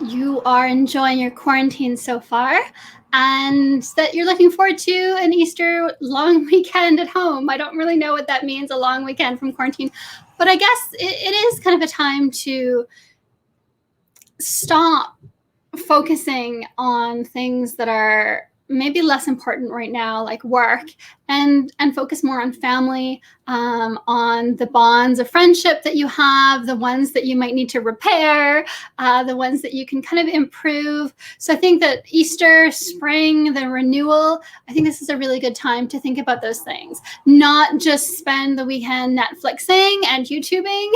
you are enjoying your quarantine so far and that you're looking forward to an Easter long weekend at home. I don't really know what that means, a long weekend from quarantine, but I guess it is kind of a time to stop focusing on things that are maybe less important right now, like work, and focus more on family, on the bonds of friendship that you have, the ones that you might need to repair, the ones that you can kind of improve. So I think that Easter, spring, the renewal, I think this is a really good time to think about those things, not just spend the weekend Netflixing and YouTubing,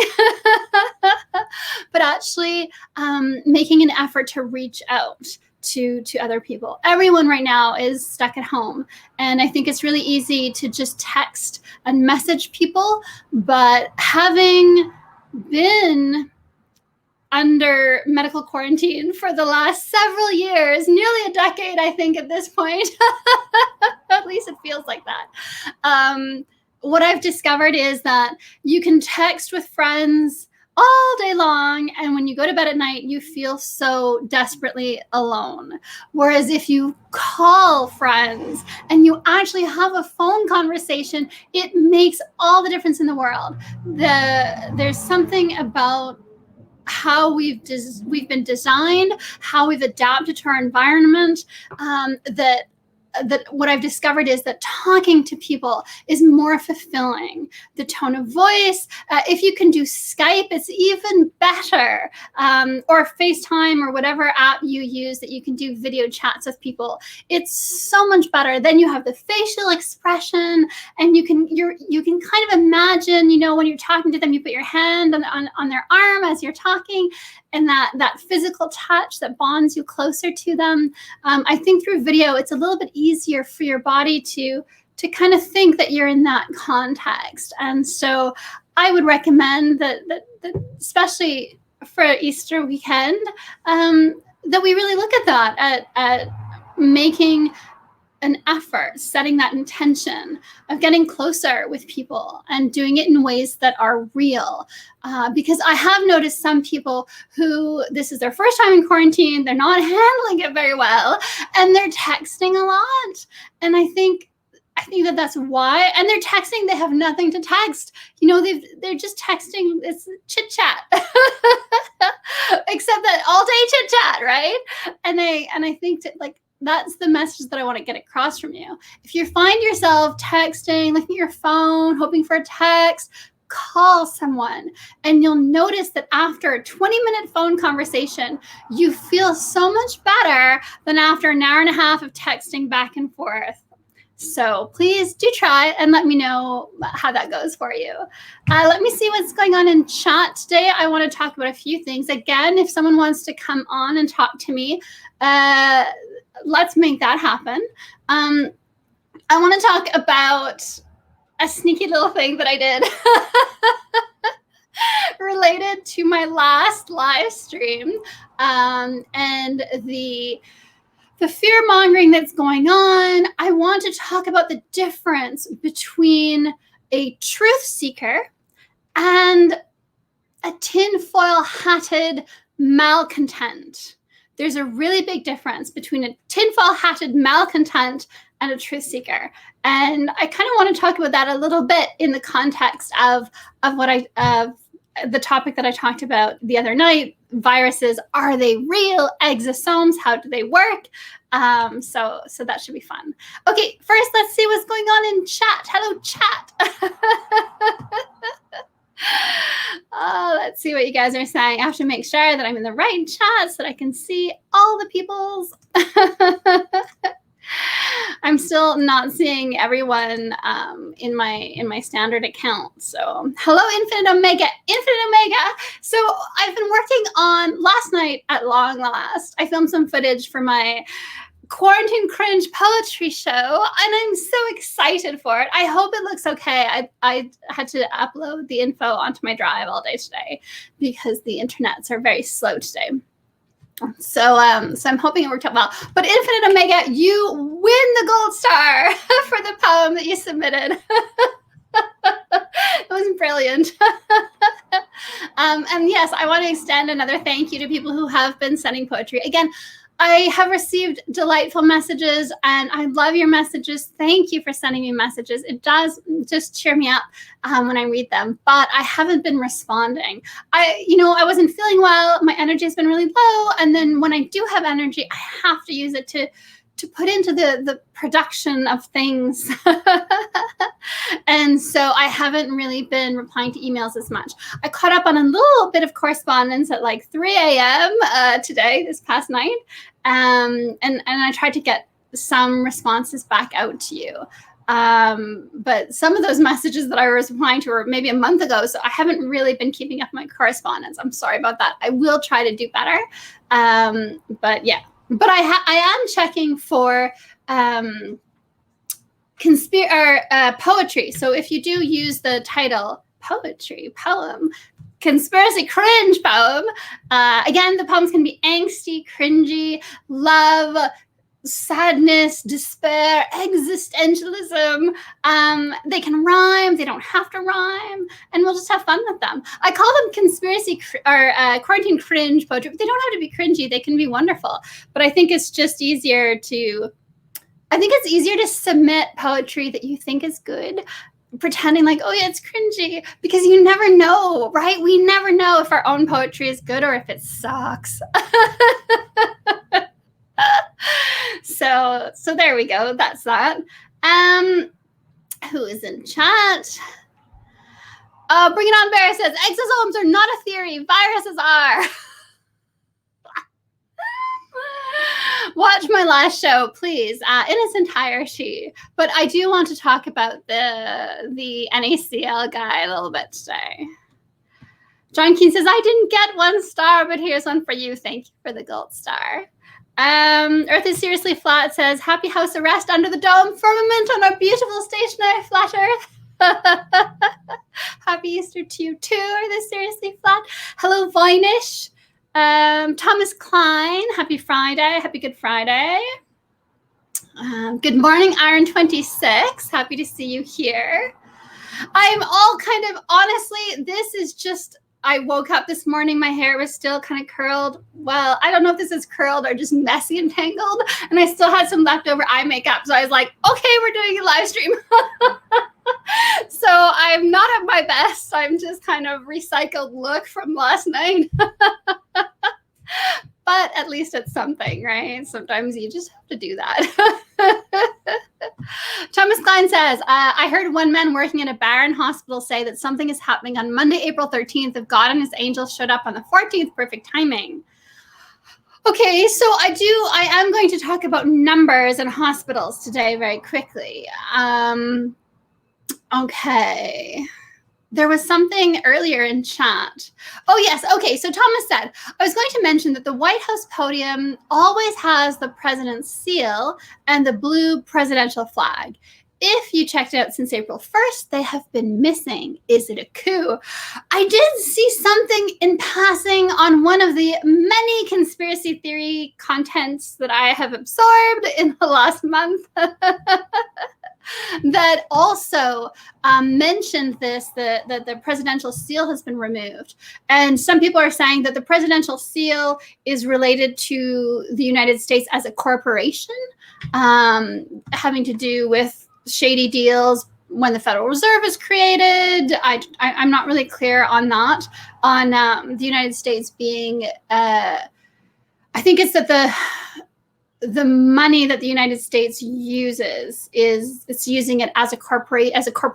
but actually making an effort to reach out to other people. Everyone right now is stuck at home, and I think it's really easy to just text and message people, but having been under medical quarantine for the last several years, nearly a decade, I think at this point, at least it feels like that. What I've discovered is that you can text with friends all day long, and when you go to bed at night, you feel so desperately alone. Whereas if you call friends and you actually have a phone conversation, it makes all the difference in the world. There's something about how we've been designed, how we've adapted to our environment, that what I've discovered is that talking to people is more fulfilling. The tone of voice, if you can do Skype, it's even better, or FaceTime or whatever app you use that you can do video chats with people. It's so much better. Then you have the facial expression, and you can kind of imagine, when you're talking to them, you put your hand on their arm as you're talking, and that physical touch that bonds you closer to them. I think through video, it's a little bit easier for your body to kind of think that you're in that context. And so I would recommend that especially for Easter weekend, that we really look at that, at making an effort, setting that intention of getting closer with people and doing it in ways that are real. Because I have noticed some people who this is their first time in quarantine, they're not handling it very well, and they're texting a lot. And I think that that's why. And they're texting, they have nothing to text. They're just texting, it's chit chat, except that all day chit chat, right? And I think that's the message that I want to get across from you. If you find yourself texting, looking at your phone, hoping for a text, call someone, and you'll notice that after a 20-minute phone conversation, you feel so much better than after an hour and a half of texting back and forth. So please do try and let me know how that goes for you. Let me see what's going on in chat today. I want to talk about a few things. Again, if someone wants to come on and talk to me, let's make that happen. I want to talk about a sneaky little thing that I did related to my last live stream, and the fear-mongering that's going on. I want to talk about the difference between a truth seeker and a tinfoil hatted malcontent. There's a really big difference between a tinfoil hatted malcontent and a truth seeker. And I kind of want to talk about that a little bit in the context of the topic that I talked about the other night. Viruses, are they real? Exosomes, how do they work? So that should be fun. Okay, first let's see what's going on in chat. Hello, chat. Let's see what you guys are saying. I have to make sure that I'm in the right chat so that I can see all the people's. I'm still not seeing everyone in my standard account. So hello, Infinite Omega. So I've been working on, last night at long last, I filmed some footage for my Quarantine Cringe poetry show, and I'm so excited for it. I hope it looks okay. I had to upload the info onto my drive all day today because the internets are very slow today. So I'm hoping it worked out well. But Infinite Omega, you win the gold star for the poem that you submitted. It was brilliant. And yes, I want to extend another thank you to people who have been sending poetry. Again, I have received delightful messages and I love your messages. Thank you for sending me messages. It does just cheer me up when I read them, but I haven't been responding. I wasn't feeling well. My energy has been really low. And then when I do have energy, I have to use it to put into the production of things. And so I haven't really been replying to emails as much. I caught up on a little bit of correspondence at like 3 a.m. Today, this past night. And I tried to get some responses back out to you. But some of those messages that I was replying to were maybe a month ago, so I haven't really been keeping up my correspondence. I'm sorry about that. I will try to do better. But yeah. But I am checking for poetry. So if you do use the title poetry, poem, conspiracy cringe poem, again, the poems can be angsty, cringy, love, sadness, despair, existentialism. They can rhyme, they don't have to rhyme, and we'll just have fun with them. I call them conspiracy or quarantine cringe poetry, but they don't have to be cringy. They can be wonderful. But I think it's just easier to submit poetry that you think is good, pretending like, oh yeah, it's cringy, because you never know, right? We never know if our own poetry is good or if it sucks. So there we go. That's that. Who is in chat? Bring It On Bear says, exosomes are not a theory. Viruses are. Watch my last show, please, in its entirety. But I do want to talk about the NACL guy a little bit today. John Keane says, I didn't get 1 star, but here's one for you. Thank you for the gold star. Earth is Seriously Flat says, happy house arrest under the dome firmament on our beautiful stationary flat Earth. Happy Easter to you too, Earth is Seriously Flat. Hello, Vinish. Thomas Klein, happy Friday. Happy Good Friday. Good morning, Iron 26. Happy to see you here. I'm all kind of, honestly, this is just, I woke up this morning, my hair was still kind of curled. Well, I don't know if this is curled or just messy and tangled. And I still had some leftover eye makeup. So I was like, okay, we're doing a live stream. So I'm not at my best. I'm just kind of recycled look from last night. But at least it's something, right? Sometimes you just have to do that. Thomas Klein says, I heard one man working in a Barron hospital say that something is happening on Monday, April 13th. If God and his angels showed up on the 14th, perfect timing. Okay, so I am going to talk about numbers and hospitals today very quickly. Okay. There was something earlier in chat. Oh, yes. Okay. So Thomas said, I was going to mention that the White House podium always has the president's seal and the blue presidential flag. If you checked it out since April 1st, they have been missing. Is it a coup? I did see something in passing on one of the many conspiracy theory contents that I have absorbed in the last month. That also mentioned this, that the presidential seal has been removed. And some people are saying that the presidential seal is related to the United States as a corporation, having to do with shady deals when the Federal Reserve is created. I'm not really clear on that, on the United States being, I think it's that the money that the United States uses it's using it as a corporate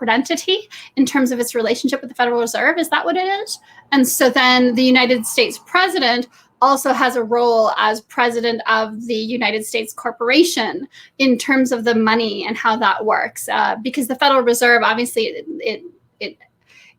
entity in terms of its relationship with the Federal Reserve. Is that what it is? And so then the United States president also has a role as president of the United States corporation in terms of the money and how that works. Because the Federal Reserve, obviously,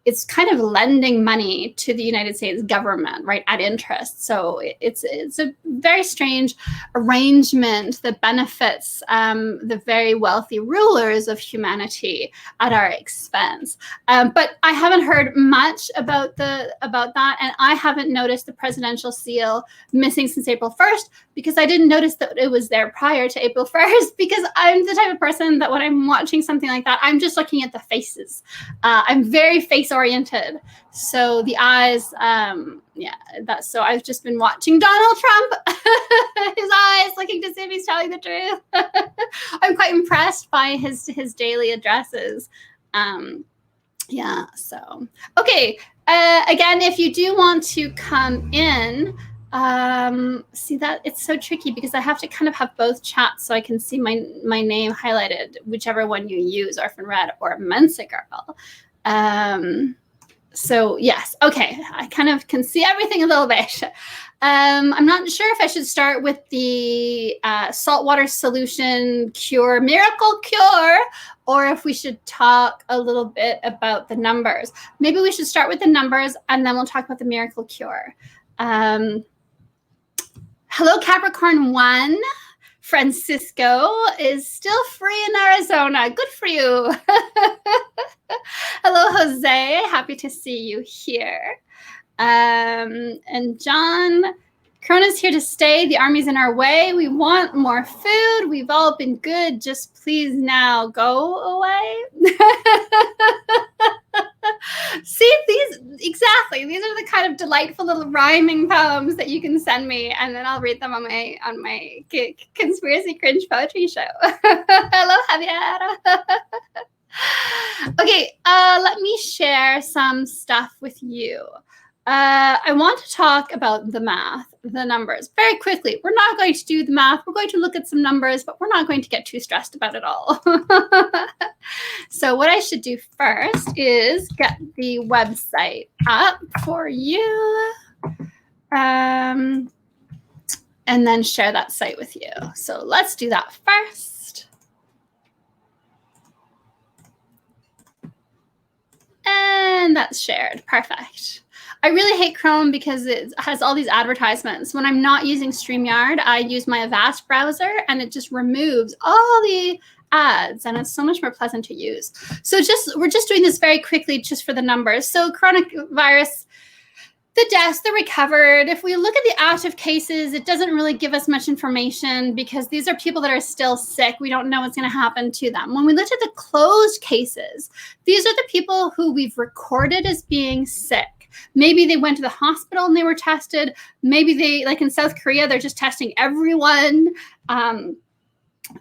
it's kind of lending money to the United States government, right, at interest. So it's a very strange arrangement that benefits the very wealthy rulers of humanity at our expense. But I haven't heard much about that, and I haven't noticed the presidential seal missing since April 1st, because I didn't notice that it was there prior to April 1st, because I'm the type of person that when I'm watching something like that, I'm just looking at the faces. I'm very face oriented. So the eyes, so I've just been watching Donald Trump, his eyes, looking to see if he's telling the truth. I'm quite impressed by his daily addresses. Okay. Again, if you do want to come in, see that it's so tricky because I have to kind of have both chats so I can see my name highlighted, whichever one you use, Orphan Red or Mensa Girl. So yes, okay, I kind of can see everything a little bit. I'm not sure if I should start with the saltwater solution cure, miracle cure, or if we should talk a little bit about the numbers. Maybe we should start with the numbers and then we'll talk about the miracle cure. Hello, Capricorn 1. Francisco is still free in Arizona. Good for you. Hello, Jose. Happy to see you here. And John, Corona's here to stay. The army's in our way. We want more food. We've all been good. Just please now go away. See, these are the kind of delightful little rhyming poems that you can send me, and then I'll read them on my conspiracy cringe poetry show. Hello, Javier. Okay, let me share some stuff with you. I want to talk about the math, the numbers, very quickly. We're not going to do the math. We're going to look at some numbers, but we're not going to get too stressed about it all. So what I should do first is get the website up for you, and then share that site with you. So let's do that first. And that's shared. Perfect. I really hate Chrome because it has all these advertisements. When I'm not using StreamYard, I use my Avast browser and it just removes all the ads, and it's so much more pleasant to use. So we're just doing this very quickly just for the numbers. So coronavirus, the deaths, the recovered. If we look at the active cases, it doesn't really give us much information because these are people that are still sick. We don't know what's going to happen to them. When we looked at the closed cases, these are the people who we've recorded as being sick. Maybe they went to the hospital and they were tested. Maybe they, like in South Korea, they're just testing everyone.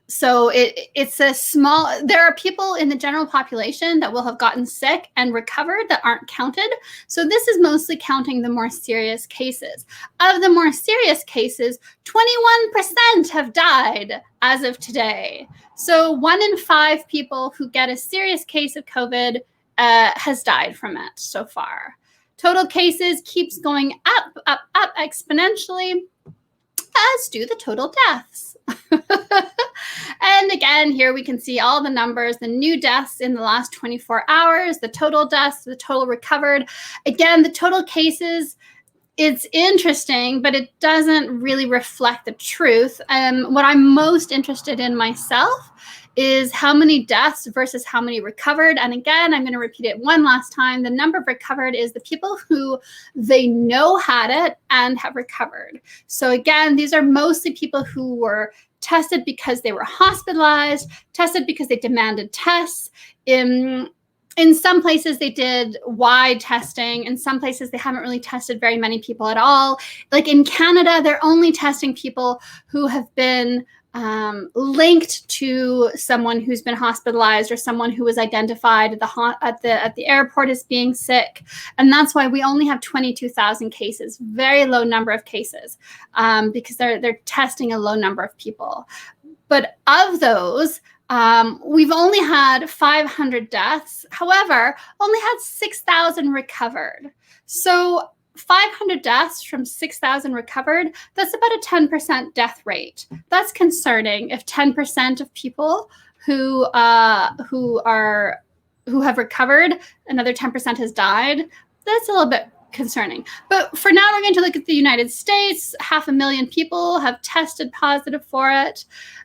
So it's a small, there are people in the general population that will have gotten sick and recovered that aren't counted. So this is mostly counting the more serious cases. Of the more serious cases, 21% have died as of today. So 1 in 5 people who get a serious case of COVID has died from it so far. Total cases keeps going up exponentially, as do the total deaths. And again, here we can see all the numbers, the new deaths in the last 24 hours, the total deaths, the total recovered. Again, the total cases, it's interesting, but it doesn't really reflect the truth. What I'm most interested in myself is how many deaths versus how many recovered. And again, I'm going to repeat it one last time. The number of recovered is the people who they know had it and have recovered. So again, these are mostly people who were tested because they were hospitalized, tested because they demanded tests. In some places, they did wide testing. In some places, they haven't really tested very many people at all. Like in Canada, they're only testing people who have been linked to someone who's been hospitalized or someone who was identified at the airport as being sick. And that's why we only have 22,000 cases, very low number of cases, because they're testing a low number of people. But of those, we've only had 500 deaths. However, only had 6,000 recovered. So 500 deaths from 6,000 recovered, that's about a 10% death rate. That's concerning if 10% of people who have recovered, another 10% has died. That's a little bit concerning. But for now, we're going to look at the United States. 500,000 people have tested positive for it.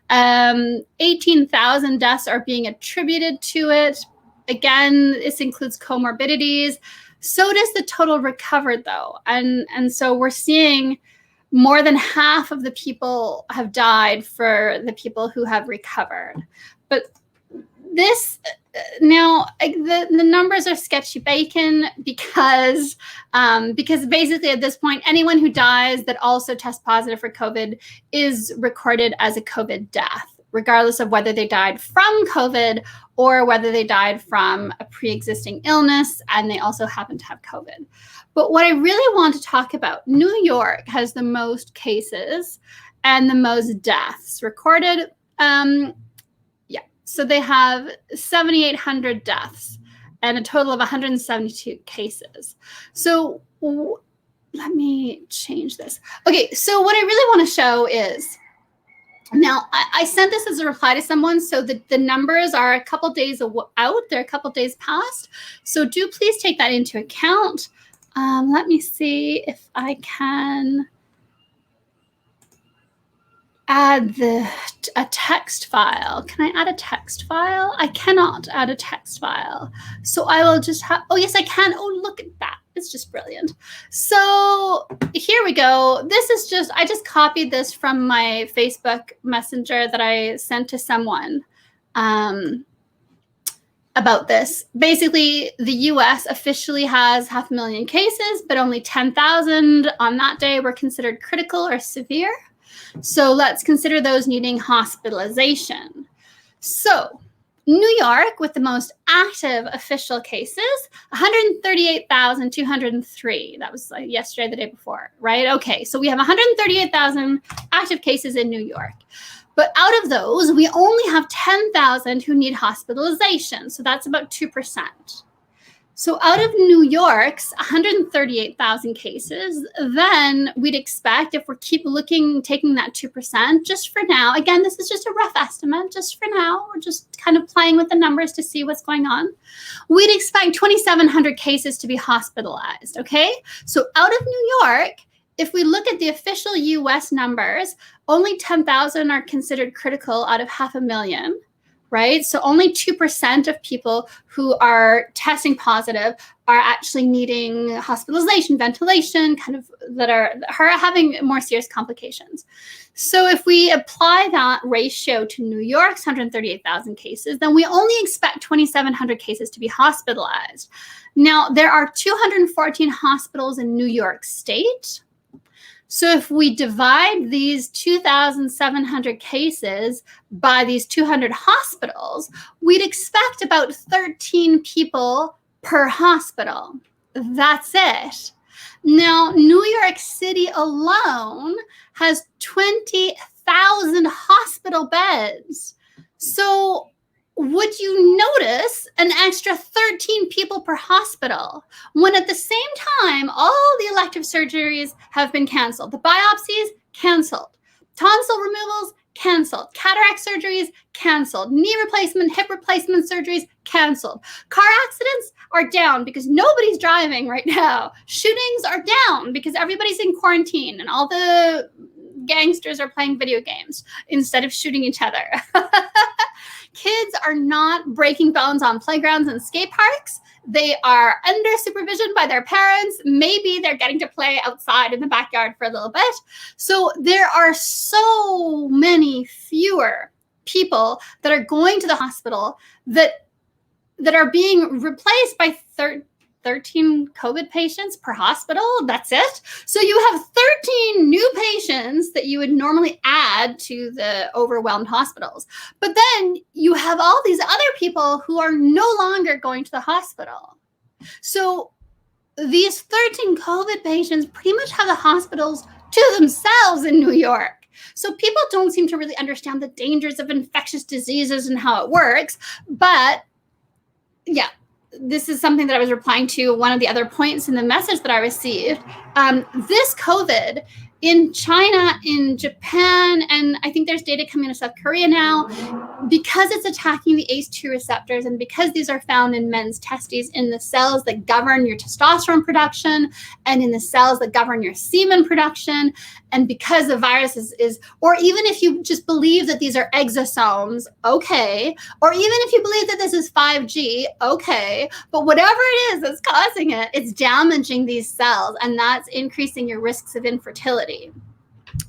18,000 deaths are being attributed to it. Again, this includes comorbidities. So does the total recovered, though. And so we're seeing more than half of the people have died for the people who have recovered. But this now the numbers are sketchy bacon because basically at this point, anyone who dies that also tests positive for COVID is recorded as a COVID death, regardless of whether they died from COVID or whether they died from a pre-existing illness and they also happen to have COVID. But what I really want to talk about, New York has the most cases and the most deaths recorded. So they have 7,800 deaths and a total of 172 cases. So let me change this. Okay, so what I really want to show is, now I sent this as a reply to someone, so the numbers are a couple days out, they're a couple days past. So do please take that into account. Let me see if I can add a text file. Can I add a text file? I cannot add a text file. So I will just have, oh yes, I can. Oh, look at that. It's just brilliant. So here we go. This is just, I just copied this from my Facebook Messenger that I sent to someone about this. Basically, the US officially has 500,000 cases, but only 10,000 on that day were considered critical or severe. So let's consider those needing hospitalization. So New York, with the most active official cases, 138,203. That was yesterday, the day before, right? Okay, so we have 138,000 active cases in New York. But out of those, we only have 10,000 who need hospitalization. So that's about 2%. So out of New York's 138,000 cases, then we'd expect, if we keep looking, taking that 2%, just for now, again, this is just a rough estimate, just for now, we're just kind of playing with the numbers to see what's going on. We'd expect 2,700 cases to be hospitalized, okay? So out of New York, if we look at the official US numbers, only 10,000 are considered critical out of 500,000. Right? So only 2% of people who are testing positive are actually needing hospitalization, ventilation, kind of that are having more serious complications. So if we apply that ratio to New York's 138,000 cases, then we only expect 2,700 cases to be hospitalized. Now, there are 214 hospitals in New York State. So if we divide these 2,700 cases by these 200 hospitals, we'd expect about 13 people per hospital. That's it. Now, New York City alone has 20,000 hospital beds. So would you notice an extra 13 people per hospital when at the same time, all the elective surgeries have been canceled? The biopsies, canceled. Tonsil removals, canceled. Cataract surgeries, canceled. Knee replacement, hip replacement surgeries, canceled. Car accidents are down because nobody's driving right now. Shootings are down because everybody's in quarantine and all the gangsters are playing video games instead of shooting each other. Kids are not breaking bones on playgrounds and skate parks. They are under supervision by their parents. Maybe they're getting to play outside in the backyard for a little bit. So there are so many fewer people that are going to the hospital that are being replaced by 13 COVID patients per hospital. That's it. So you have 13 new patients that you would normally add to the overwhelmed hospitals. But then you have all these other people who are no longer going to the hospital. So these 13 COVID patients pretty much have the hospitals to themselves in New York. So people don't seem to really understand the dangers of infectious diseases and how it works. But yeah, this is something that I was replying to one of the other points in the message that I received. This COVID in China, in Japan, and I think there's data coming out of South Korea now, because it's attacking the ACE2 receptors, and because these are found in men's testes, in the cells that govern your testosterone production and in the cells that govern your semen production, and because the virus is, or even if you just believe that these are exosomes, okay, or even if you believe that this is 5G, okay, but whatever it is that's causing it, it's damaging these cells, and that's increasing your risks of infertility,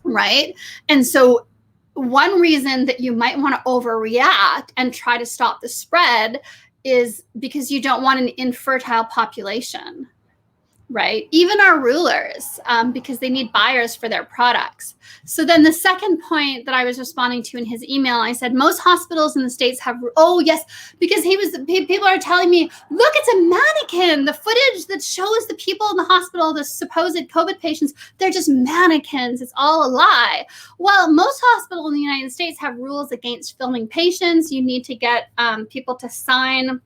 right? And so one reason that you might want to overreact and try to stop the spread is because you don't want an infertile population, right? Even our rulers, because they need buyers for their products. So then the second point that I was responding to in his email, I said, most hospitals in the States have, oh yes, because people are telling me, look, it's a mannequin. The footage that shows the people in the hospital, the supposed COVID patients, they're just mannequins. It's all a lie. Well, most hospitals in the United States have rules against filming patients. You need to get people to sign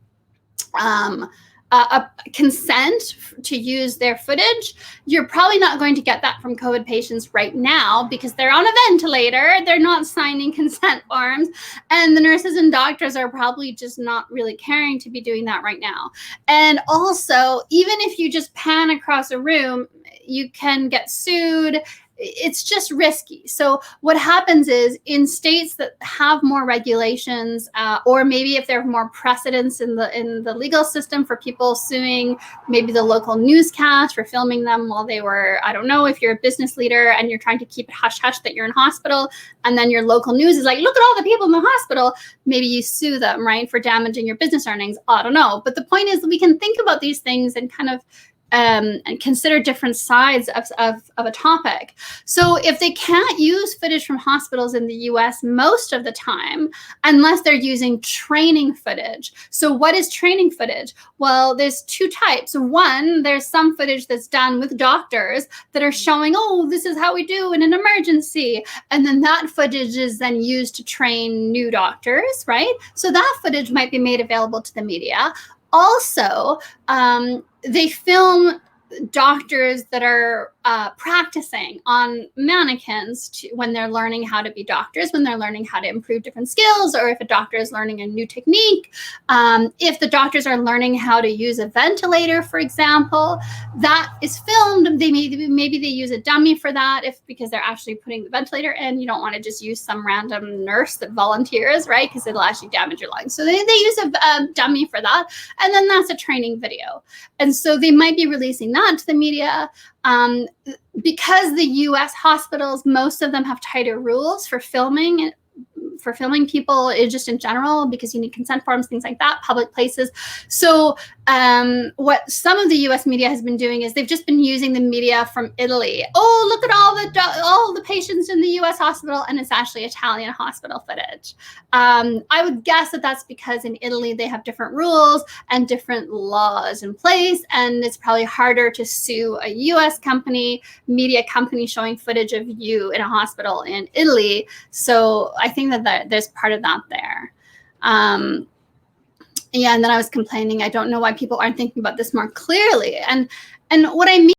a consent to use their footage. You're probably not going to get that from COVID patients right now because they're on a ventilator. They're not signing consent forms. And the nurses and doctors are probably just not really caring to be doing that right now. And also, even if you just pan across a room, you can get sued. It's just risky. So what happens is in states that have more regulations, or maybe if there are more precedents in the legal system for people suing, maybe the local newscast for filming them while they were, I don't know, if you're a business leader and you're trying to keep it hush hush that you're in hospital, and then your local news is like, look at all the people in the hospital, maybe you sue them, right, for damaging your business earnings. I don't know. But the point is that we can think about these things and kind of and consider different sides of a topic. So if they can't use footage from hospitals in the US most of the time, unless they're using training footage. So what is training footage? Well, there's two types. One, there's some footage that's done with doctors that are showing, oh, this is how we do in an emergency. And then that footage is then used to train new doctors, right? So that footage might be made available to the media. Also, they film doctors that are practicing on mannequins when they're learning how to be doctors, when they're learning how to improve different skills, or if a doctor is learning a new technique. If the doctors are learning how to use a ventilator, for example, that is filmed. Maybe they use a dummy for that, because they're actually putting the ventilator in. You don't want to just use some random nurse that volunteers, right? Because it'll actually damage your lungs. So they use a dummy for that. And then that's a training video. And so they might be releasing that to the media. Because the US hospitals, most of them have tighter rules for filming people, just in general, because you need consent forms, things like that, public places. So what some of the US media has been doing is they've just been using the media from Italy. Oh, look at all the patients in the US hospital, and it's actually Italian hospital footage. I would guess that that's because in Italy they have different rules and different laws in place, and it's probably harder to sue a US media company showing footage of you in a hospital in Italy. So I think that there's part of that there. Yeah, and then I was complaining, I don't know why people aren't thinking about this more clearly. And what I mean,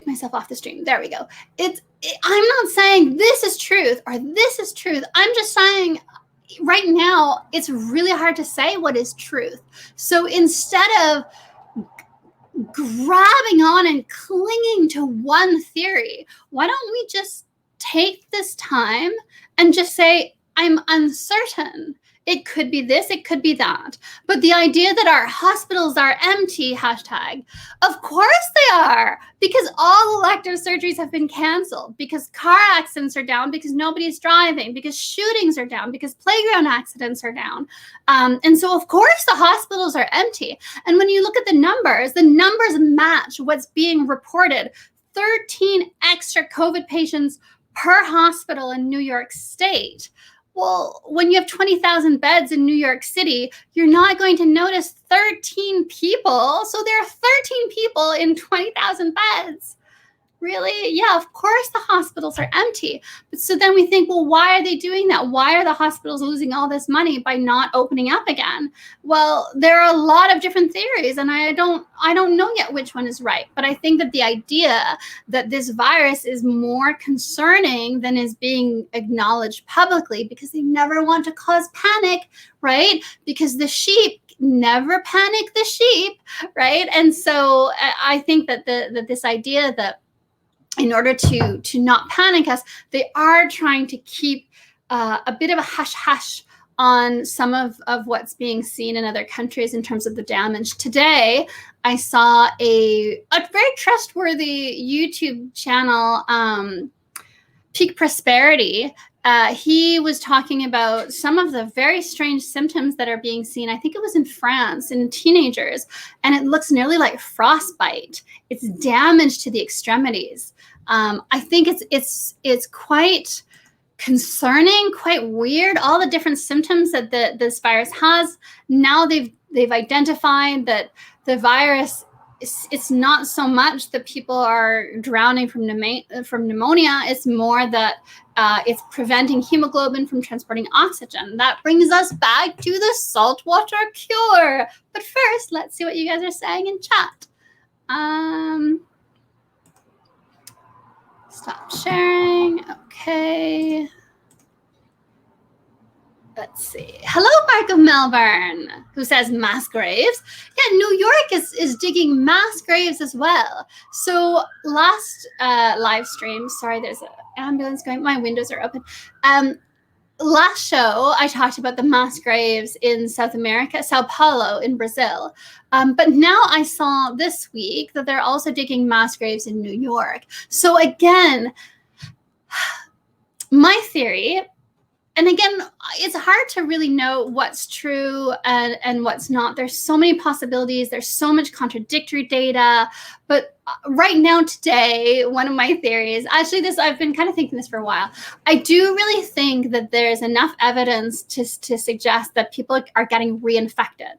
myself off the stream. There we go. I'm not saying this is truth or this is truth. I'm just saying right now it's really hard to say what is truth. So instead of grabbing on and clinging to one theory, why don't we just take this time and just say, I'm uncertain. It could be this, it could be that. But the idea that our hospitals are empty, hashtag, of course they are, because all elective surgeries have been canceled, because car accidents are down, because nobody's driving, because shootings are down, because playground accidents are down. And so, of course, the hospitals are empty. And when you look at the numbers match what's being reported. 13 extra COVID patients per hospital in New York State. Well, when you have 20,000 beds in New York City, you're not going to notice 13 people. So there are 13 people in 20,000 beds. Really? Yeah, of course the hospitals are empty. But so then we think, well, why are they doing that? Why are the hospitals losing all this money by not opening up again? Well, there are a lot of different theories, and I don't know yet which one is right. But I think that the idea that this virus is more concerning than is being acknowledged publicly, because they never want to cause panic, right? Because the sheep never panic the sheep, right? And so I think that this idea that in order to not panic us, they are trying to keep a bit of a hush hush on some of what's being seen in other countries in terms of the damage. Today, I saw a very trustworthy YouTube channel, Peak Prosperity. He was talking about some of the very strange symptoms that are being seen. I think it was in France in teenagers, and it looks nearly like frostbite. It's damage to the extremities. I think it's quite concerning, quite weird. All the different symptoms that this virus has. Now they've identified that the virus, it's not so much that people are drowning from pneumonia. It's more that it's preventing hemoglobin from transporting oxygen. That brings us back to the saltwater cure. But first, let's see what you guys are saying in chat. Stop sharing. Okay. Let's see. Hello, Mark of Melbourne, who says mass graves. Yeah, New York is digging mass graves as well. So last live stream, sorry, there's an ambulance going. My windows are open. Last show, I talked about the mass graves in South America, Sao Paulo in Brazil. But now I saw this week that they're also digging mass graves in New York. So again, my theory, and again, it's hard to really know what's true and what's not. There's so many possibilities. There's so much contradictory data. But right now, today, one of my theories, actually I've been kind of thinking this for a while. I do really think that there's enough evidence to suggest that people are getting reinfected,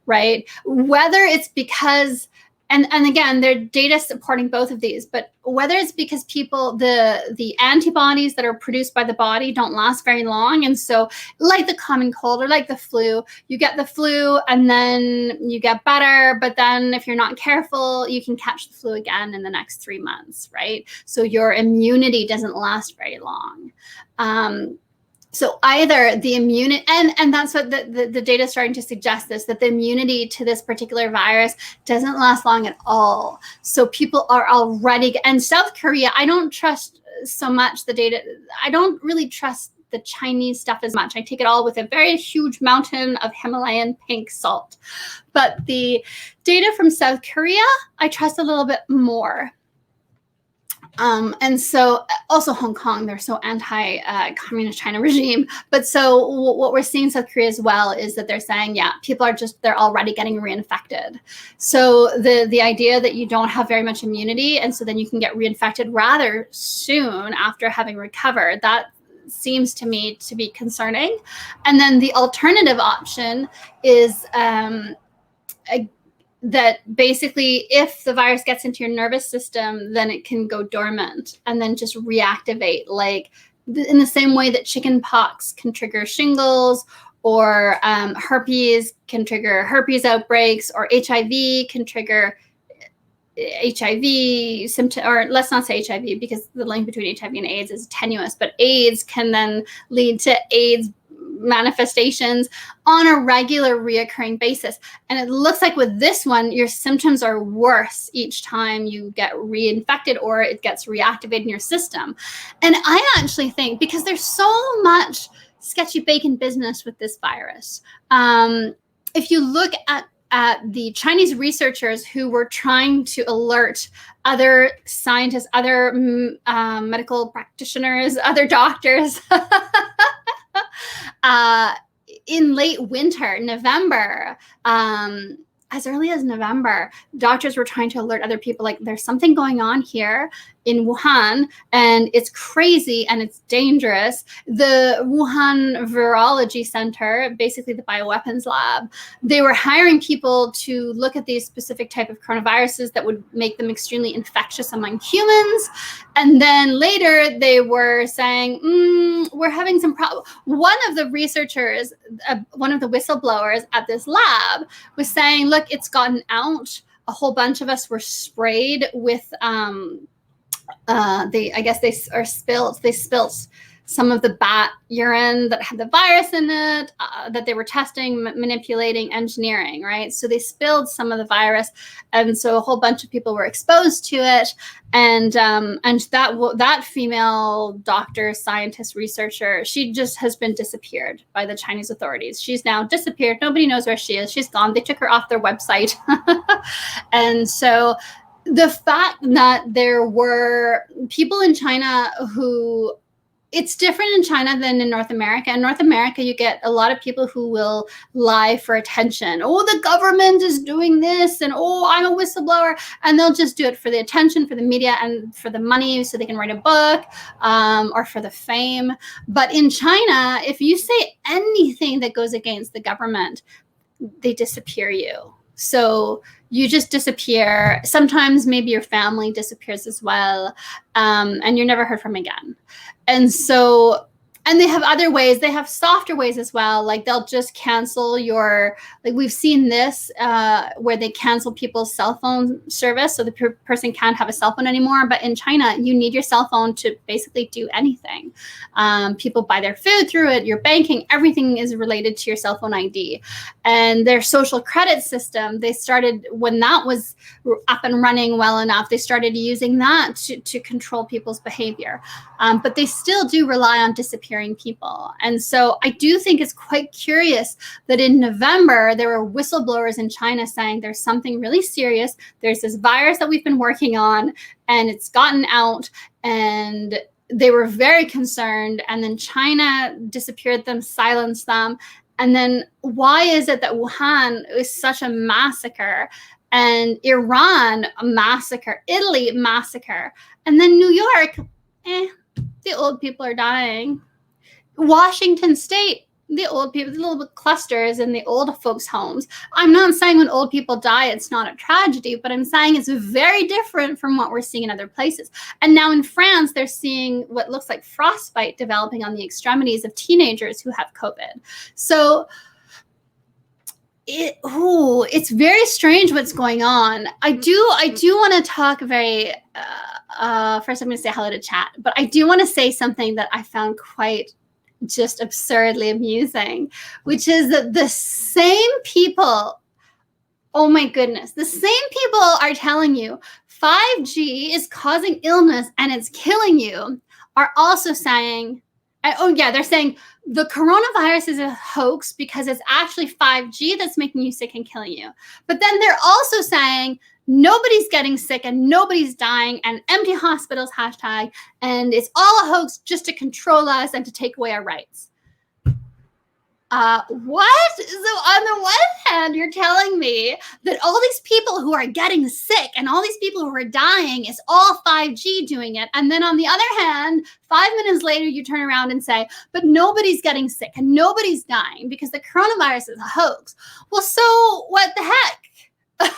right? Whether it's because, and again, there are data supporting both of these, but whether it's because people, the antibodies that are produced by the body don't last very long. And so like the common cold or like the flu, you get the flu and then you get better. But then if you're not careful, you can catch the flu again in the next 3 months, right? So your immunity doesn't last very long. So either the immunity, and that's what the data is starting to suggest this, that the immunity to this particular virus doesn't last long at all. So people are already, and South Korea, I don't trust so much the data. I don't really trust the Chinese stuff as much. I take it all with a very huge mountain of Himalayan pink salt. But the data from South Korea, I trust a little bit more. And so also Hong Kong, they're so anti-communist China regime. But so what we're seeing in South Korea as well is that they're saying, yeah, people are they're already getting reinfected. So the idea that you don't have very much immunity and so then you can get reinfected rather soon after having recovered, that seems to me to be concerning. And then the alternative option is that basically if the virus gets into your nervous system, then it can go dormant and then just reactivate, like in the same way that chicken pox can trigger shingles, or herpes can trigger herpes outbreaks, or HIV can trigger HIV symptom, or let's not say HIV because the link between HIV and AIDS is tenuous, but AIDS can then lead to AIDS manifestations on a regular reoccurring basis. And it looks like with this one, your symptoms are worse each time you get reinfected or it gets reactivated in your system. And I actually think, because there's so much sketchy bacon business with this virus, if you look at the Chinese researchers who were trying to alert other scientists, other medical practitioners, other doctors, in late winter, November, as early as November, doctors were trying to alert other people, like there's something going on here. in Wuhan, and it's crazy and it's dangerous. The Wuhan Virology Center, basically the bioweapons lab, they were hiring people to look at these specific type of coronaviruses that would make them extremely infectious among humans. And then later they were saying, we're having some problems. One of the researchers, one of the whistleblowers at this lab was saying, look, it's gotten out. A whole bunch of us were sprayed with, they spilt some of the bat urine that had the virus in it, that they were testing, manipulating, engineering, right? So they spilled some of the virus, and so a whole bunch of people were exposed to it. And that female doctor, scientist, researcher, she just has been disappeared by the Chinese authorities. She's now disappeared. Nobody knows where she is. She's gone. They took her off their website. And so the fact that there were people in China who, it's different in China than in North America. In North America, you get a lot of people who will lie for attention. Oh, the government is doing this, and oh, I'm a whistleblower. And they'll just do it for the attention, for the media, and for the money so they can write a book, or for the fame. But in China, if you say anything that goes against the government, they disappear you. So you just disappear. Sometimes maybe your family disappears as well, and you're never heard from again. And so, and they have other ways. They have softer ways as well. Like they'll just cancel your, like we've seen this where they cancel people's cell phone service. So the person can't have a cell phone anymore. But in China, you need your cell phone to basically do anything. People buy their food through it, your banking, everything is related to your cell phone ID. And their social credit system, they started, when that was up and running well enough, they started using that to control people's behavior. But they still do rely on disappearing people. And so I do think it's quite curious that in November, there were whistleblowers in China saying there's something really serious. There's this virus that we've been working on, and it's gotten out, and they were very concerned. And then China disappeared them, silenced them. And then why is it that Wuhan is such a massacre, and Iran a massacre, Italy massacre, and then New York, the old people are dying. Washington State, the old people, the little clusters in the old folks' homes. I'm not saying when old people die, it's not a tragedy, but I'm saying it's very different from what we're seeing in other places. And now in France, they're seeing what looks like frostbite developing on the extremities of teenagers who have COVID. So it's very strange what's going on. I do want to talk very, first I'm going to say hello to chat, but I do want to say something that I found quite just absurdly amusing, which is that the same people, oh my goodness, the same people are telling you 5G is causing illness and it's killing you, are also saying, they're saying the coronavirus is a hoax because it's actually 5G that's making you sick and killing you. But then they're also saying nobody's getting sick and nobody's dying, and empty hospitals hashtag, and it's all a hoax just to control us and to take away our rights. What? So on the one hand, you're telling me that all these people who are getting sick and all these people who are dying is all 5G doing it. And then on the other hand, 5 minutes later, you turn around and say, but nobody's getting sick and nobody's dying because the coronavirus is a hoax. Well, so what the heck?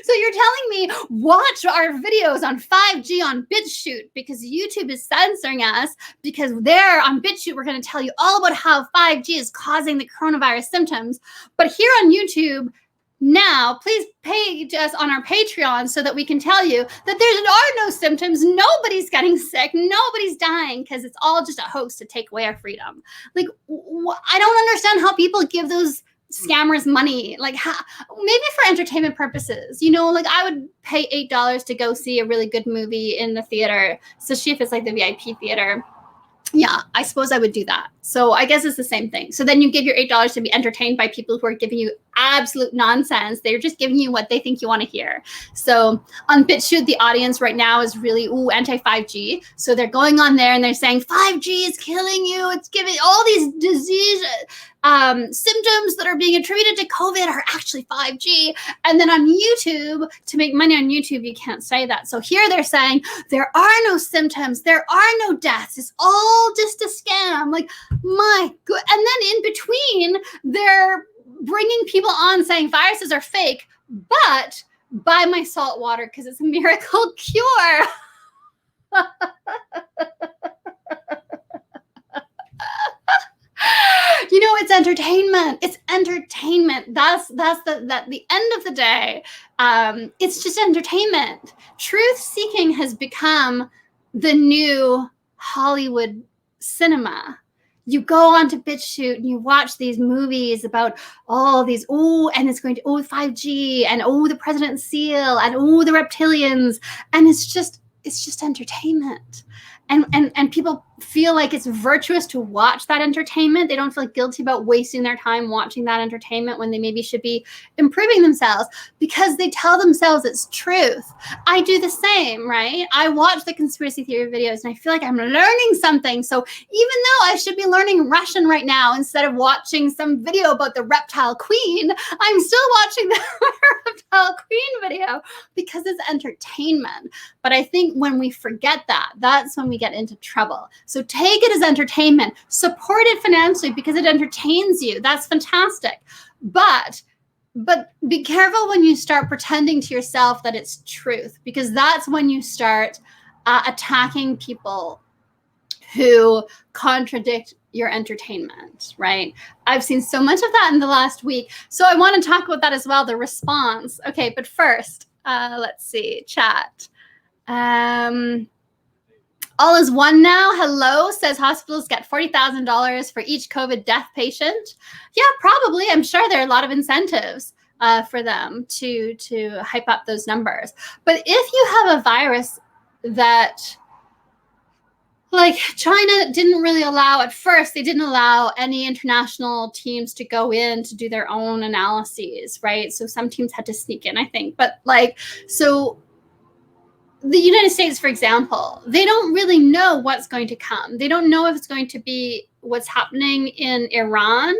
So you're telling me watch our videos on 5G on BitChute because YouTube is censoring us, because there on BitChute we're going to tell you all about how 5G is causing the coronavirus symptoms. But here on YouTube now, please pay to us on our Patreon so that we can tell you that there are no symptoms, nobody's getting sick, nobody's dying, because it's all just a hoax to take away our freedom. Like, I don't understand how people give those scammers money, like maybe for entertainment purposes, like I would pay $8 to go see a really good movie in the theater, especially if it's like the VIP theater. Yeah, I suppose I would do that. So I guess it's the same thing. So then you give your $8 to be entertained by people who are giving you absolute nonsense. They're just giving you what they think you want to hear. So on BitChute, the audience right now is really anti-5G. So they're going on there and they're saying 5G is killing you. It's giving all these diseases. symptoms that are being attributed to COVID are actually 5G. And then on YouTube, to make money on YouTube, you can't say that. So here they're saying there are no symptoms, there are no deaths. It's all just a scam. Like, my good. And then in between, they're bringing people on saying viruses are fake, but buy my salt water because it's a miracle cure. You know, it's entertainment. It's entertainment. That's the end of the day. It's just entertainment. Truth seeking has become the new Hollywood cinema. You go onto BitChute and you watch these movies about all these, and it's going to, 5G, and the President's seal, and the reptilians, and it's just entertainment. And people feel like it's virtuous to watch that entertainment. They don't feel guilty about wasting their time watching that entertainment when they maybe should be improving themselves because they tell themselves it's truth. I do the same, right? I watch the conspiracy theory videos and I feel like I'm learning something. So even though I should be learning Russian right now instead of watching some video about the reptile queen, I'm still watching the reptile queen video because it's entertainment. But I think when we forget that, that's when we get into trouble. So take it as entertainment, support it financially because it entertains you. That's fantastic. But be careful when you start pretending to yourself that it's truth, because that's when you start attacking people who contradict your entertainment, right? I've seen so much of that in the last week. So I want to talk about that as well, the response. Okay, but first, let's see, chat. All is one now. Hello, says hospitals get $40,000 for each COVID death patient. Yeah, probably. I'm sure there are a lot of incentives for them to hype up those numbers. But if you have a virus that, like, China didn't really allow at first, they didn't allow any international teams to go in to do their own analyses, right? So some teams had to sneak in, I think. But so the United States, for example, they don't really know what's going to come. They don't know if it's going to be what's happening in Iran,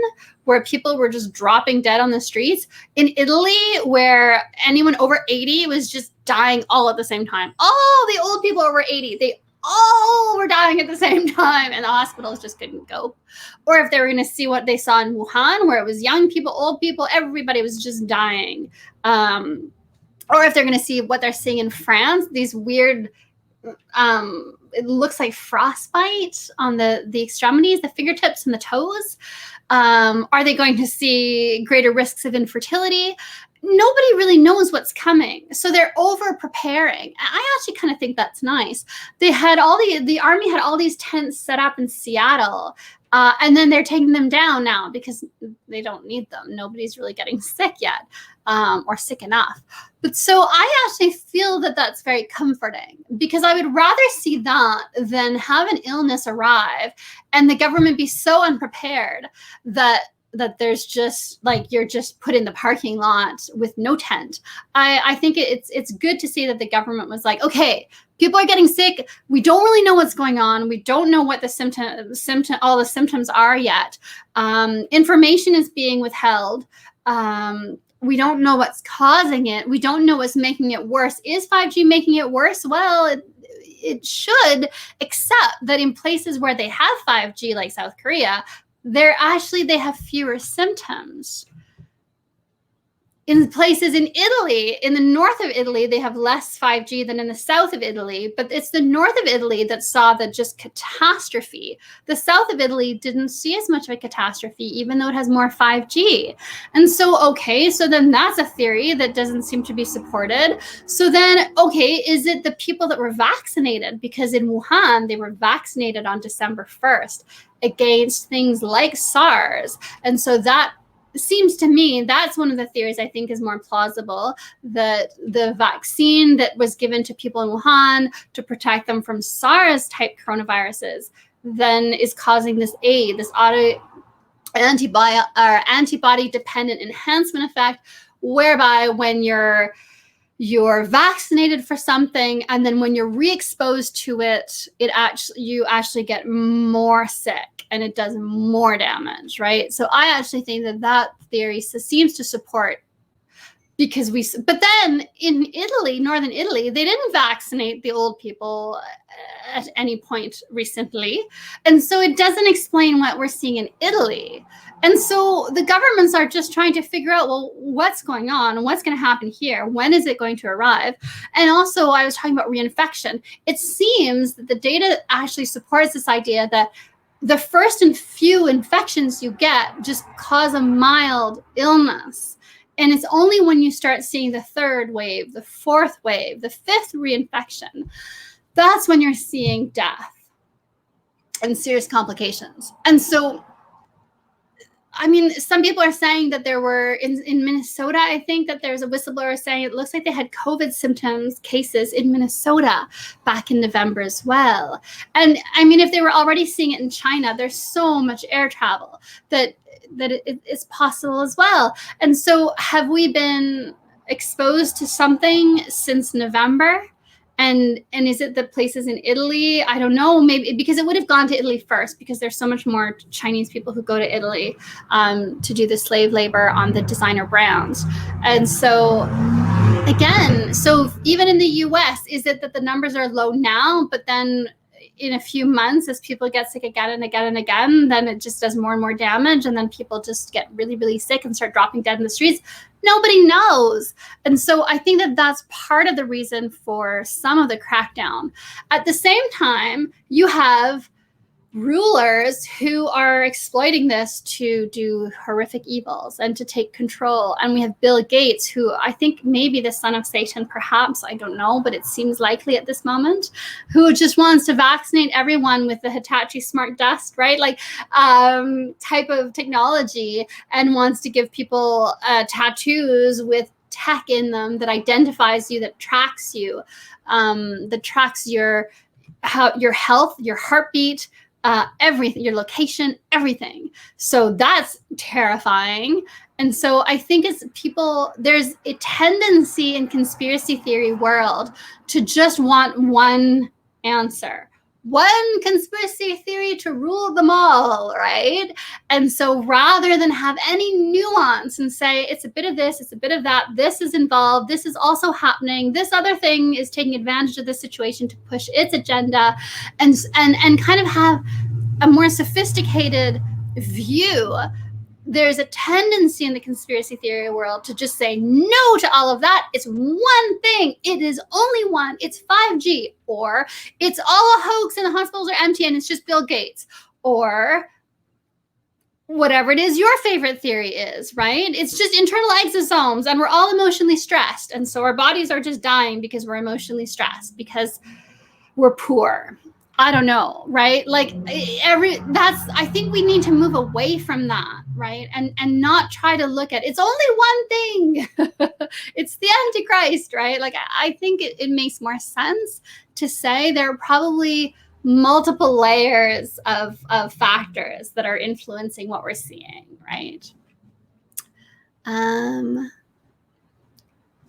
where people were just dropping dead on the streets, in Italy, where anyone over 80 was just dying all at the same time. All the old people over 80, they all were dying at the same time, and the hospitals just couldn't cope. Or if they were going to see what they saw in Wuhan, where it was young people, old people, everybody was just dying. Or if they're going to see what they're seeing in France, these weird, it looks like frostbite on the extremities, the fingertips and the toes. Are they going to see greater risks of infertility? Nobody really knows what's coming. So they're over preparing. I actually kind of think that's nice. They had the army had all these tents set up in Seattle. And then they're taking them down now because they don't need them. Nobody's really getting sick yet, or sick enough. But so I actually feel that that's very comforting, because I would rather see that than have an illness arrive and the government be so unprepared that there's just you're just put in the parking lot with no tent. I think it's good to see that the government was like, okay, people are getting sick. We don't really know what's going on. We don't know what all the symptoms are yet. Information is being withheld. We don't know what's causing it. We don't know what's making it worse. Is 5G making it worse? Well, it should, except that in places where they have 5G, like South Korea, they have fewer symptoms. In places in Italy, in the north of Italy, they have less 5G than in the south of Italy, but it's the north of Italy that saw the just catastrophe. The south of Italy didn't see as much of a catastrophe, even though it has more 5G. And so, okay, so then that's a theory that doesn't seem to be supported. So then, okay, is it the people that were vaccinated? Because in Wuhan, they were vaccinated on December 1st against things like SARS. And so that seems to me, that's one of the theories I think is more plausible, that the vaccine that was given to people in Wuhan to protect them from SARS type coronaviruses then is causing this antibody dependent enhancement effect, whereby when you're you're vaccinated for something, and then when you're re-exposed to it, you actually get more sick and it does more damage, right? So I actually think that theory seems to support, but then in Italy, northern Italy, they didn't vaccinate the old people at any point recently. And so it doesn't explain what we're seeing in Italy. And so the governments are just trying to figure out, well, what's going on? What's going to happen here? When is it going to arrive? And also, I was talking about reinfection. It seems that the data actually supports this idea that the first and few infections you get just cause a mild illness. And it's only when you start seeing the third wave, the fourth wave, the fifth reinfection, that's when you're seeing death and serious complications. And so, I mean, some people are saying that there were in Minnesota, I think that there's a whistleblower saying it looks like they had COVID symptoms cases in Minnesota back in November as well. And I mean, if they were already seeing it in China, there's so much air travel that it's possible as well. And so have we been exposed to something since November? And is it the places in Italy? I don't know, maybe because it would have gone to Italy first, because there's so much more Chinese people who go to Italy to do the slave labor on the designer brands. And so again, so even in the US, is it that the numbers are low now, but then in a few months, as people get sick again and again and again, then it just does more and more damage, and then people just get really, really sick and start dropping dead in the streets? Nobody knows. And so I think that that's part of the reason for some of the crackdown. At the same time, you have rulers who are exploiting this to do horrific evils and to take control. And we have Bill Gates, who I think may be the son of Satan, perhaps, I don't know, but it seems likely at this moment, who just wants to vaccinate everyone with the Hitachi Smart Dust, right? Like type of technology, and wants to give people tattoos with tech in them that identifies you, that tracks you, that tracks your health, your heartbeat, everything, your location, everything. So that's terrifying. And so I think there's a tendency in conspiracy theory world to just want one answer, one conspiracy theory to rule them all, right? And so rather than have any nuance and say, it's a bit of this, it's a bit of that, this is involved, this is also happening, this other thing is taking advantage of this situation to push its agenda, and kind of have a more sophisticated view, there's a tendency in the conspiracy theory world to just say no to all of that. It's one thing. It is only one. It's 5G, or it's all a hoax and the hospitals are empty and it's just Bill Gates, or whatever it is your favorite theory is, right? It's just internal exosomes and we're all emotionally stressed. And so our bodies are just dying because we're emotionally stressed, because we're poor. I don't know, right? Like I think we need to move away from that, right? And not try to look at, it's only one thing. It's the Antichrist, right? Like, I think it makes more sense to say there are probably multiple layers of factors that are influencing what we're seeing, right?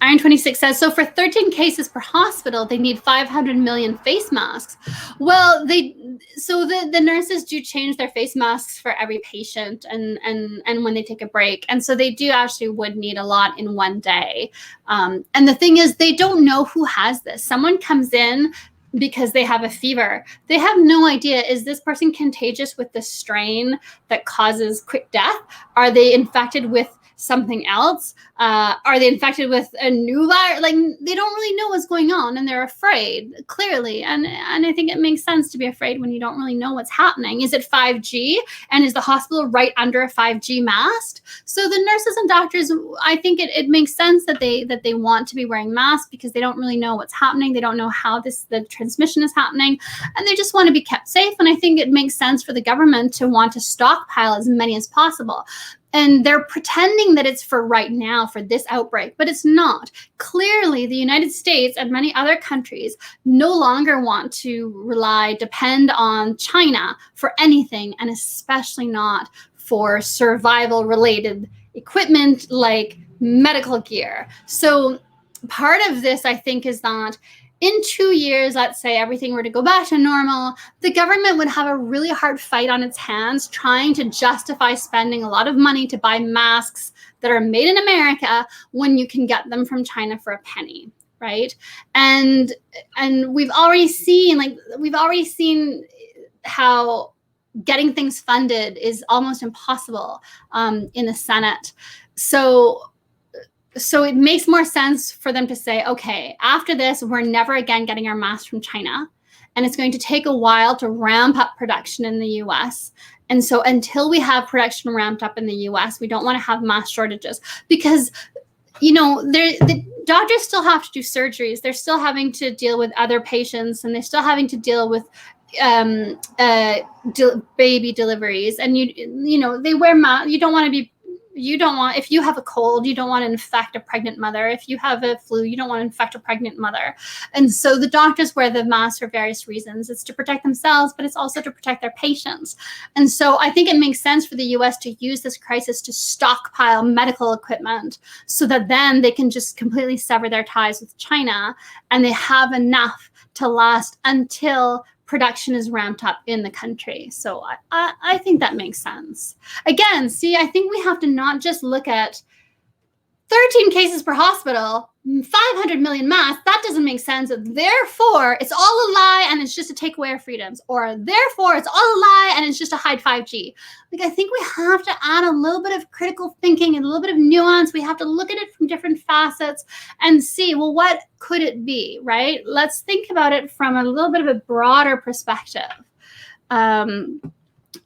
Iron 26 says, so for 13 cases per hospital, they need 500 million face masks. Well, the nurses do change their face masks for every patient and when they take a break. And so they do actually would need a lot in one day. And the thing is, they don't know who has this. Someone comes in because they have a fever. They have no idea, is this person contagious with the strain that causes quick death? Are they infected with something else? Are they infected with a new virus? Like, they don't really know what's going on, and they're afraid, clearly. And I think it makes sense to be afraid when you don't really know what's happening. Is it 5G? And is the hospital right under a 5G mast? So the nurses and doctors, I think it makes sense that they want to be wearing masks, because they don't really know what's happening. They don't know how the transmission is happening, and they just want to be kept safe. And I think it makes sense for the government to want to stockpile as many as possible. And they're pretending that it's for right now, for this outbreak, but it's not. Clearly, the United States and many other countries no longer want to depend on China for anything, and especially not for survival-related equipment like medical gear. So part of this, I think, is that in 2 years, let's say everything were to go back to normal, the government would have a really hard fight on its hands trying to justify spending a lot of money to buy masks that are made in America when you can get them from China for a penny, right? And we've already seen how getting things funded is almost impossible in the Senate. So it makes more sense for them to say, okay, after this, we're never again getting our masks from China. And it's going to take a while to ramp up production in the US. And so until we have production ramped up in the US, we don't want to have mask shortages because, the doctors still have to do surgeries. They're still having to deal with other patients, and they're still having to deal with baby deliveries. And they wear masks. If you have a cold, you don't want to infect a pregnant mother. If you have a flu, you don't want to infect a pregnant mother. And so the doctors wear the mask for various reasons. It's to protect themselves, but it's also to protect their patients. And so I think it makes sense for the US to use this crisis to stockpile medical equipment so that then they can just completely sever their ties with China, and they have enough to last until production is ramped up in the country. So I think that makes sense. Again, see, I think we have to not just look at 13 cases per hospital, 500 million masks. That doesn't make sense. Therefore, it's all a lie and it's just a takeaway of freedoms. Or therefore, it's all a lie and it's just to hide 5G. I think we have to add a little bit of critical thinking and a little bit of nuance. We have to look at it from different facets and see, well, what could it be, right? Let's think about it from a little bit of a broader perspective. I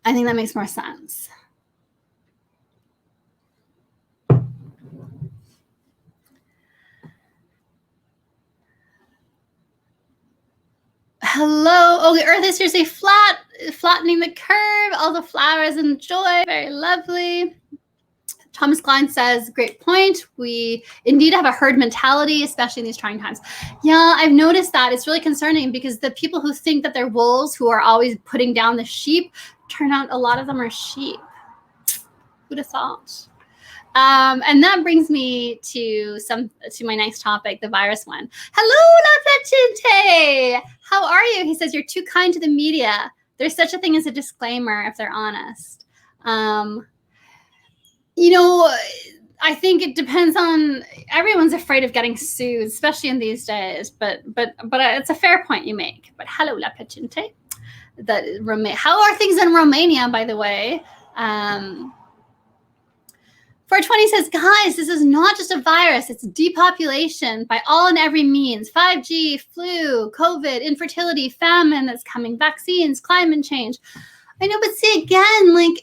think that makes more sense. Hello. Oh, the earth is seriously flattening the curve. All the flowers and joy. Very lovely. Thomas Klein says, great point. We indeed have a herd mentality, especially in these trying times. Yeah, I've noticed that. It's really concerning because the people who think that they're wolves, who are always putting down the sheep, turn out a lot of them are sheep. Who'd have thought? And that brings me to my next topic, the virus one. Hello, La Pachinte. How are you? He says, you're too kind to the media. There's such a thing as a disclaimer if they're honest. I think it depends on, everyone's afraid of getting sued, especially in these days, but it's a fair point you make. But hello, La Pachinte. How are things in Romania, by the way? 420 says, guys, this is not just a virus. It's depopulation by all and every means. 5G, flu, COVID, infertility, famine that's coming, vaccines, climate change. I know, but see, again,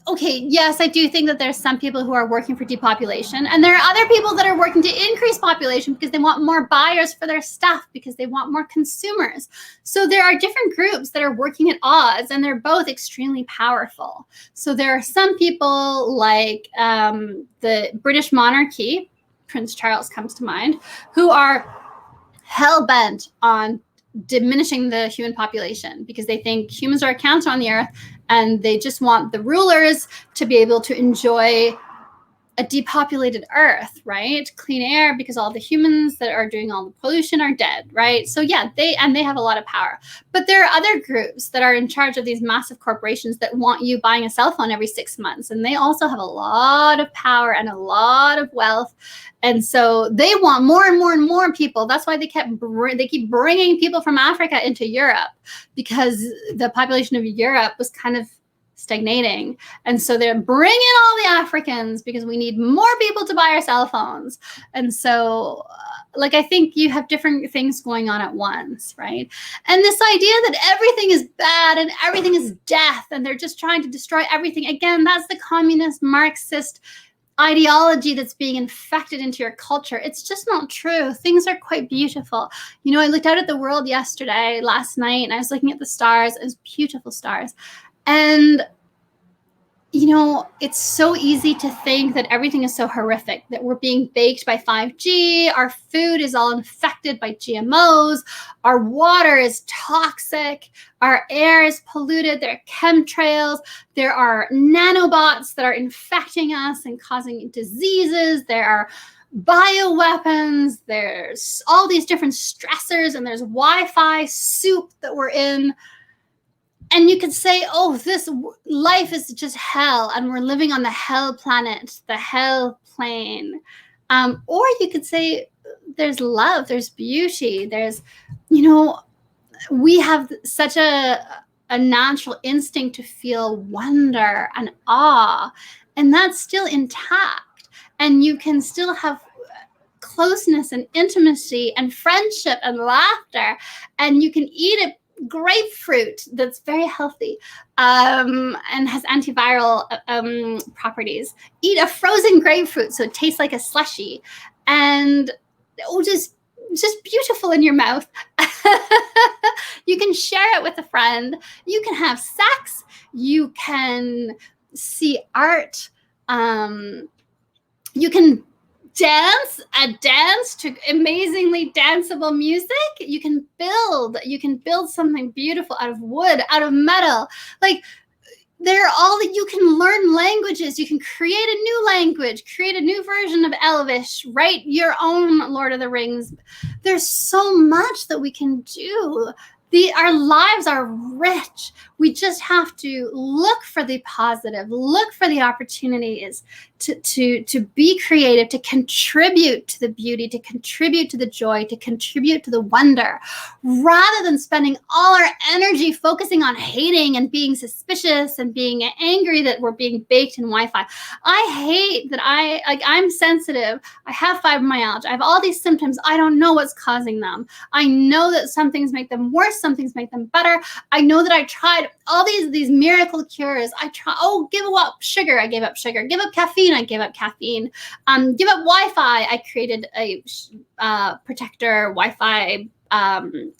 okay, yes, I do think that there's some people who are working for depopulation, and there are other people that are working to increase population because they want more buyers for their stuff, because they want more consumers. So there are different groups that are working at odds, and they're both extremely powerful. So there are some people like the British monarchy, Prince Charles comes to mind, who are hell-bent on diminishing the human population because they think humans are a cancer on the earth, and they just want the rulers to be able to enjoy a depopulated earth, right? Clean air, because all the humans that are doing all the pollution are dead, right? So yeah, they have a lot of power. But there are other groups that are in charge of these massive corporations that want you buying a cell phone every 6 months. And they also have a lot of power and a lot of wealth. And so they want more and more and more people. That's why they keep bringing people from Africa into Europe, because the population of Europe was kind of stagnating. And so they're bringing all the Africans because we need more people to buy our cell phones. And so I think you have different things going on at once, right? And this idea that everything is bad and everything is death and they're just trying to destroy everything. Again, that's the communist Marxist ideology that's being infected into your culture. It's just not true. Things are quite beautiful. I looked out at the world last night, and I was looking at the stars. It was beautiful stars. And, it's so easy to think that everything is so horrific, that we're being baked by 5G, our food is all infected by GMOs, our water is toxic, our air is polluted, there are chemtrails, there are nanobots that are infecting us and causing diseases, there are bioweapons, there's all these different stressors, and there's Wi-Fi soup that we're in. And you could say, oh, this life is just hell, and we're living on the hell planet, the hell plane. Or you could say there's love, there's beauty, there's, we have such a natural instinct to feel wonder and awe, and that's still intact. And you can still have closeness and intimacy and friendship and laughter, and you can eat a grapefruit that's very healthy and has antiviral properties. Eat a frozen grapefruit so it tastes like a slushie, and just beautiful in your mouth. You can share it with a friend. You can have sex. You can see art. You can dance to amazingly danceable music. You can build something beautiful out of wood, out of metal. Like, they're all that you can learn languages. You can create a new language, create a new version of Elvish, write your own Lord of the Rings. There's so much that we can do. Our lives are rich. We just have to look for the positive, look for the opportunities to be creative, to contribute to the beauty, to contribute to the joy, to contribute to the wonder, rather than spending all our energy focusing on hating and being suspicious and being angry that we're being baked in Wi-Fi. I hate that I'm sensitive. I have fibromyalgia. I have all these symptoms. I don't know what's causing them. I know that some things make them worse, some things make them better. I know that I tried all these miracle cures. Give up sugar. I gave up sugar. Give up caffeine. I gave up caffeine. Give up Wi-Fi. I created a protector Wi-Fi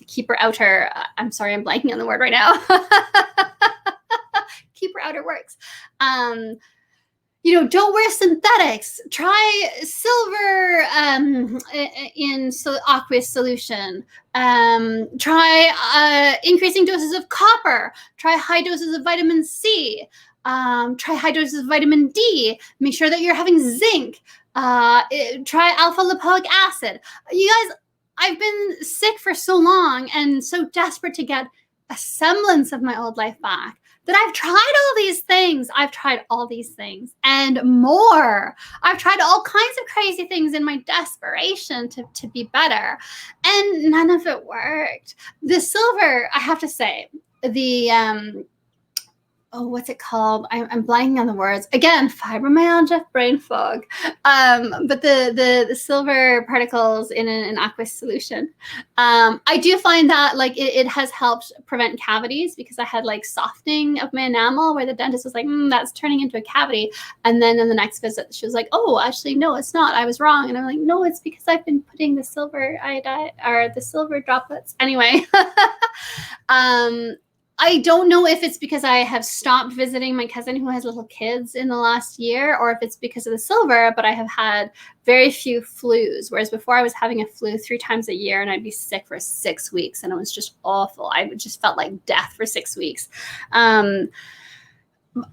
keeper outer. I'm sorry, I'm blanking on the word right now. Keeper outer works. Don't wear synthetics. Try silver in aqueous solution. Try increasing doses of copper. Try high doses of vitamin C. Try high doses of vitamin D. Make sure that you're having zinc. Try alpha lipoic acid. You guys, I've been sick for so long and so desperate to get a semblance of my old life back that I've tried all these things. I've tried all these things and more. I've tried all kinds of crazy things in my desperation to be better, and none of it worked. The silver, I have to say, the what's it called? I'm blanking on the words. Again, fibromyalgia, brain fog. But the silver particles in an aqueous solution. I do find that it has helped prevent cavities, because I had softening of my enamel where the dentist was like, that's turning into a cavity. And then in the next visit, she was like, oh, actually, no, it's not. I was wrong. And I'm like, no, it's because I've been putting the silver iodide or the silver droplets. Anyway. I don't know if it's because I have stopped visiting my cousin who has little kids in the last year, or if it's because of the silver, but I have had very few flus, whereas before I was having a flu 3 times a year and I'd be sick for 6 weeks, and it was just awful. I just felt like death for 6 weeks. But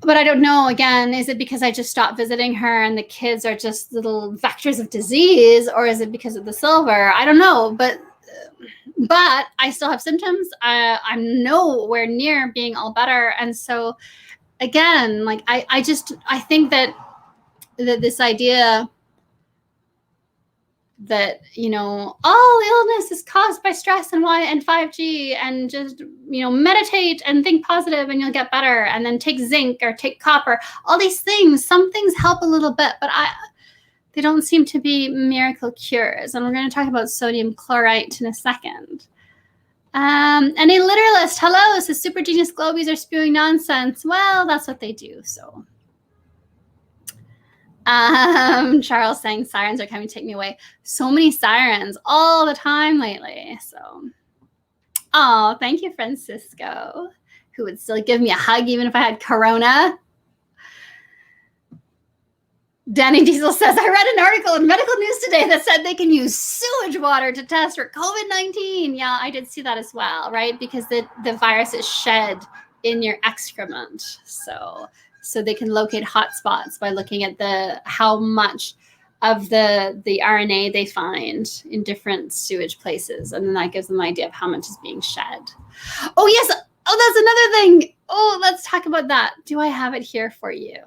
I don't know, again, is it because I just stopped visiting her and the kids are just little vectors of disease, or is it because of the silver? I don't know, but I still have symptoms. I'm nowhere near being all better. And so again, I think that this idea that, all illness is caused by stress and 5G, and just, meditate and think positive and you'll get better, and then take zinc or take copper, all these things, some things help a little bit, but they don't seem to be miracle cures. And we're going to talk about sodium chlorite in a second. And a literalist, hello, says super genius globies are spewing nonsense. Well, that's what they do, so. Charles saying sirens are coming to take me away. So many sirens all the time lately, so. Oh, thank you, Francisco, who would still give me a hug even if I had corona. Danny Diesel says, I read an article in Medical News today that said they can use sewage water to test for COVID-19. Yeah, I did see that as well, right? Because the virus is shed in your excrement. So they can locate hotspots by looking at how much of the RNA they find in different sewage places. And then that gives them an idea of how much is being shed. Oh, yes. Oh, that's another thing. Oh, let's talk about that. Do I have it here for you?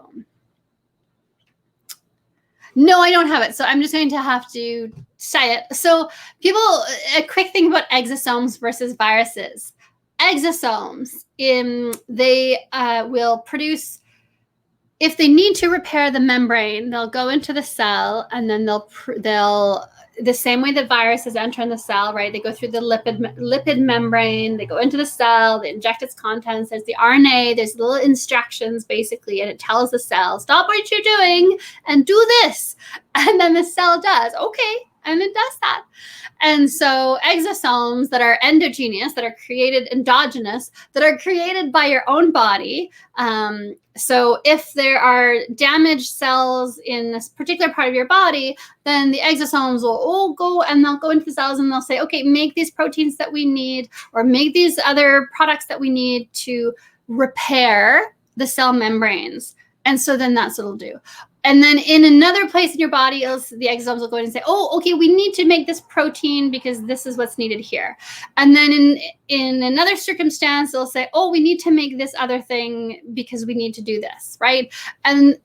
No, I don't have it. So I'm just going to have to say it. So people, a quick thing about exosomes versus viruses. Exosomes, they will produce, if they need to repair the membrane, they'll go into the cell, and then they'll the same way that viruses enter in the cell, right? They go through the lipid membrane, they go into the cell, they inject its contents. There's the RNA, there's little instructions basically, and it tells the cell, stop what you're doing and do this. And then the cell does, okay, and it does that. And so exosomes that are endogenous, that are created endogenous, that are created by your own body. So if there are damaged cells in this particular part of your body, then the exosomes will all go, and they'll go into the cells and they'll say, okay, make these proteins that we need, or make these other products that we need to repair the cell membranes. And so then that's what it'll do. And then in another place in your body, the exosomes will go in and say, oh, okay, we need to make this protein because this is what's needed here. And then in another circumstance, they'll say, oh, we need to make this other thing because we need to do this, right? And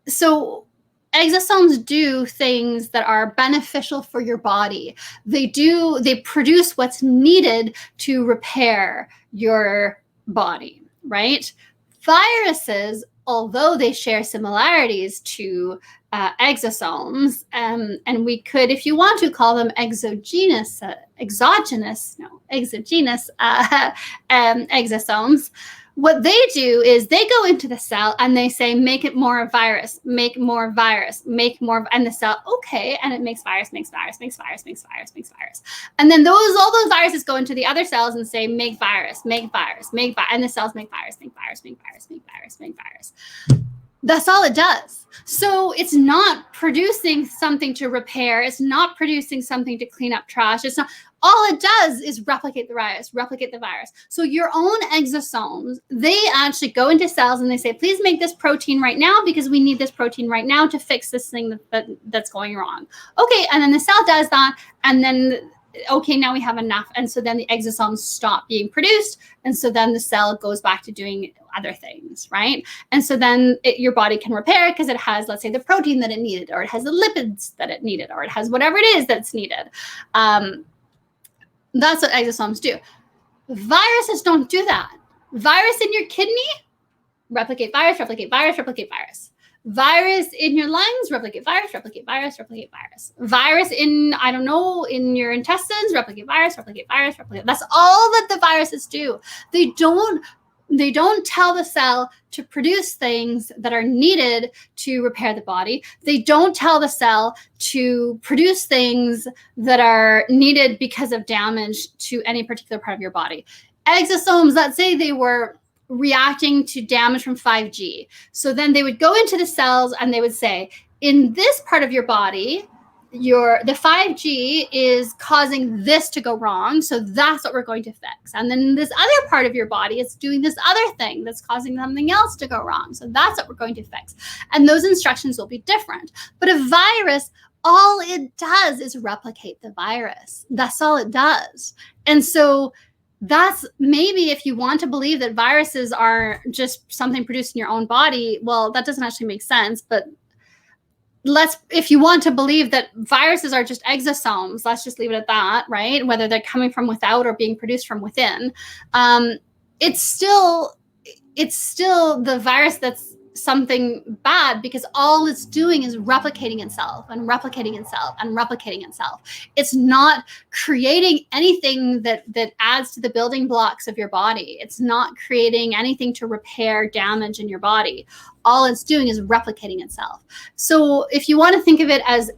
so exosomes do things that are beneficial for your body. They produce what's needed to repair your body, right? Viruses, although they share similarities to exosomes, and we could, if you want to, call them exogenous exosomes. What they do is they go into the cell and they say, make it more virus, make more virus, make more, and the cell, okay, and it makes virus, makes virus, makes virus, makes virus, makes virus. And then all those viruses go into the other cells and say, make virus, make virus, make virus, and the cells make virus, make virus, make virus, make virus, make virus. That's all it does. So it's not producing something to repair. It's not producing something to clean up trash. It's not. All it does is replicate the virus. So your own exosomes, they actually go into cells and they say, please make this protein right now because we need this protein right now to fix this thing that's going wrong. Okay, and then the cell does that, and then, okay, now we have enough. And so then the exosomes stop being produced, and so then the cell goes back to doing other things, right? And so then your body can repair because it has, let's say, the protein that it needed, or it has the lipids that it needed, or it has whatever it is that's needed. That's what exosomes do. Viruses don't do that. Virus in your kidney, replicate virus, replicate virus, replicate virus. Virus in your lungs, replicate virus, replicate virus, replicate virus. Virus in, I don't know, in your intestines, replicate virus, replicate virus, replicate. That's all that the viruses do. They don't tell the cell to produce things that are needed to repair the body. They don't tell the cell to produce things that are needed because of damage to any particular part of your body. Exosomes, let's say they were reacting to damage from 5G. So then they would go into the cells and they would say, in this part of your body, the 5G is causing this to go wrong, so that's what we're going to fix. And then this other part of your body is doing this other thing that's causing something else to go wrong, so that's what we're going to fix. And those instructions will be different. But a virus, all it does is replicate the virus. That's all it does. And so that's, maybe if you want to believe that viruses are just something produced in your own body, well, that doesn't actually make sense. But if you want to believe that viruses are just exosomes, let's just leave it at that, right? Whether they're coming from without or being produced from within, it's still the virus that's something bad, because all it's doing is replicating itself and replicating itself and replicating itself. It's not creating anything that adds to the building blocks of your body. It's not creating anything to repair damage in your body. All it's doing is replicating itself. So if you want to think of it as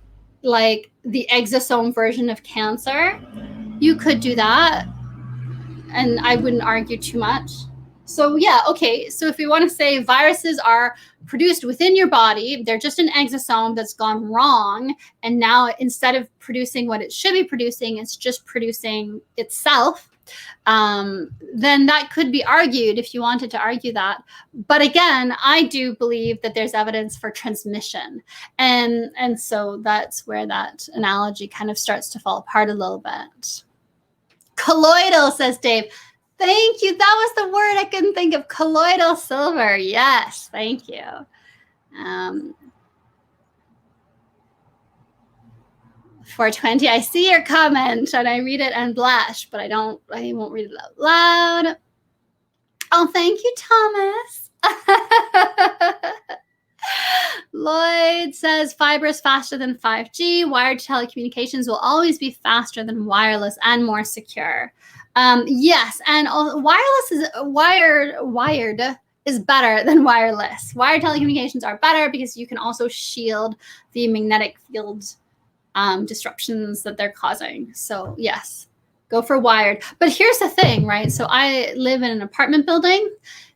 like the exosome version of cancer, you could do that, and I wouldn't argue too much. So yeah, okay, so if we want to say viruses are produced within your body, they're just an exosome that's gone wrong, and now instead of producing what it should be producing, it's just producing itself, then that could be argued if you wanted to argue that. But again, I do believe that there's evidence for transmission. And so that's where that analogy kind of starts to fall apart a little bit. Colloidal, says Dave. Thank you. That was the word I couldn't think of. Colloidal silver. Yes, thank you. 420. I see your comment and I read it and blush, but I won't read it out loud. Oh, thank you, Thomas. Lloyd says fiber is faster than 5G. Wired telecommunications will always be faster than wireless and more secure. Yes, and wireless is wired is better than wireless. Wired telecommunications are better because you can also shield the magnetic field disruptions that they're causing. So yes, go for wired. But here's the thing, right? So I live in an apartment building.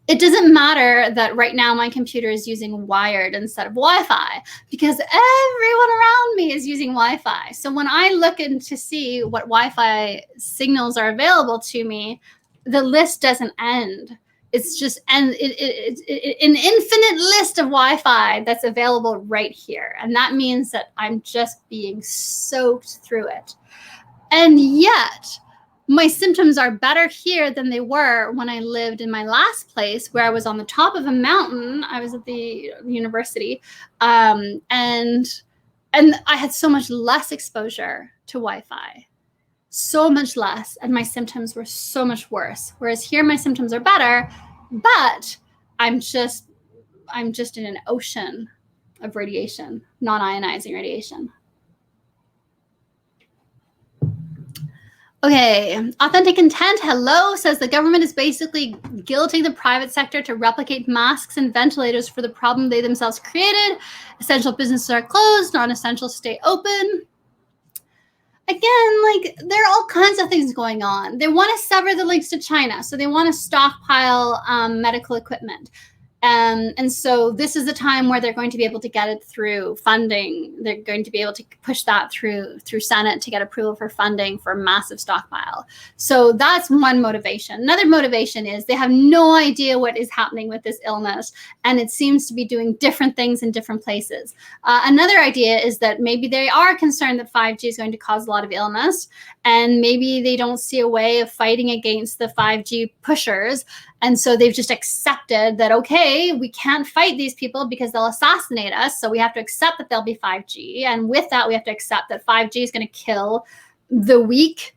It doesn't matter that right now my computer is using wired instead of Wi-Fi because everyone around me is using Wi-Fi. So when I look in to see what Wi-Fi signals are available to me, the list doesn't end. It's just an infinite list of Wi-Fi that's available right here. And that means that I'm just being soaked through it. And yet, my symptoms are better here than they were when I lived in my last place where I was on the top of a mountain. I was at the university. And I had so much less exposure to Wi-Fi. So much less, and my symptoms were so much worse. Whereas here, my symptoms are better, but I'm just in an ocean of radiation, non-ionizing radiation. Okay, Authentic Intent, hello, says the government is basically guilting the private sector to replicate masks and ventilators for the problem they themselves created. Essential businesses are closed, non-essential stay open. Again, like there are all kinds of things going on. They want to sever the links to China. So they want to stockpile medical equipment. And so this is the time where they're going to be able to get it through funding. They're going to be able to push that through Senate to get approval for funding for a massive stockpile. So that's one motivation. Another motivation is they have no idea what is happening with this illness, and it seems to be doing different things in different places. Another idea is that maybe they are concerned that 5G is going to cause a lot of illness, and maybe they don't see a way of fighting against the 5G pushers. And so they've just accepted that, okay, we can't fight these people because they'll assassinate us. So we have to accept that there'll be 5G. And with that, we have to accept that 5G is going to kill the weak.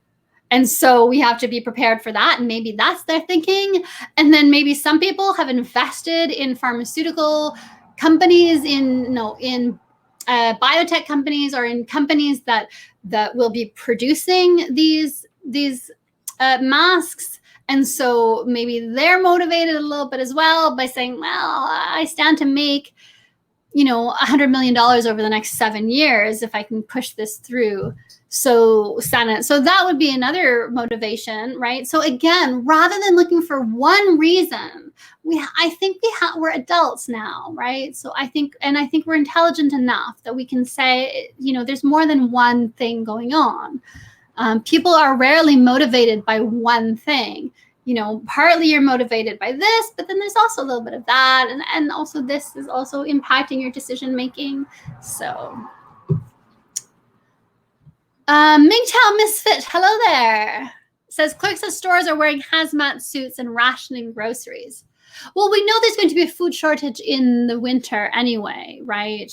And so we have to be prepared for that. And maybe that's their thinking. And then maybe some people have invested in pharmaceutical companies, in biotech companies, or in companies that will be producing these masks. And so maybe they're motivated a little bit as well by saying, well, I stand to make, $100 million over the next 7 years if I can push this through. So Senate. So that would be another motivation, right? So again, rather than looking for one reason, I think we're adults now, right? So I think we're intelligent enough that we can say, there's more than one thing going on. People are rarely motivated by one thing. Partly you're motivated by this, but then there's also a little bit of that. And also this is also impacting your decision making. So MGTOW Misfit, hello there. Says clerks at stores are wearing hazmat suits and rationing groceries. Well, we know there's going to be a food shortage in the winter anyway, right?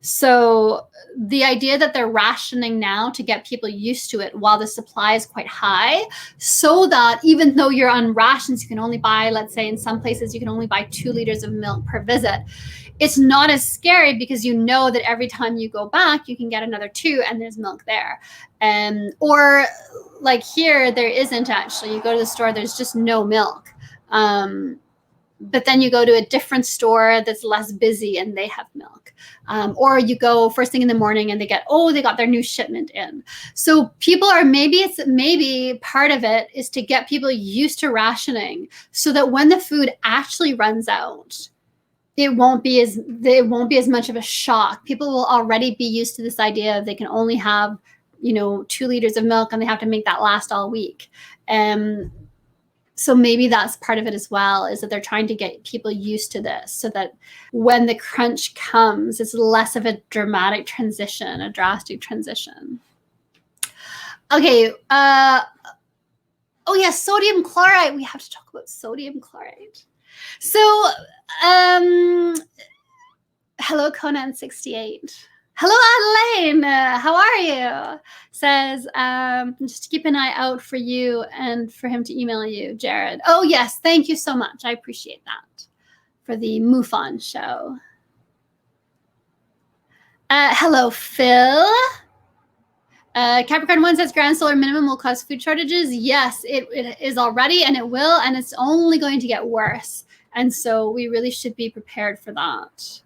So the idea that they're rationing now to get people used to it while the supply is quite high, so that even though you're on rations, you can only buy, let's say in some places, you can only buy 2 liters of milk per visit. It's not as scary because you know that every time you go back, you can get another 2 and there's milk there. Or like here, there isn't actually. You go to the store, there's just no milk. But then you go to a different store that's less busy and they have milk. Or you go first thing in the morning and they got their new shipment in. So people are, maybe part of it is to get people used to rationing so that when the food actually runs out, it won't be as much of a shock. People will already be used to this idea of they can only have 2 liters of milk, and they have to make that last all week. So maybe that's part of it as well, is that they're trying to get people used to this so that when the crunch comes, it's less of a drastic transition. Okay. Oh yeah, sodium chloride. We have to talk about sodium chloride. So, hello, Conan68. Hello, Adelaine. How are you? Says, just keep an eye out for you and for him to email you, Jared. Oh, yes. Thank you so much. I appreciate that for the MUFON show. Hello, Phil. Capricorn 1 says ground solar minimum will cause food shortages. Yes, it is already, and it will, and it's only going to get worse. And so we really should be prepared for that.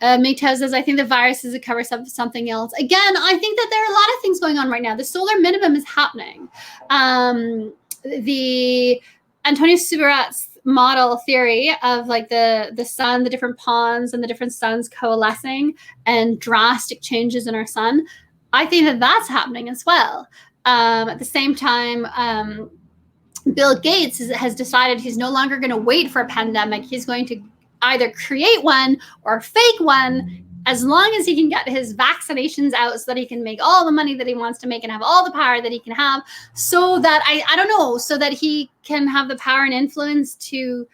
Maytel says, I think the virus is a cover up of something else. Again, I think that there are a lot of things going on right now. The solar minimum is happening. The Antonio Subarat's model theory of like the sun, the different pawns and the different suns coalescing and drastic changes in our sun, I think that that's happening as well. At the same time, Bill Gates has decided he's no longer going to wait for a pandemic. He's going to either create one or fake one, as long as he can get his vaccinations out so that he can make all the money that he wants to make and have all the power that he can have, so that I don't know, so that he can have the power and influence to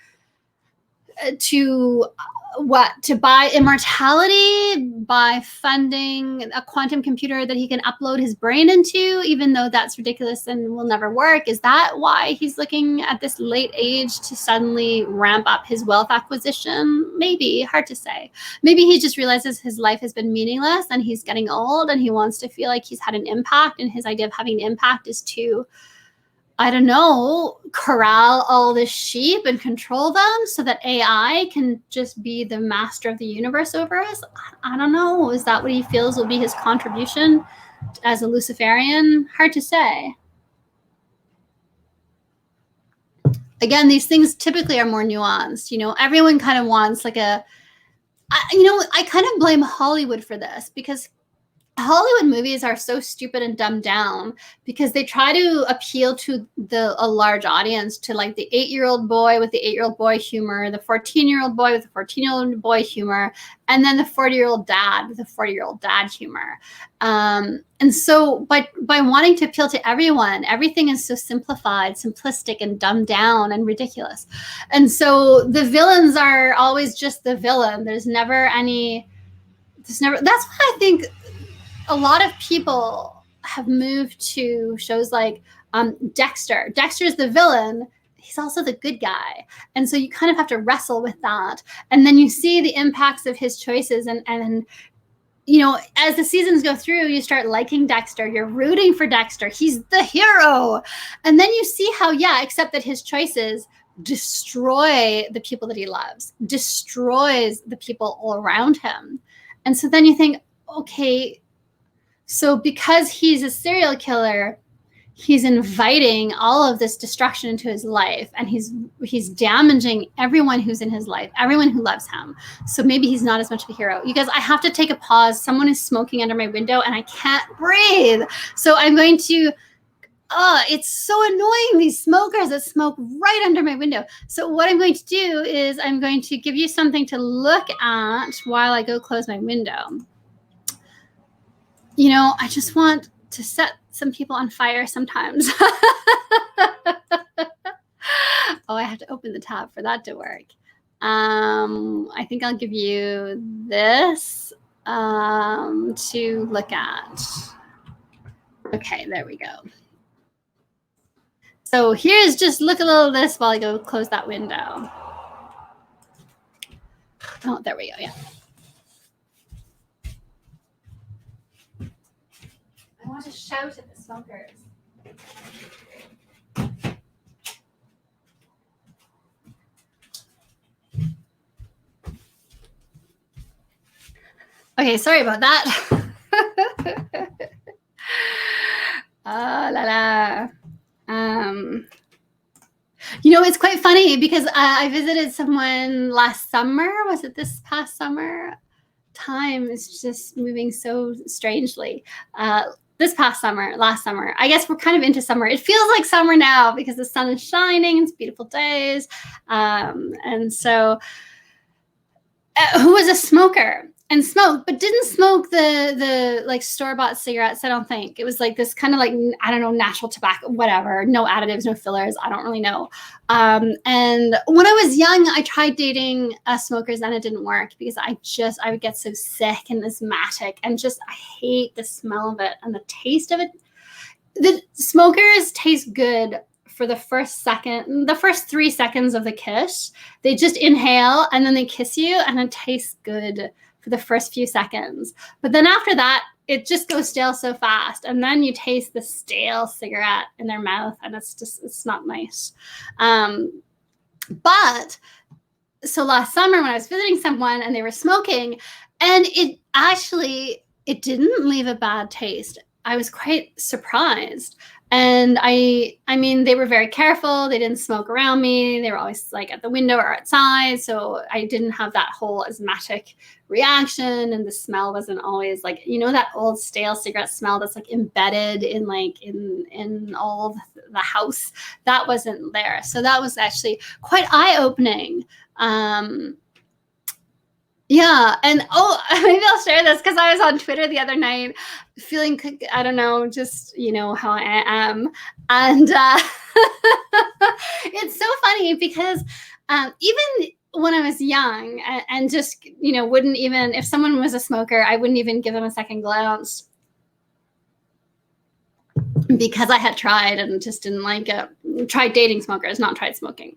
buy immortality by funding a quantum computer that he can upload his brain into, even though that's ridiculous and will never work. Is that why he's looking at this late age to suddenly ramp up his wealth acquisition? Maybe, hard to say. Maybe he just realizes his life has been meaningless and he's getting old and he wants to feel like he's had an impact, and his idea of having an impact is to, I don't know, corral all the sheep and control them so that AI can just be the master of the universe over us. I don't know. Is that what he feels will be his contribution as a Luciferian? Hard to say. Again, these things typically are more nuanced. Everyone kind of wants like I kind of blame Hollywood for this, because Hollywood movies are so stupid and dumbed down because they try to appeal to a large audience, to like the 8-year-old boy with the 8-year-old boy humor, the 14-year-old boy with the 14-year-old boy humor, and then the 40-year-old dad with the 40-year-old dad humor. And so by wanting to appeal to everyone, everything is so simplified, simplistic, and dumbed down and ridiculous. And so the villains are always just the villain. That's why I think a lot of people have moved to shows like Dexter. Dexter's the villain. He's also the good guy. And so you kind of have to wrestle with that. And then you see the impacts of his choices. And as the seasons go through, you start liking Dexter. You're rooting for Dexter. He's the hero. And then you see how, except that his choices destroy the people that he loves, destroys the people all around him. And so then you think, okay, so because he's a serial killer, he's inviting all of this destruction into his life, and he's damaging everyone who's in his life, everyone who loves him. So maybe he's not as much of a hero. You guys, I have to take a pause. Someone is smoking under my window and I can't breathe. So I'm going to, it's so annoying, these smokers that smoke right under my window. So what I'm going to do is I'm going to give you something to look at while I go close my window. I just want to set some people on fire sometimes. Oh, I have to open the tab for that to work. I think I'll give you this to look at. Okay, there we go. So here's just look a little of this while I go close that window. Oh, there we go, yeah. I want to shout at the smokers. Okay, sorry about that. It's quite funny because I visited someone last summer. Was it this past summer? time is just moving so strangely. This last summer, I guess we're kind of into summer. It feels like summer now because the sun is shining. It's beautiful days. And so who was a smoker and smoked, but didn't smoke the like store-bought cigarettes, I don't think. It was like this kind of like, I don't know, natural tobacco, whatever, no additives, no fillers, I don't really know. And when I was young, I tried dating smokers and it didn't work because I would get so sick and asthmatic and just, I hate the smell of it and the taste of it. The smokers taste good for the first 3 seconds of the kiss. They just inhale and then they kiss you and it tastes good for the first few seconds. But then after that, it just goes stale so fast. And then you taste the stale cigarette in their mouth and it's not nice. But so last summer when I was visiting someone and they were smoking, and it didn't leave a bad taste. I was quite surprised. And I mean, they were very careful. They didn't smoke around me. They were always like at the window or outside. So I didn't have that whole asthmatic reaction. And the smell wasn't always like, you know, that old stale cigarette smell that's like embedded in like in all the house. That wasn't there. So that was actually quite eye-opening. Yeah. And maybe I'll share this because I was on Twitter the other night feeling, I don't know, just, you know, how I am. And it's so funny because even when I was young and just, you know, wouldn't even, if someone was a smoker, I wouldn't even give them a second glance because I had tried and just didn't like it. Tried dating smokers, not tried smoking.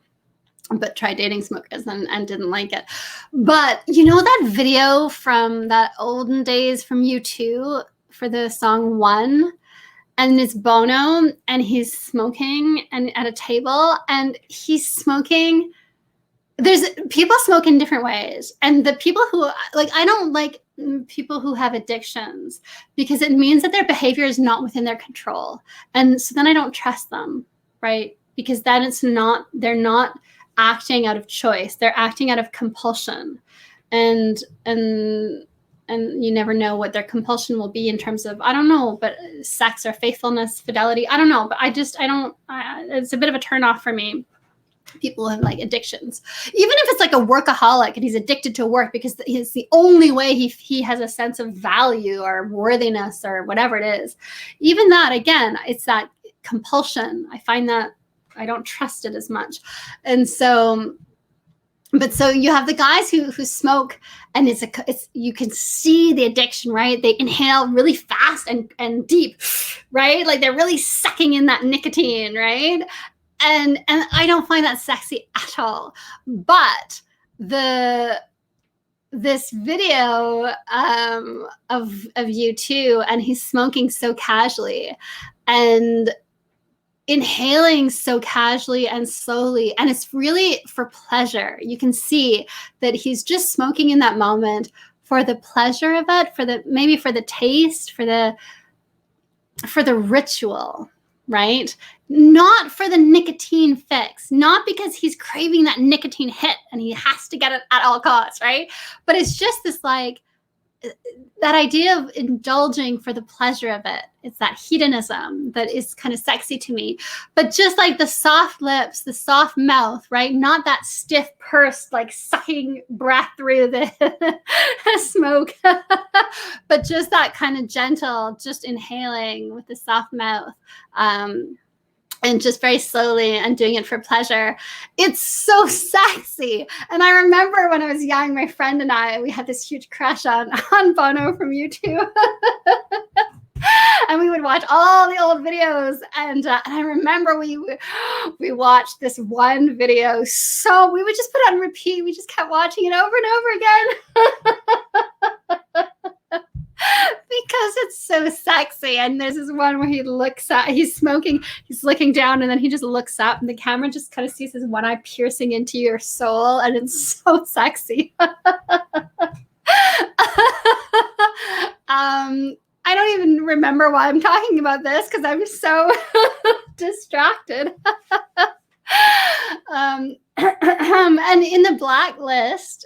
But tried dating smokers and didn't like it. But you know that video from that olden days from U2 for the song One? And it's Bono and he's smoking and at a table and he's smoking. There's people smoke in different ways. And the people who like, I don't like people who have addictions because it means that their behavior is not within their control. And so then I don't trust them, right? Because then they're not acting out of choice. They're acting out of compulsion. And you never know what their compulsion will be in terms of, I don't know, but sex or faithfulness, fidelity. I don't know, but it's a bit of a turnoff for me. People have like addictions, even if it's like a workaholic and he's addicted to work because it's the only way he has a sense of value or worthiness or whatever it is. Even that, again, it's that compulsion. I find that I don't trust it as much. And so, but so you have the guys who smoke and you can see the addiction, right? They inhale really fast and deep, right? Like they're really sucking in that nicotine, right? And I don't find that sexy at all. But this video of U2 and he's smoking so casually and inhaling so casually and slowly, and it's really for pleasure. You can see that he's just smoking in that moment for the pleasure of it, maybe for the taste, for the ritual, right? Not for the nicotine fix, not because he's craving that nicotine hit and he has to get it at all costs, right? But it's just this like that idea of indulging for the pleasure of it. It's that hedonism that is kind of sexy to me. But just like the soft lips, the soft mouth, right? Not that stiff pursed, like sucking breath through the smoke, but just that kind of gentle, just inhaling with the soft mouth. And just very slowly and doing it for pleasure. It's so sexy. And I remember when I was young, my friend and we had this huge crush on Bono from U2. And we would watch all the old videos. And I remember we watched this one video. So we would just put it on repeat. We just kept watching it over and over again. Because it's so sexy. And there's this one where he's smoking, he's looking down, and then he just looks up and the camera just kind of sees his one eye piercing into your soul, and it's so sexy. I don't even remember why I'm talking about this because I'm so distracted. And in the blacklist,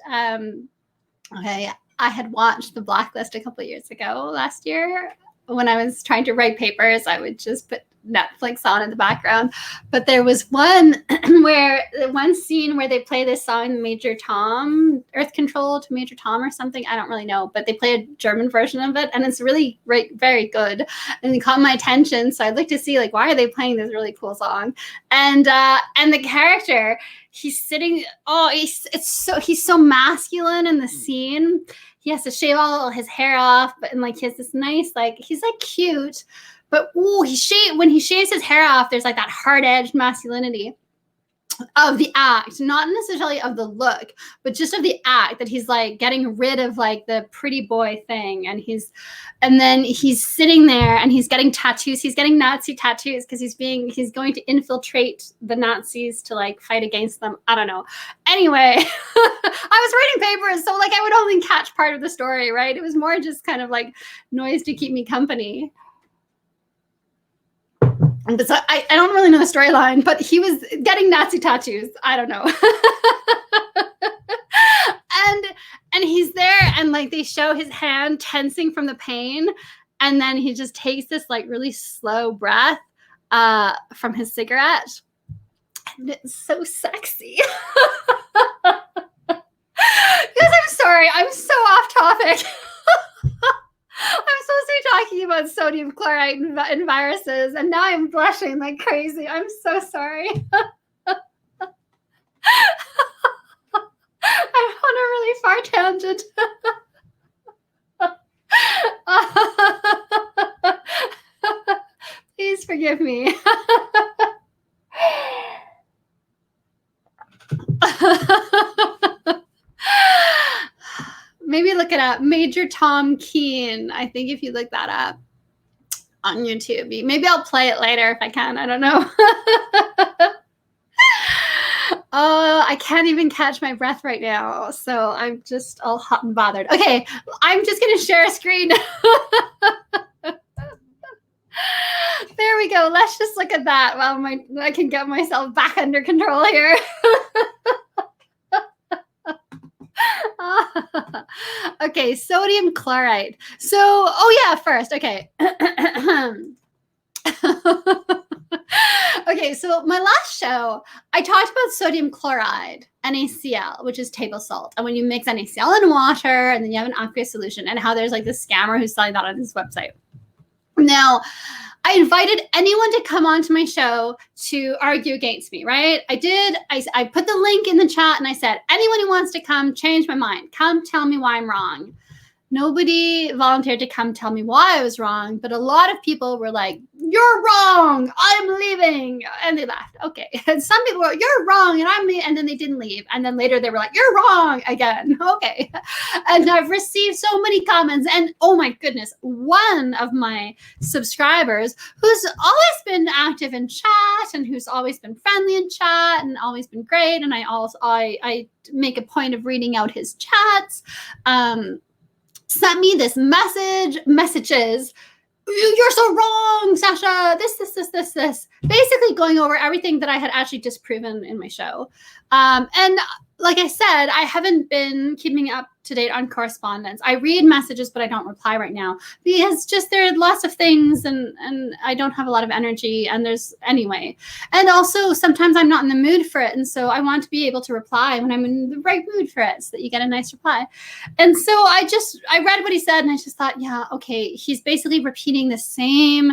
okay, I had watched The Blacklist a couple of years ago last year. When I was trying to write papers, I would just put Netflix on in the background. But there was one scene where they play this song, Major Tom, Earth Control to Major Tom or something. I don't really know, but they play a German version of it, and it's really very good. And it caught my attention, so I'd like to see like why are they playing this really cool song? And the character, he's sitting. Oh, he's so masculine in the scene. He has to shave all his hair off, and like he has this nice, like he's like cute, but when he shaves his hair off, there's like that hard-edged masculinity of the act, not necessarily of the look, but just of the act, that he's like getting rid of like the pretty boy thing. And then he's sitting there and he's getting tattoos. He's getting Nazi tattoos because he's going to infiltrate the Nazis to like fight against them. I don't know. Anyway, I was writing papers, so like I would only catch part of the story, right? It was more just kind of like noise to keep me company. But so I don't really know the storyline, but he was getting Nazi tattoos. I don't know. and he's there, and like they show his hand tensing from the pain, and then he just takes this like really slow breath from his cigarette, and it's so sexy. Because I'm sorry, I'm so off topic. I'm supposed to be talking about sodium chloride and viruses, and now I'm blushing like crazy. I'm so sorry. I'm on a really far tangent. Please forgive me. Maybe look it up. Major Tom Keen. I think if you look that up on YouTube, maybe I'll play it later if I can. I don't know. Oh, I can't even catch my breath right now. So I'm just all hot and bothered. Okay, I'm just going to share a screen. There we go. Let's just look at that while I can get myself back under control here. Okay, sodium chloride. So, oh yeah, first, okay. Okay, so my last show, I talked about sodium chloride, NaCl, which is table salt. And when you mix NaCl in water, and then you have an aqueous solution, and how there's like this scammer who's selling that on his website. Now, I invited anyone to come onto my show to argue against me, right? I put the link in the chat and I said, anyone who wants to come change my mind, come tell me why I'm wrong. Nobody volunteered to come tell me why I was wrong, but a lot of people were like, you're wrong, I'm leaving. And they laughed. Okay. And some people were, you're wrong, and I'm leaving. And then they didn't leave. And then later they were like, you're wrong again. Okay. And I've received so many comments. And oh my goodness, one of my subscribers who's always been active in chat and who's always been friendly in chat and always been great. And I make a point of reading out his chats. Sent me this messages. You're so wrong, Sasha. This. Basically going over everything that I had actually disproven in my show. And like I said, I haven't been keeping up to date on correspondence. I read messages, but I don't reply right now because just there are lots of things and I don't have a lot of energy anyway. And also sometimes I'm not in the mood for it. And so I want to be able to reply when I'm in the right mood for it so that you get a nice reply. And so I read what he said and I just thought, yeah, okay, he's basically repeating the same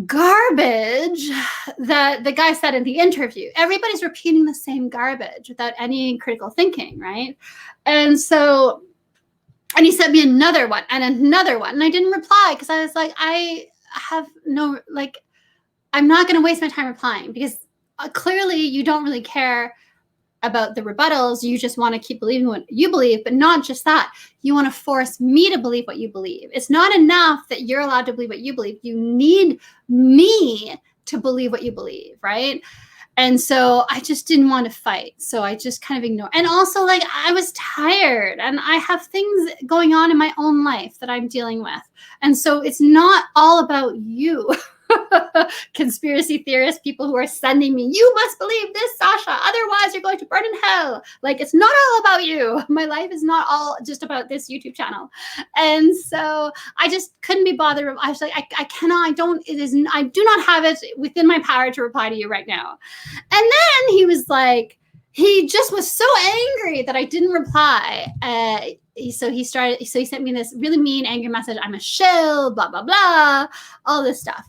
garbage that the guy said in the interview. Everybody's repeating the same garbage without any critical thinking, right? And he sent me another one and another one, and I didn't reply because I was like, I'm not going to waste my time replying because clearly you don't really care about the rebuttals. You just want to keep believing what you believe, but not just that. You want to force me to believe what you believe. It's not enough that you're allowed to believe what you believe. You need me to believe what you believe, right? And so I just didn't want to fight. So I just kind of ignored. And also, like, I was tired and I have things going on in my own life that I'm dealing with. And so it's not all about you. conspiracy theorists, people who are sending me, you must believe this, Sasha, otherwise you're going to burn in hell. Like, it's not all about you. My life is not all just about this YouTube channel. And so I just couldn't be bothered. I was like, I cannot, I do not have it within my power to reply to you right now. And then he was like, he just was so angry that I didn't reply. So he sent me this really mean, angry message. I'm a shill, blah, blah, blah, all this stuff.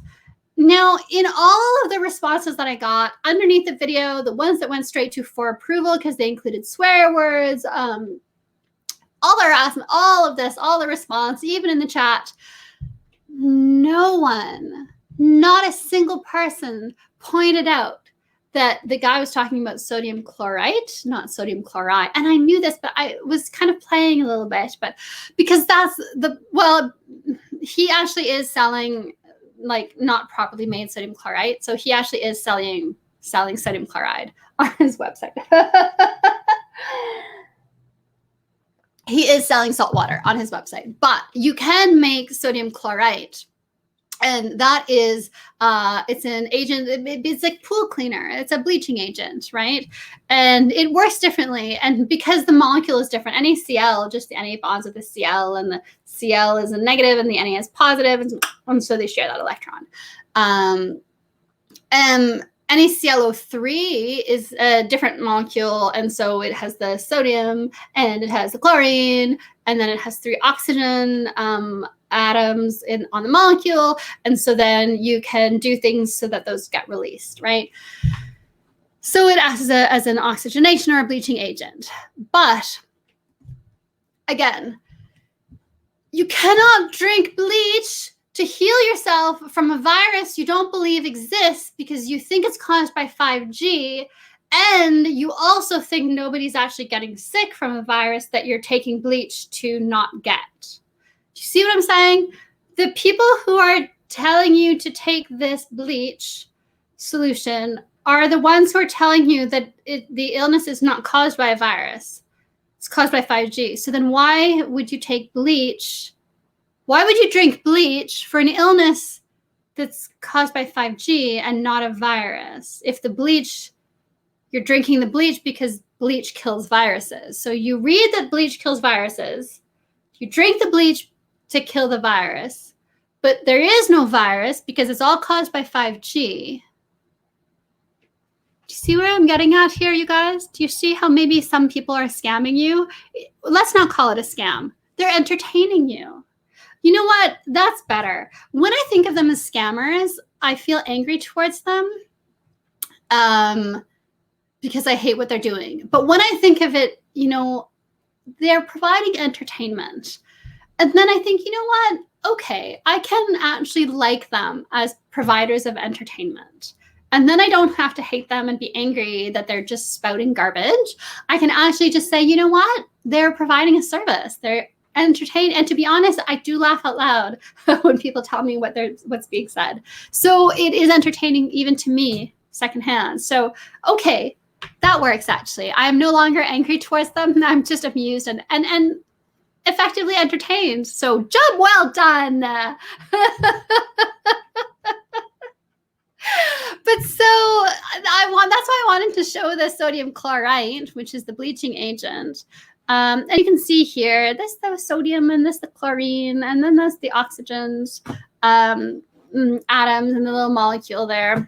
Now, in all of the responses that I got underneath the video, the ones that went straight to for approval because they included swear words, all the harassment, all of this, all the response, even in the chat, no one, not a single person pointed out that the guy was talking about sodium chloride, not sodium chloride. And I knew this, but I was kind of playing a little bit, but because he actually is selling like not properly made sodium chloride. So he actually is selling sodium chloride on his website. He is selling salt water on his website, but you can make sodium chloride. And that is, it's an agent, it's like pool cleaner. It's a bleaching agent, right? And it works differently. And because the molecule is different, NaCl, just the Na bonds with the Cl, and the Cl is a negative and the Na is positive, and so they share that electron. And NaClO3 is a different molecule, and so it has the sodium, and it has the chlorine, and then it has 3 oxygen atoms on the molecule, and so then you can do things so that those get released, right? So it acts as an oxygenation or a bleaching agent. But again, you cannot drink bleach to heal yourself from a virus you don't believe exists because you think it's caused by 5G, and you also think nobody's actually getting sick from a virus that you're taking bleach to not get. Do you see what I'm saying? The people who are telling you to take this bleach solution are the ones who are telling you that the illness is not caused by a virus. It's caused by 5G. So then why would you take bleach? Why would you drink bleach for an illness that's caused by 5G and not a virus? If the bleach, you're drinking the bleach because bleach kills viruses. So you read that bleach kills viruses. You drink the bleach to kill the virus, but there is no virus because it's all caused by 5G. Do you see where I'm getting at here, you guys? Do you see how maybe some people are scamming you? Let's not call it a scam. They're entertaining you. You know what? That's better. When I think of them as scammers, I feel angry towards them because I hate what they're doing. But when I think of it, they're providing entertainment. And then I think, you know what? Okay, I can actually like them as providers of entertainment. And then I don't have to hate them and be angry that they're just spouting garbage. I can actually just say, you know what? They're providing a service. They're entertained. And to be honest, I do laugh out loud when people tell me what's being said. So it is entertaining even to me secondhand. So, okay, that works actually. I am no longer angry towards them. I'm just amused and effectively entertained. So job well done. But so that's why I wanted to show the sodium chloride, which is the bleaching agent. And you can see here, this the sodium and this the chlorine, and then there's the oxygens, atoms in the little molecule there.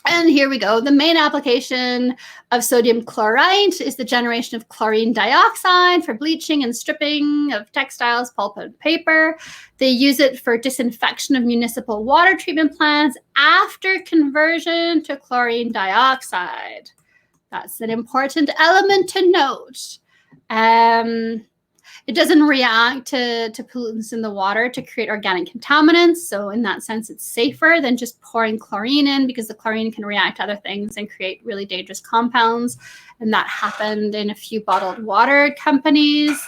And here we go. The main application of sodium chloride is the generation of chlorine dioxide for bleaching and stripping of textiles, pulp, and paper. They use it for disinfection of municipal water treatment plants after conversion to chlorine dioxide. That's an important element to note. It doesn't react to pollutants in the water to create organic contaminants. So in that sense, it's safer than just pouring chlorine in, because the chlorine can react to other things and create really dangerous compounds. And that happened in a few bottled water companies.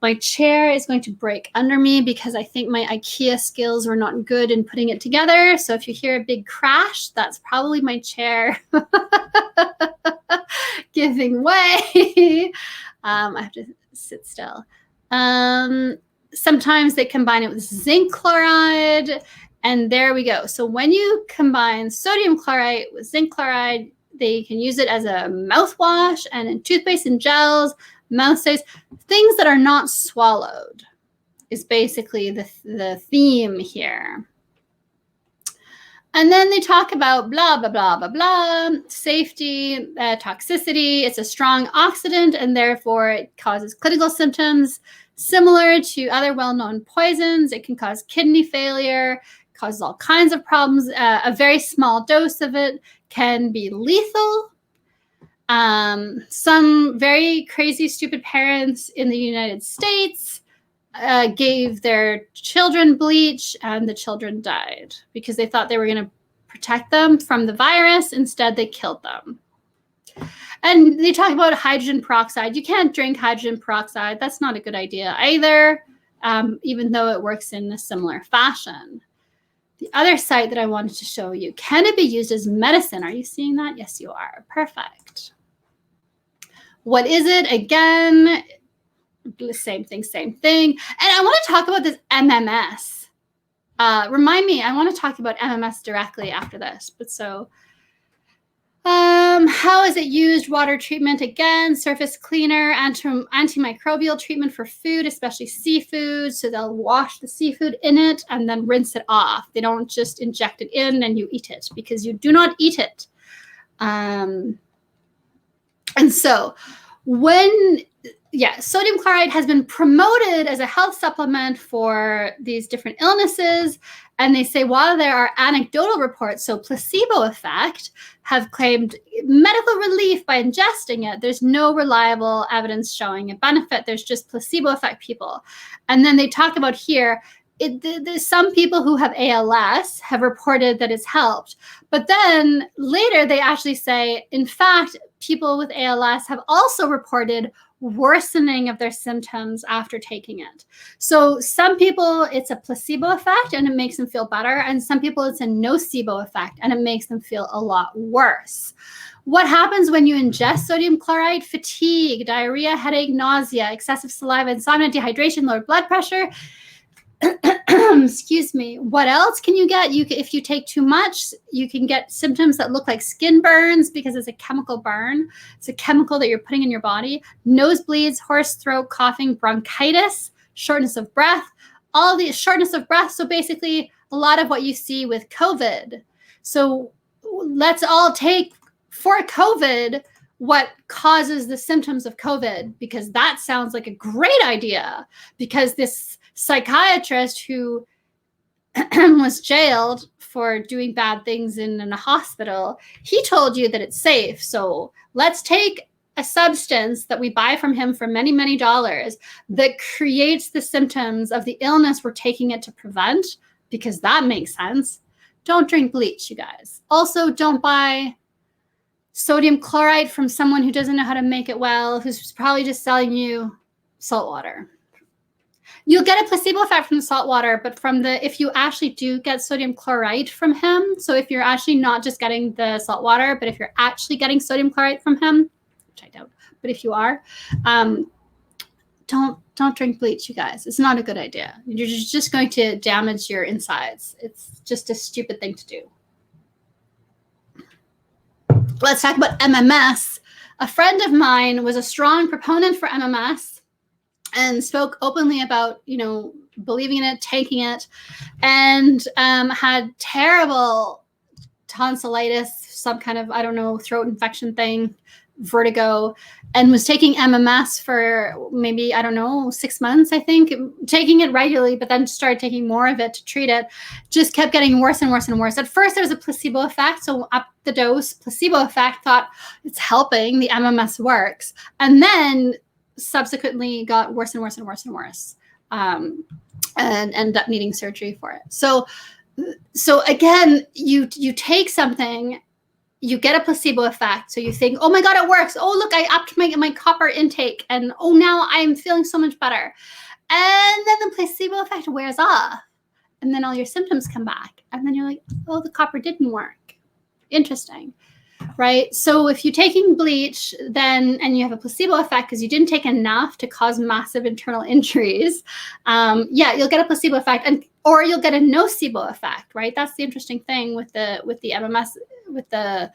My chair is going to break under me because I think my IKEA skills were not good in putting it together. So if you hear a big crash, that's probably my chair giving way. I have to sit still. Sometimes they combine it with zinc chloride, And there we go. So when you combine sodium chloride with zinc chloride, they can use it as a mouthwash and in toothpaste and gels, mouth stays, things that are not swallowed is basically the theme here. And then they talk about blah, blah, blah, blah, blah, safety, toxicity. It's a strong oxidant, and therefore it causes clinical symptoms similar to other well-known poisons. It can cause kidney failure, causes all kinds of problems. A very small dose of it can be lethal. Some very crazy, stupid parents in the United States gave their children bleach, and the children died because they thought they were going to protect them from the virus. Instead, they killed them. And they talk about hydrogen peroxide. You can't drink hydrogen peroxide. That's not a good idea either, even though it works in a similar fashion. The other site that I wanted to show you, can it be used as medicine? Are you seeing that? Yes, you are. Perfect. What is it? Again, same thing, same thing. And I want to talk about this MMS. Remind me, I want to talk about MMS directly after this. But so, how is it used? Water treatment, again, surface cleaner, antimicrobial treatment for food, especially seafood. So they'll wash the seafood in it and then rinse it off. They don't just inject it in and you eat it, because you do not eat it. And so sodium chloride has been promoted as a health supplement for these different illnesses. And they say while there are anecdotal reports, so placebo effect, have claimed medical relief by ingesting it, there's no reliable evidence showing a benefit. There's just placebo effect people. And then they talk about here, there's some people who have ALS have reported that it's helped. But then later they actually say, in fact, people with ALS have also reported worsening of their symptoms after taking it. So some people, it's a placebo effect and it makes them feel better. And some people, it's a nocebo effect and it makes them feel a lot worse. What happens when you ingest sodium chloride? Fatigue, diarrhea, headache, nausea, excessive saliva, insomnia, dehydration, lower blood pressure. Excuse me. What else can you get? If you take too much, you can get symptoms that look like skin burns because it's a chemical burn. It's a chemical that you're putting in your body. Nosebleeds, hoarse throat, coughing, bronchitis, shortness of breath, all the shortness of breath. So basically a lot of what you see with COVID. So let's all take for COVID what causes the symptoms of COVID, because that sounds like a great idea, because this psychiatrist who was jailed for doing bad things in a hospital, he told you that it's safe. So let's take a substance that we buy from him for many, many dollars that creates the symptoms of the illness we're taking it to prevent, because that makes sense. Don't drink bleach, you guys. Also, don't buy sodium chloride from someone who doesn't know how to make it well, who's probably just selling you salt water. You'll get a placebo effect from the salt water, but if you actually do get sodium chloride from him, so if you're actually not just getting the salt water, but if you're actually getting sodium chloride from him, which I doubt, but if you are, don't drink bleach, you guys. It's not a good idea. You're just going to damage your insides. It's just a stupid thing to do. Let's talk about MMS. A friend of mine was a strong proponent for MMS and spoke openly about, believing in it, taking it, and had terrible tonsillitis, some kind of, throat infection thing, vertigo, and was taking MMS for maybe, 6 months, I think, taking it regularly, but then started taking more of it to treat it. Just kept getting worse and worse and worse. At first, there was a placebo effect, so up the dose, placebo effect, thought it's helping, the MMS works, and then subsequently got worse and worse and worse and worse, and ended up needing surgery for it. So again, you take something, you get a placebo effect. So you think, oh my God, it works. Oh, look, I upped my copper intake. And oh, now I'm feeling so much better. And then the placebo effect wears off. And then all your symptoms come back. And then you're like, oh, the copper didn't work. Interesting. right? So if you're taking bleach, then and you have a placebo effect because you didn't take enough to cause massive internal injuries, yeah, you'll get a placebo effect, or you'll get a nocebo effect, right? That's the interesting thing with the MMS, with the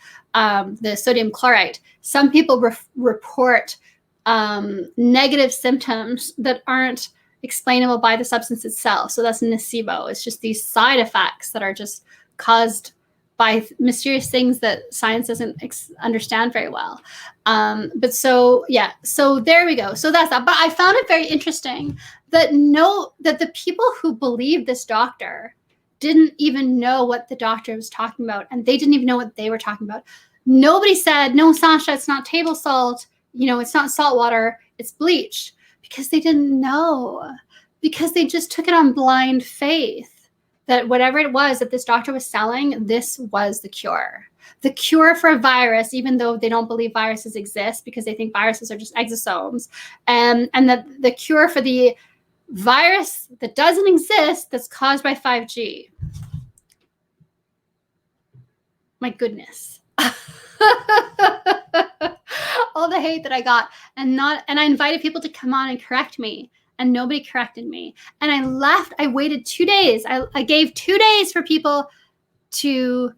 sodium chloride. Some people report negative symptoms that aren't explainable by the substance itself. So that's nocebo. It's just these side effects that are just caused by mysterious things that science doesn't understand very well. But so, yeah, so there we go. So that's that. But I found it very interesting that the people who believed this doctor didn't even know what the doctor was talking about, and they didn't even know what they were talking about. Nobody said, no, Sasha, it's not table salt, it's not salt water, it's bleach, because they didn't know, because they just took it on blind faith that whatever it was that this doctor was selling, this was the cure. The cure for a virus, even though they don't believe viruses exist because they think viruses are just exosomes, and that the cure for the virus that doesn't exist that's caused by 5G. My goodness. All the hate that I got, and I invited people to come on and correct me, and nobody corrected me. And I left. I waited 2 days. I gave 2 days for people to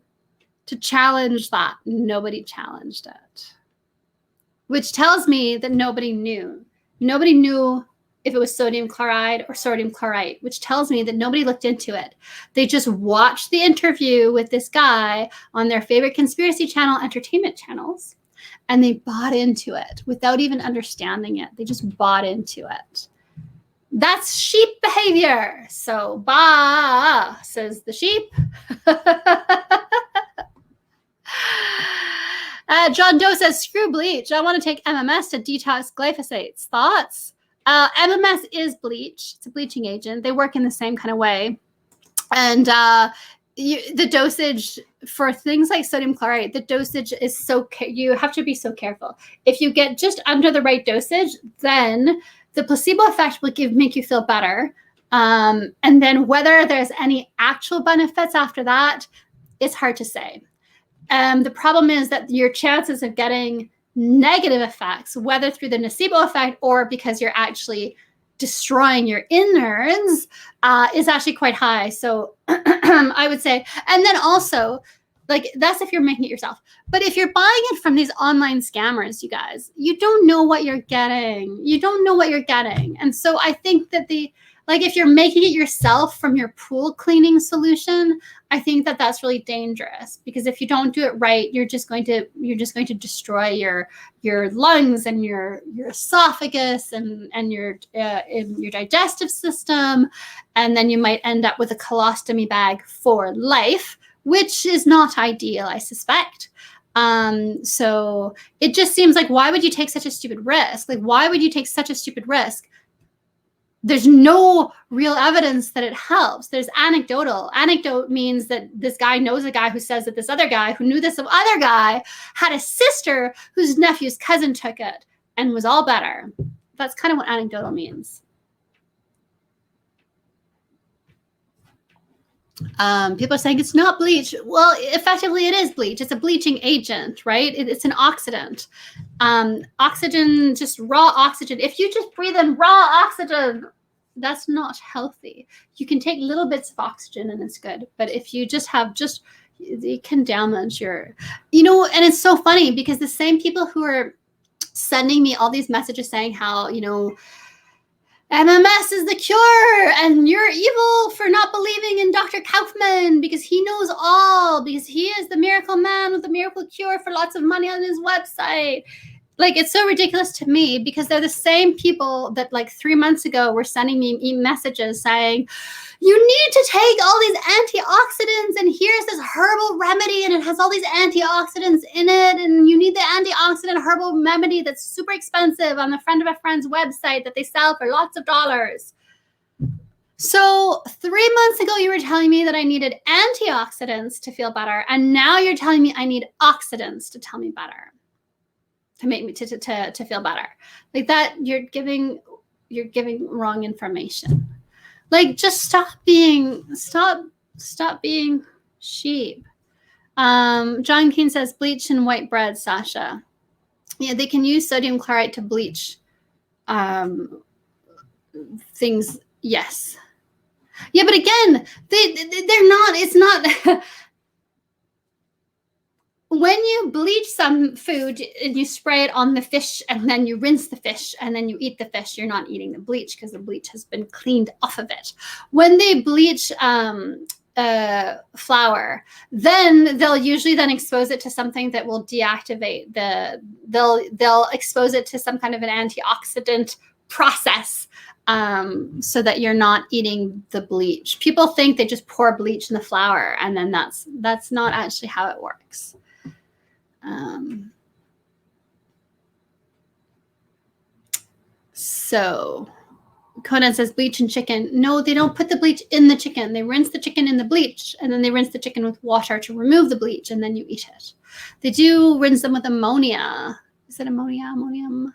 challenge that. Nobody challenged it, which tells me that nobody knew. Nobody knew if it was sodium chloride or sodium chlorite, which tells me that nobody looked into it. They just watched the interview with this guy on their favorite conspiracy channel, entertainment channels, and they bought into it without even understanding it. They just bought into it. That's sheep behavior. So, bah, says the sheep. John Doe says, screw bleach. I want to take MMS to detox glyphosates. Thoughts? MMS is bleach. It's a bleaching agent. They work in the same kind of way. And the dosage for things like sodium chloride, the dosage is you have to be so careful. If you get just under the right dosage, then the placebo effect will make you feel better. And then whether there's any actual benefits after that, it's hard to say. The problem is that your chances of getting negative effects, whether through the nocebo effect or because you're actually destroying your innards, is actually quite high. So I would say, and then also, like, that's if you're making it yourself. But if you're buying it from these online scammers, you guys, you don't know what you're getting. You don't know what you're getting. And so I think that if you're making it yourself from your pool cleaning solution, I think that that's really dangerous, because if you don't do it right, you're just going to destroy your lungs and your esophagus and your digestive system, and then you might end up with a colostomy bag for life, which is not ideal, I suspect. So it just seems like, why would you take such a stupid risk? Like, why would you take such a stupid risk? There's no real evidence that it helps. There's anecdotal. Anecdote means that this guy knows a guy who says that this other guy who knew this other guy had a sister whose nephew's cousin took it and was all better. That's kind of what anecdotal means. People are saying it's not bleach. Well, effectively it is bleach. It's a bleaching agent, right? It's an oxidant. Oxygen, just raw oxygen. If you just breathe in raw oxygen, that's not healthy. You can take little bits of oxygen and it's good. But if you just it can damage and it's so funny because the same people who are sending me all these messages saying how, MMS is the cure, and you're evil for not believing in Dr. Kaufman because he knows all, because he is the miracle man with the miracle cure for lots of money on his website. Like, it's so ridiculous to me because they're the same people that 3 months ago were sending me messages saying, you need to take all these antioxidants, and here's this herbal remedy, and it has all these antioxidants in it, and you need the antioxidant herbal remedy that's super expensive on the friend of a friend's website that they sell for lots of dollars. So 3 months ago, you were telling me that I needed antioxidants to feel better, and now you're telling me I need oxidants to tell me better, to make me to feel better. Like that, you're giving wrong information. Like, just stop being sheep. John Keane says bleach in white bread, Sasha. Yeah, they can use sodium chloride to bleach things. Yes. Yeah, but again, they're not. It's not. When you bleach some food and you spray it on the fish and then you rinse the fish and then you eat the fish, you're not eating the bleach because the bleach has been cleaned off of it. When they bleach flour, then they'll usually then expose it to something that will deactivate they'll expose it to some kind of an antioxidant process so that you're not eating the bleach. People think they just pour bleach in the flour and then that's not actually how it works. So Conan says bleach and chicken. No, they don't put the bleach in the chicken. They rinse the chicken in the bleach and then they rinse the chicken with water to remove the bleach and then you eat it. They do rinse them with ammonia. Is it ammonia? Ammonium?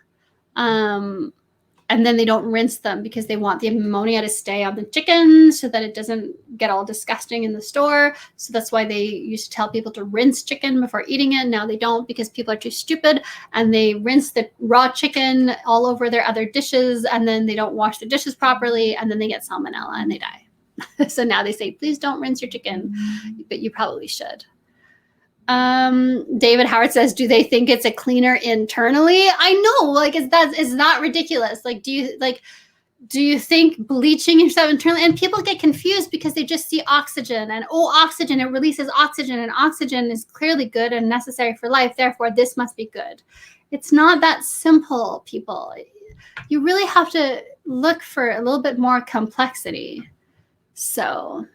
And then they don't rinse them because they want the ammonia to stay on the chicken so that it doesn't get all disgusting in the store. So that's why they used to tell people to rinse chicken before eating it. Now they don't because people are too stupid and they rinse the raw chicken all over their other dishes and then they don't wash the dishes properly and then they get salmonella and they die. So now they say, please don't rinse your chicken, but you probably should. David Howard says, do they think it's a cleaner internally? I know, like, is that ridiculous? Like, do you think bleaching yourself internally? And people get confused because they just see oxygen and oxygen, it releases oxygen and oxygen is clearly good and necessary for life. Therefore, this must be good. It's not that simple, people. You really have to look for a little bit more complexity. So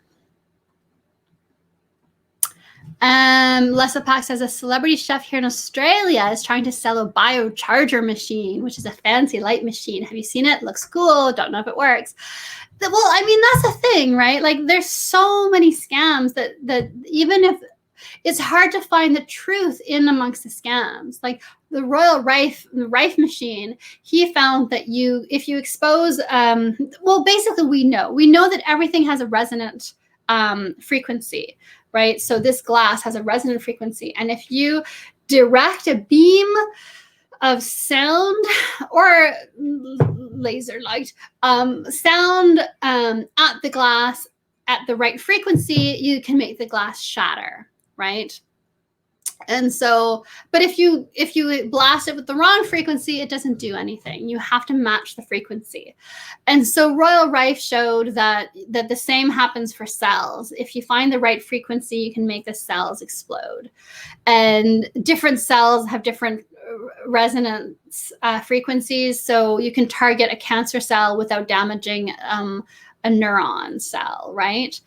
Lessa Pack says a celebrity chef here in Australia is trying to sell a biocharger machine, which is a fancy light machine. Have you seen it? Looks cool. Don't know if it works. Well, I mean, that's a thing, right? Like there's so many scams that even if it's hard to find the truth in amongst the scams, like the Royal Rife machine, he found that if you expose, well, basically we know that everything has a resonant frequency. Right? So this glass has a resonant frequency. And if you direct a beam of sound or laser light sound at the glass at the right frequency, you can make the glass shatter, right? And so, but if you blast it with the wrong frequency, it doesn't do anything. You have to match the frequency. And so Royal Rife showed that the same happens for cells. If you find the right frequency, you can make the cells explode. And different cells have different resonance frequencies. So you can target a cancer cell without damaging a neuron cell, right?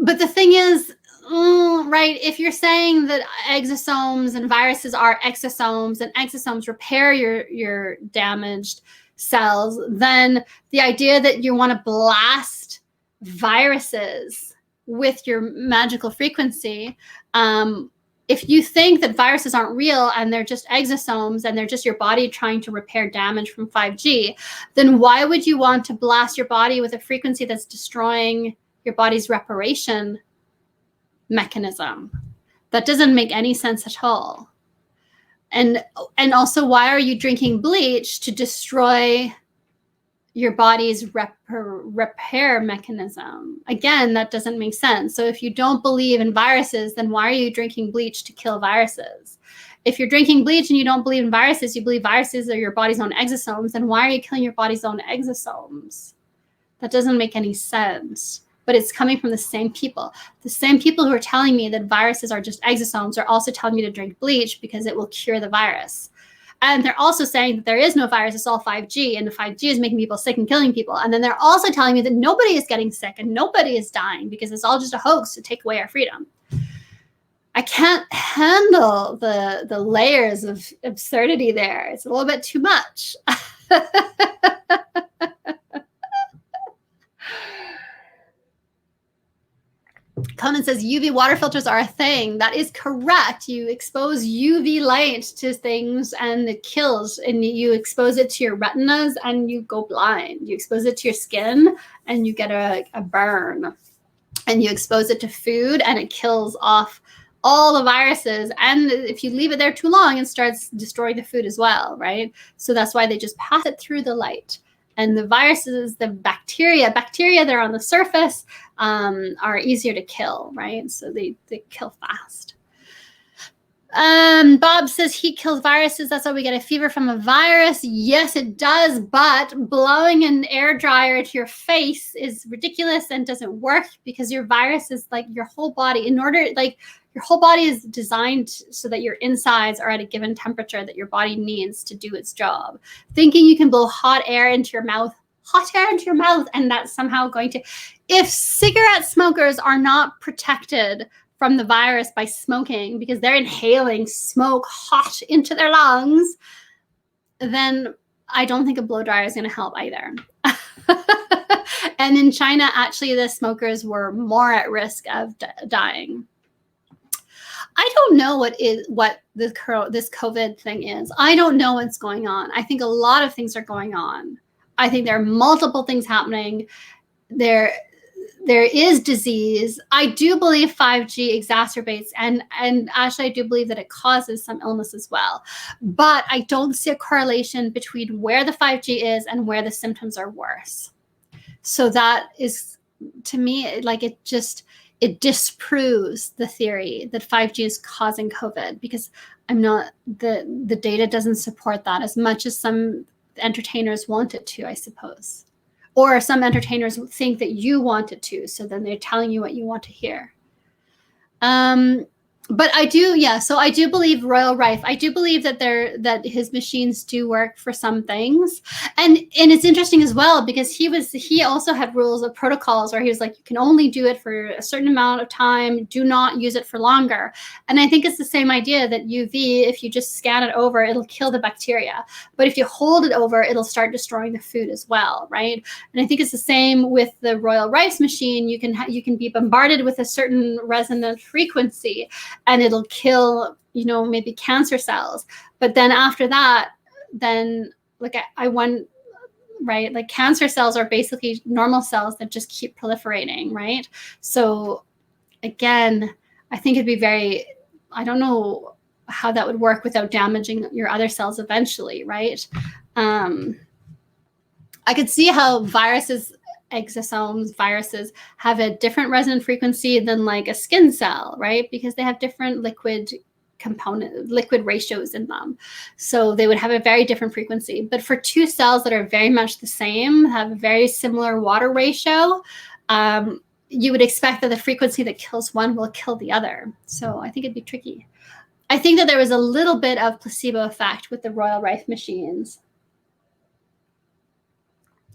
But the thing is, right, if you're saying that exosomes and viruses are exosomes and exosomes repair your damaged cells, then the idea that you want to blast viruses with your magical frequency, if you think that viruses aren't real and they're just exosomes and they're just your body trying to repair damage from 5G, then why would you want to blast your body with a frequency that's destroying your body's reparation mechanism? That doesn't make any sense at all. And also, why are you drinking bleach to destroy your body's repair mechanism? Again, that doesn't make sense. So if you don't believe in viruses, then why are you drinking bleach to kill viruses? If you're drinking bleach and you don't believe in viruses, you believe viruses are your body's own exosomes, then why are you killing your body's own exosomes? That doesn't make any sense. But it's coming from the same people. The same people who are telling me that viruses are just exosomes are also telling me to drink bleach because it will cure the virus. And they're also saying that there is no virus, it's all 5G, and the 5G is making people sick and killing people. And then they're also telling me that nobody is getting sick and nobody is dying because it's all just a hoax to take away our freedom. I can't handle the layers of absurdity there. It's a little bit too much. Conan says UV water filters are a thing. That is correct. You expose UV light to things and it kills, and you expose it to your retinas and you go blind. You expose it to your skin and you get a burn. and you expose it to food, and it kills off all the viruses. And if you leave it there too long, it starts destroying the food as well, right? So that's why they just pass it through the light. And the viruses, the bacteria that are on the surface are easier to kill, right? So they kill fast. Bob says heat kills viruses. That's why we get a fever from a virus. Yes, it does. But blowing an air dryer to your face is ridiculous and doesn't work, because your virus is like your whole body. Your whole body is designed so that your insides are at a given temperature that your body needs to do its job. Thinking you can blow hot air into your mouth, and that's somehow going to, if cigarette smokers are not protected from the virus by smoking because they're inhaling smoke hot into their lungs, then I don't think a blow dryer is going to help either. And in China, actually, the smokers were more at risk of dying. I don't know what this COVID thing is. I don't know what's going on. I think a lot of things are going on. I think there are multiple things happening. There is disease. I do believe 5G exacerbates, and actually I do believe that it causes some illness as well. But I don't see a correlation between where the 5G is and where the symptoms are worse. So that is, to me, like it disproves the theory that 5G is causing COVID, because the data doesn't support that as much as some entertainers want it to, I suppose. Or some entertainers think that you want it to, so then they're telling you what you want to hear. But I do, so I do believe Royal Rife. I do believe that his machines do work for some things, and it's interesting as well, because he also had rules of protocols where he was like, you can only do it for a certain amount of time. Do not use it for longer. And I think it's the same idea that UV, if you just scan it over, it'll kill the bacteria. But if you hold it over, it'll start destroying the food as well, right? And I think it's the same with the Royal Rife machine. You can be bombarded with a certain resonant frequency, and it'll kill, maybe cancer cells. But then after that, then like right? Like cancer cells are basically normal cells that just keep proliferating, right? So again, I think it'd be I don't know how that would work without damaging your other cells eventually, right? I could see how exosomes, viruses have a different resonant frequency than like a skin cell, right? Because they have different liquid ratios in them. So they would have a very different frequency. But for two cells that are very much the same, have a very similar water ratio, you would expect that the frequency that kills one will kill the other. So I think it'd be tricky. I think that there was a little bit of placebo effect with the Royal Rife machines.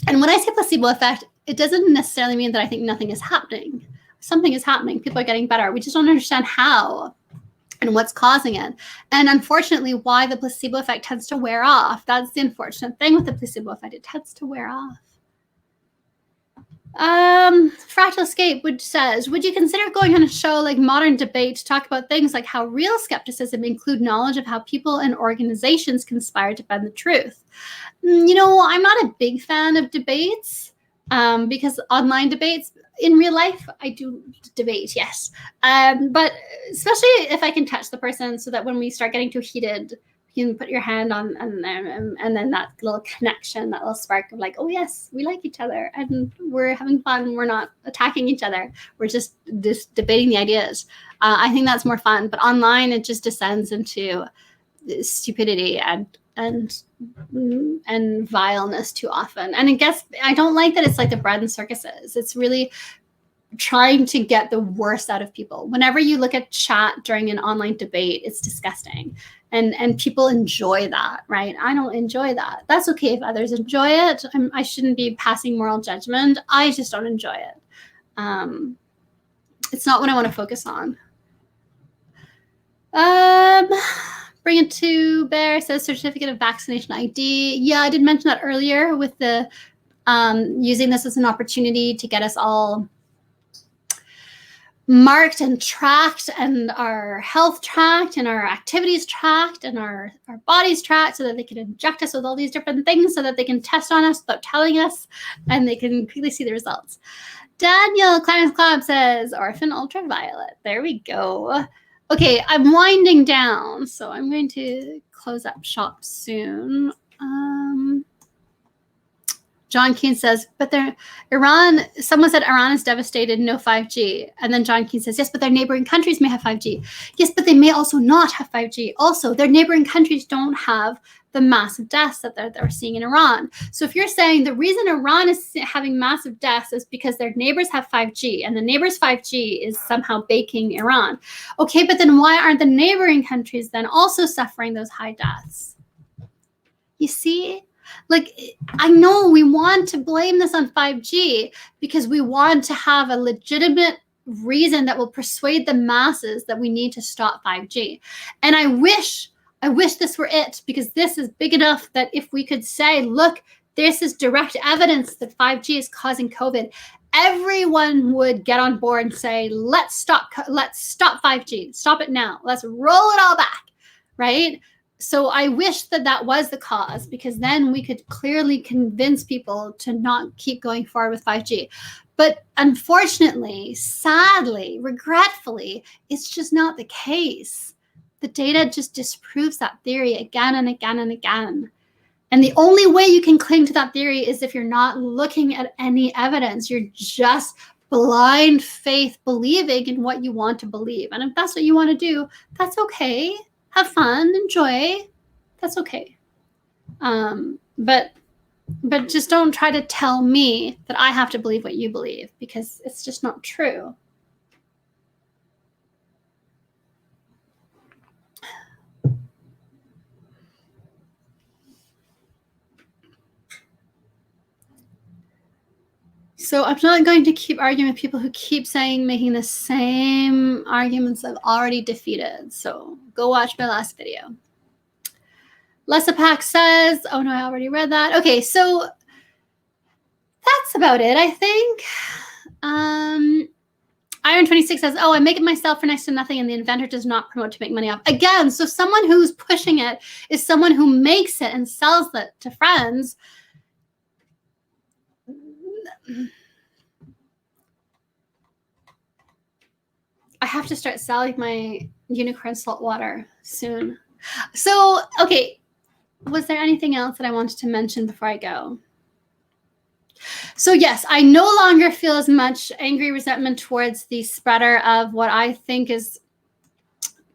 And when I say placebo effect, it doesn't necessarily mean that I think nothing is happening. Something is happening. People are getting better. We just don't understand how and what's causing it. And unfortunately, why the placebo effect tends to wear off. That's the unfortunate thing with the placebo effect. It tends to wear off. Fractal Escape says, would you consider going on a show like Modern Debate to talk about things like how real skepticism include knowledge of how people and organizations conspire to bend the truth? I'm not a big fan of debates because online debates, in real life, I do debate, yes. But especially if I can touch the person, so that when we start getting too heated, you can put your hand on and then that little connection, that little spark of like, oh yes, we like each other and we're having fun. We're not attacking each other. We're just debating the ideas. I think that's more fun. But online, it just descends into stupidity and vileness too often. And I don't like that it's like the bread and circuses. It's really trying to get the worst out of people. Whenever you look at chat during an online debate, it's disgusting. And people enjoy that, right? I don't enjoy that. That's okay if others enjoy it. I shouldn't be passing moral judgment. I just don't enjoy it. It's not what I want to focus on. Bring it to Bear says certificate of vaccination ID. Yeah, I did mention that earlier with the using this as an opportunity to get us all marked and tracked, and our health tracked, and our activities tracked, and our bodies tracked, so that they can inject us with all these different things, so that they can test on us without telling us, and they can quickly see the results. Daniel Clarence Club says Orphan Ultraviolet. There we go. Okay, I'm winding down, so I'm going to close up shop soon. John Keane says, but someone said Iran is devastated, no 5G. And then John Keane says, yes, but their neighboring countries may have 5G. Yes, but they may also not have 5G. Also, their neighboring countries don't have the massive deaths that they're seeing in Iran. So if you're saying the reason Iran is having massive deaths is because their neighbors have 5G and the neighbors' 5G is somehow baking Iran. Okay, but then why aren't the neighboring countries then also suffering those high deaths? You see? Like, I know we want to blame this on 5G because we want to have a legitimate reason that will persuade the masses that we need to stop 5G. And I wish this were it, because this is big enough that if we could say, look, this is direct evidence that 5G is causing COVID, everyone would get on board and say, let's stop 5G. Stop it now. Let's roll it all back, right? So I wish that was the cause, because then we could clearly convince people to not keep going forward with 5G. But unfortunately, sadly, regretfully, it's just not the case. The data just disproves that theory again and again and again. And the only way you can cling to that theory is if you're not looking at any evidence. You're just blind faith believing in what you want to believe. And if that's what you want to do, that's okay. Have fun, enjoy. That's okay. But just don't try to tell me that I have to believe what you believe, because it's just not true. So I'm not going to keep arguing with people who keep making the same arguments I've already defeated. So go watch my last video. Lesapak says, oh no, I already read that. Okay, so that's about it, I think. Iron26 says, oh, I make it myself for next to nothing, and the inventor does not promote to make money off. Again, so someone who's pushing it is someone who makes it and sells it to friends. I have to start selling my unicorn salt water soon. So, okay, was there anything else that I wanted to mention before I go? So yes, I no longer feel as much angry resentment towards the spreader of what I think is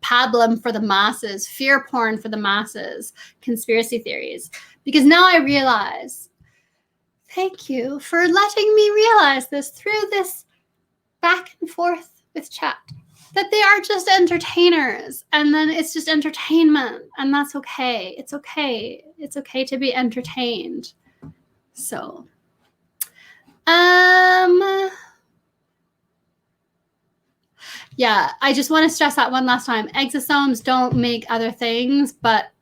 pablum for the masses, fear porn for the masses, conspiracy theories. Because now I realize, thank you for letting me realize this through this back and forth with chat, that they are just entertainers, and then it's just entertainment, and that's okay. It's okay. It's okay to be entertained. So, yeah, I just want to stress that one last time. Exosomes don't make other things, but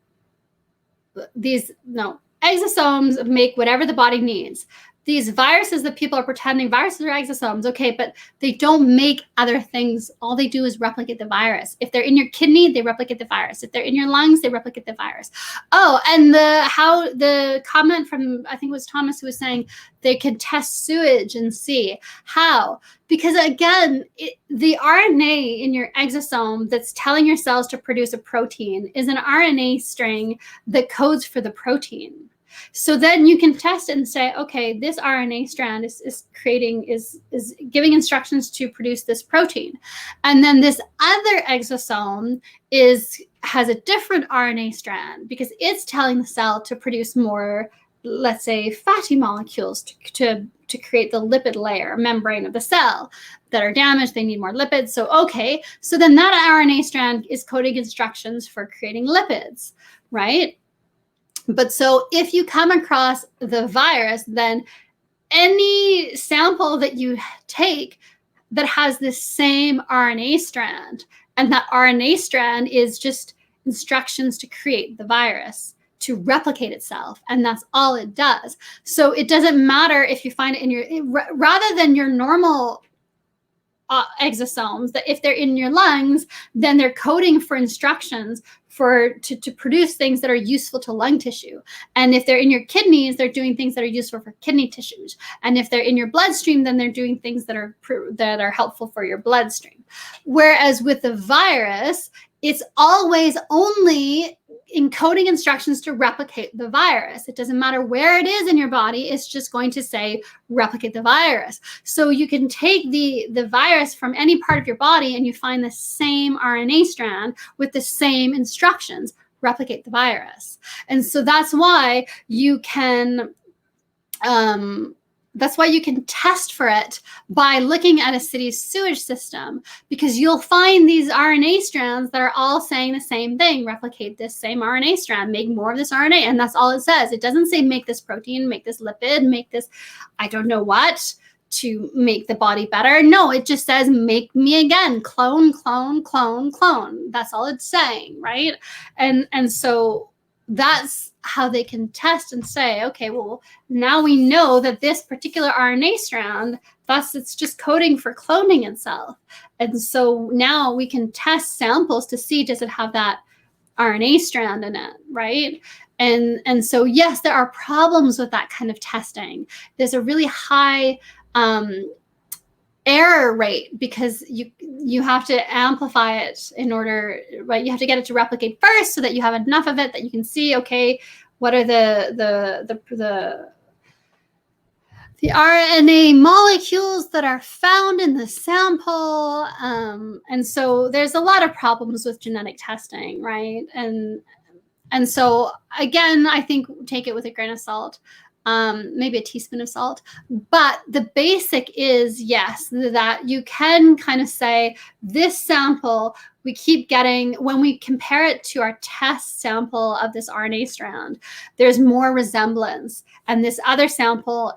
exosomes make whatever the body needs. These viruses that people are pretending viruses are exosomes, okay, but they don't make other things. All they do is replicate the virus. If they're in your kidney, they replicate the virus. If they're in your lungs, they replicate the virus. Oh, and the comment from, I think it was Thomas, who was saying they could test sewage and see how. Because again, the RNA in your exosome that's telling your cells to produce a protein is an RNA string that codes for the protein. So then you can test it and say, okay, this RNA strand is giving instructions to produce this protein. And then this other exosome has a different RNA strand because it's telling the cell to produce more, let's say, fatty molecules to create the lipid layer, membrane of the cell that are damaged. They need more lipids. So, okay, so then that RNA strand is coding instructions for creating lipids, right? But so if you come across the virus, then any sample that you take that has this same RNA strand, and that RNA strand is just instructions to create the virus, to replicate itself, and that's all it does. So it doesn't matter if you find it in your, rather than your normal exosomes, that if they're in your lungs, then they're coding for instructions to produce things that are useful to lung tissue. And if they're in your kidneys, they're doing things that are useful for kidney tissues. And if they're in your bloodstream, then they're doing things that are helpful for your bloodstream. Whereas with the virus, it's always only encoding instructions to replicate the virus. It doesn't matter where it is in your body. It's just going to say replicate the virus. So you can take the virus from any part of your body and you find the same RNA strand with the same instructions, replicate the virus. And so that's why you can test for it by looking at a city's sewage system, because you'll find these RNA strands that are all saying the same thing: replicate this same RNA strand, make more of this RNA. And that's all it says. It doesn't say make this protein, make this lipid, make this I don't know what to make the body better. No, it just says make me again, clone, clone, clone, clone. That's all it's saying, right? And so that's how they can test and say, okay, well, now we know that this particular RNA strand, thus it's just coding for cloning itself. And so now we can test samples to see, does it have that RNA strand in it, right? And so, yes, there are problems with that kind of testing. There's a really high error rate because you have to amplify it in order, right? You have to get it to replicate first so that you have enough of it that you can see, okay, what are the RNA molecules that are found in the sample. And so there's a lot of problems with genetic testing, right? And so again, I think take it with a grain of salt. Maybe a teaspoon of salt. But the basic is, yes, that you can kind of say this sample we keep getting, when we compare it to our test sample of this RNA strand, there's more resemblance. And this other sample,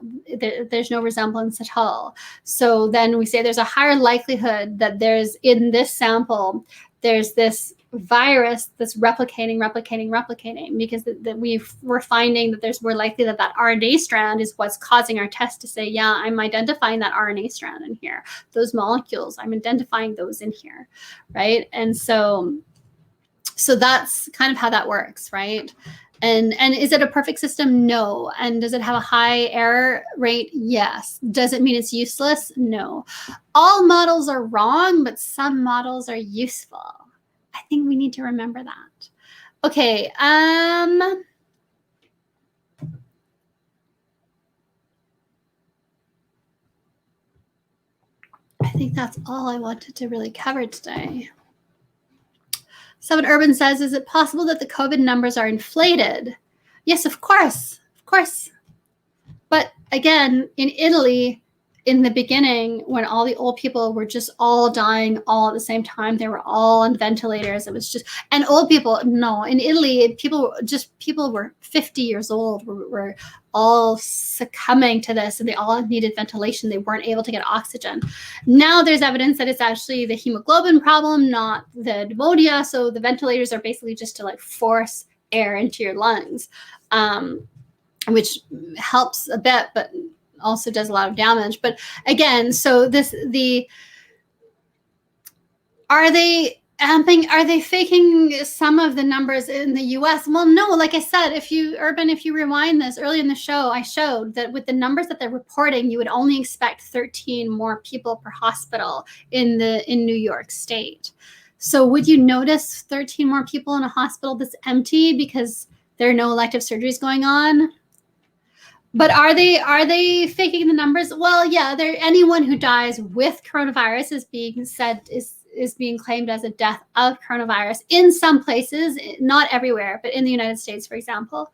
there's no resemblance at all. So then we say there's a higher likelihood that there's in this sample, there's this virus that's replicating, because we're finding that there's more likely that RNA strand is what's causing our test to say, yeah, I'm identifying that RNA strand in here. Those molecules, I'm identifying those in here, right? And so that's kind of how that works, right? And is it a perfect system? No. And does it have a high error rate? Yes. Does it mean it's useless? No. All models are wrong, but some models are useful. I think we need to remember that. Okay. I think that's all I wanted to really cover today. Seven Urban says, is it possible that the COVID numbers are inflated? Yes, of course. Of course. But again, in Italy, in the beginning, when all the old people were just all dying all at the same time, they were all on ventilators. It was just, and old people, no, in Italy, people were 50 years old, were all succumbing to this, and they all needed ventilation. They weren't able to get oxygen. Now there's evidence that it's actually the hemoglobin problem, not the pneumonia. So the ventilators are basically just to like force air into your lungs, which helps a bit, but also does a lot of damage. But again, so are they faking some of the numbers in the US? Well, no, like I said, if you rewind this early in the show, I showed that with the numbers that they're reporting, you would only expect 13 more people per hospital in New York State. So would you notice 13 more people in a hospital that's empty because there are no elective surgeries going on? But are they faking the numbers? Well, yeah, anyone who dies with coronavirus is being said is being claimed as a death of coronavirus in some places, not everywhere, but in the United States, for example,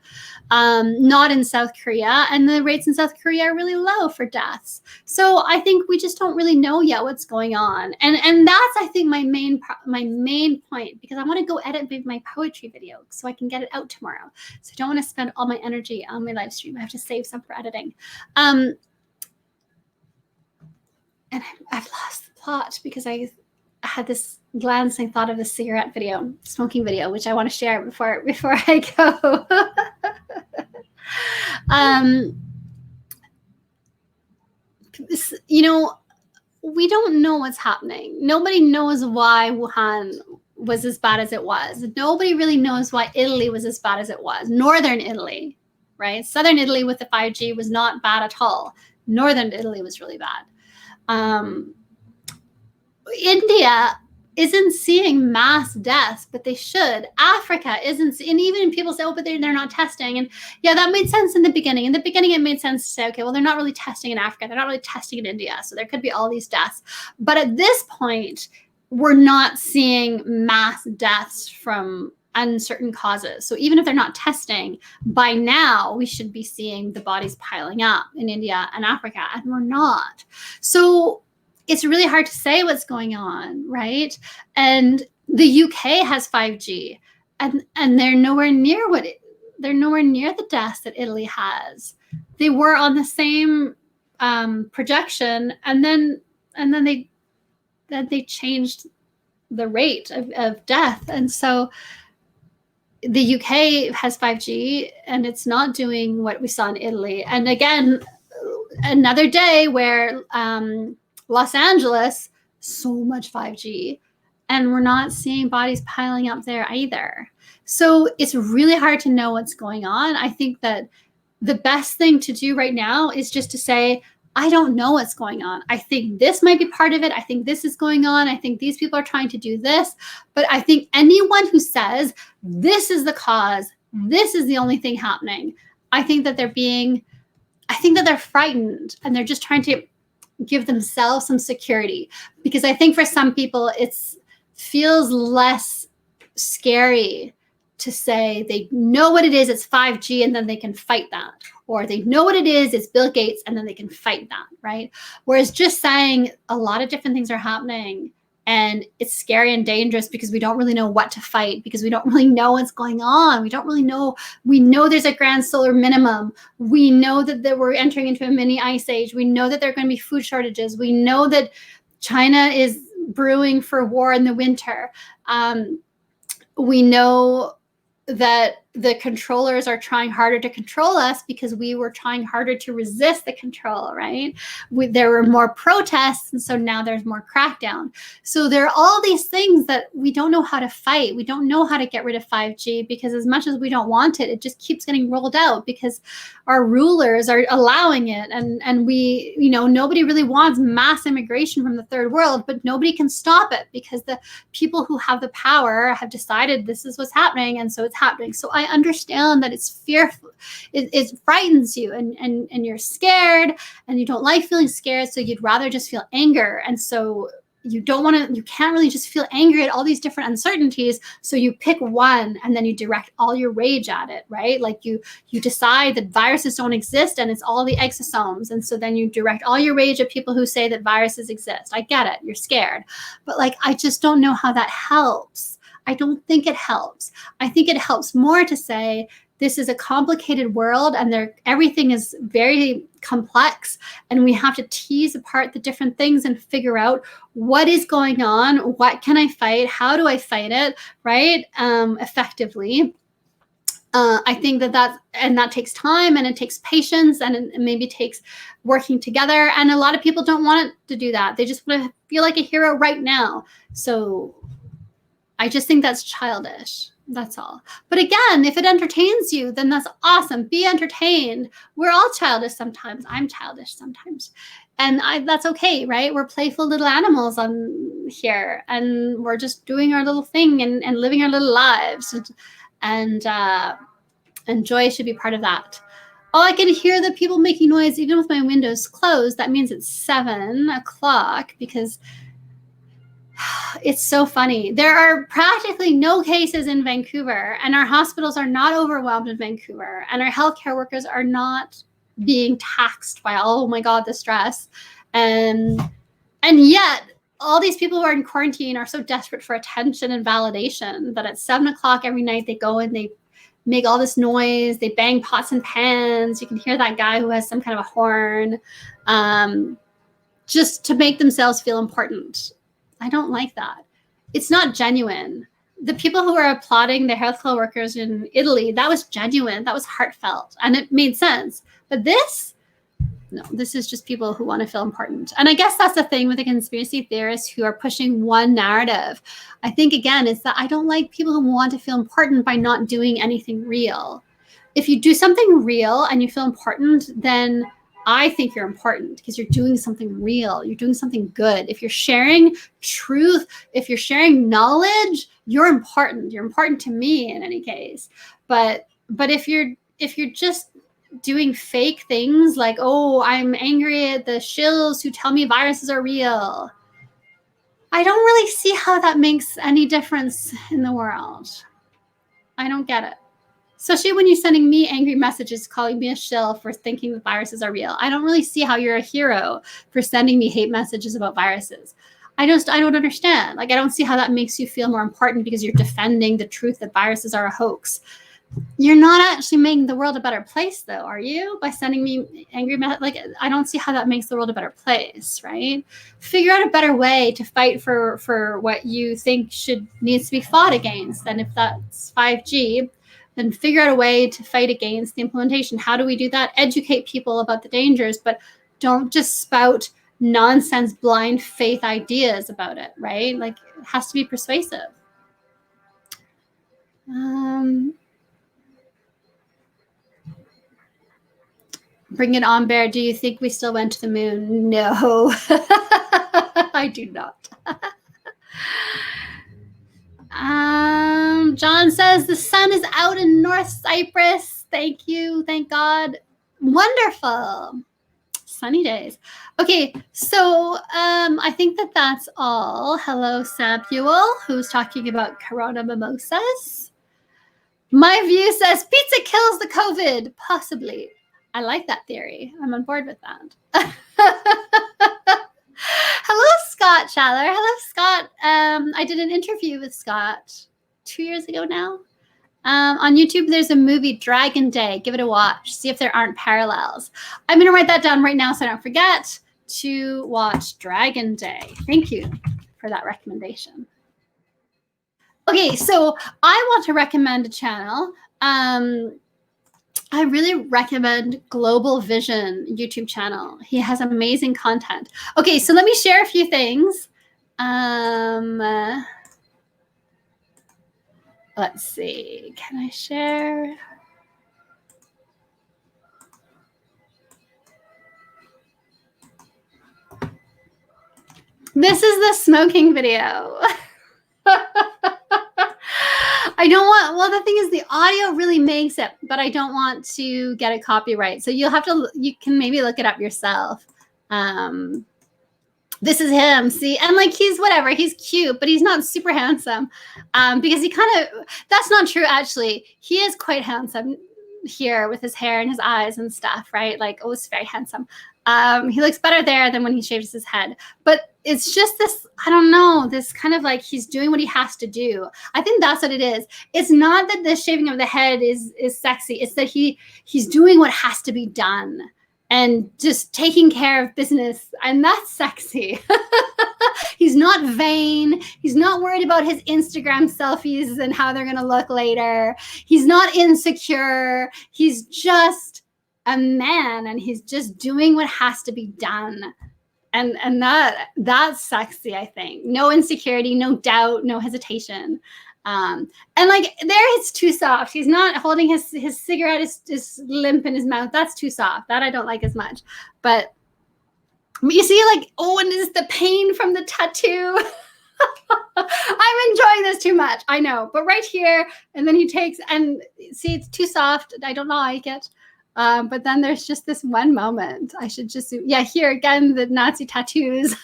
not in South Korea. And the rates in South Korea are really low for deaths. So I think we just don't really know yet what's going on. And that's, I think, my main point, because I want to go edit my poetry video so I can get it out tomorrow. So I don't want to spend all my energy on my live stream. I have to save some for editing. And I've lost the plot because I had this glancing thought of the smoking video, which I want to share before I go. we don't know what's happening. Nobody knows why Wuhan was as bad as it was. Nobody really knows why Italy was as bad as it was. Northern Italy, right? Southern Italy with the 5G was not bad at all. Northern Italy was really bad. India isn't seeing mass deaths, but they should. Africa isn't, and even people say, oh, but they're not testing. And yeah, that made sense in the beginning. In the beginning, it made sense to say, okay, well, they're not really testing in Africa. They're not really testing in India. So there could be all these deaths. But at this point, we're not seeing mass deaths from uncertain causes. So even if they're not testing, by now we should be seeing the bodies piling up in India and Africa, and we're not. So it's really hard to say what's going on, right? And the UK has 5G, and they're nowhere near they're nowhere near the deaths that Italy has. They were on the same projection, and then they changed the rate of death, and so the UK has 5G, and it's not doing what we saw in Italy. And again, another day where Los Angeles, so much 5G, and we're not seeing bodies piling up there either. So it's really hard to know what's going on. I think that the best thing to do right now is just to say, I don't know what's going on. I think this might be part of it. I think this is going on. I think these people are trying to do this. But I think anyone who says this is the cause, this is the only thing happening, I think that they're frightened, and they're just trying to give themselves some security. Because I think for some people, it feels less scary to say they know what it is, it's 5G, and then they can fight that. Or they know what it is, it's Bill Gates, and then they can fight that, right? Whereas just saying a lot of different things are happening, and it's scary and dangerous because we don't really know what to fight, because we don't really know what's going on. We don't really know. We know there's a grand solar minimum. We know that we're entering into a mini ice age. We know that there are going to be food shortages. We know that China is brewing for war in the winter. We know that the controllers are trying harder to control us because we were trying harder to resist the control, right? There were more protests, and so now there's more crackdown. So there are all these things that we don't know how to fight. We don't know how to get rid of 5G, because as much as we don't want it, it just keeps getting rolled out because our rulers are allowing it. And we, nobody really wants mass immigration from the third world, but nobody can stop it because the people who have the power have decided this is what's happening, and so it's happening. So I understand that it's fearful. It frightens you, and you're scared, and you don't like feeling scared, so you'd rather just feel anger. And so you can't really just feel angry at all these different uncertainties, so you pick one and then you direct all your rage at it, right? Like you decide that viruses don't exist and it's all the exosomes, and so then you direct all your rage at people who say that viruses exist. I get it, you're scared, but I just don't know how that helps. I don't think it helps. I think it helps more to say this is a complicated world, and everything is very complex, and we have to tease apart the different things and figure out what is going on, what can I fight, how do I fight it, right? Effectively. I think that takes time, and it takes patience, and it maybe takes working together. And a lot of people don't want to do that. They just want to feel like a hero right now. So I just think that's childish. That's all. But again, if it entertains you, then that's awesome. Be entertained. We're all childish sometimes. I'm childish sometimes. And that's okay, right? We're playful little animals on here, and we're just doing our little thing and living our little lives. And joy should be part of that. Oh, I can hear the people making noise even with my windows closed. That means it's 7 o'clock, because it's so funny. There are practically no cases in Vancouver, and our hospitals are not overwhelmed in Vancouver, and our healthcare workers are not being taxed by, oh my God, the stress. And yet all these people who are in quarantine are so desperate for attention and validation that at 7 o'clock every night they go and they make all this noise. They bang pots and pans. You can hear that guy who has some kind of a horn, just to make themselves feel important. I don't like that. It's not genuine. The people who are applauding the healthcare workers in Italy, that was genuine. That was heartfelt, and it made sense. But this, No, this is just people who want to feel important. And I guess that's the thing with the conspiracy theorists who are pushing one narrative. I think, again, it's that I don't like people who want to feel important by not doing anything real. If you do something real and you feel important, then I think you're important because you're doing something real. You're doing something good. If you're sharing truth, if you're sharing knowledge, you're important. You're important to me in any case. But if you're just doing fake things like, oh, I'm angry at the shills who tell me viruses are real, I don't really see how that makes any difference in the world. I don't get it. Especially when you're sending me angry messages calling me a shill for thinking the viruses are real. I don't really see how you're a hero for sending me hate messages about viruses. I don't understand. Like, I don't see how that makes you feel more important because you're defending the truth that viruses are a hoax. You're not actually making the world a better place, though, are you? By sending me angry messages? Like, I don't see how that makes the world a better place, right? Figure out a better way to fight for what you think needs to be fought against. And if that's 5G, then figure out a way to fight against the implementation. How do we do that? Educate people about the dangers, but don't just spout nonsense, blind faith ideas about it, right? Like, it has to be persuasive. Bring it on, Bear. Do you think we still went to the moon? No, I do not. John says the sun is out in North Cyprus. Thank you. Thank God. Wonderful. Sunny days. Okay, so I think that's all. Hello, Samuel, who's talking about Corona mimosas. My view says pizza kills the COVID. Possibly. I like that theory. I'm on board with that. Hello, Scott Schaller. Hello, Scott. I did an interview with Scott 2 years ago now. On YouTube, there's a movie, Dragon Day. Give it a watch. See if there aren't parallels. I'm going to write that down right now so I don't forget to watch Dragon Day. Thank you for that recommendation. Okay, so I want to recommend a channel. I really recommend Global Vision YouTube channel. He has amazing content. Okay, so let me share a few things. Let's see. Can I share? This is the smoking video. I don't want, well, the thing is the audio really makes it, but I don't want to get a copyright. So you can maybe look it up yourself. This is him, see? And like, he's cute, but he's not super handsome because that's not true, actually. He is quite handsome here with his hair and his eyes and stuff, right? Like, oh, it's very handsome. He looks better there than when he shaves his head. But it's just this, I don't know, this kind of like he's doing what he has to do. I think that's what it is. It's not that the shaving of the head is sexy. It's that he's doing what has to be done and just taking care of business. And that's sexy. He's not vain. He's not worried about his Instagram selfies and how they're going to look later. He's not insecure. He's just a man and he's just doing what has to be done. And that's sexy, I think. No insecurity, no doubt, no hesitation. And like there it's too soft. He's not holding his cigarette is limp in his mouth. That's too soft. That I don't like as much. But you see, like, oh, and is the pain from the tattoo. I'm enjoying this too much. I know. But right here, and then he takes, and see, it's too soft. I don't like it. But then there's just this one moment. I should just, yeah, here again, the Nazi tattoos.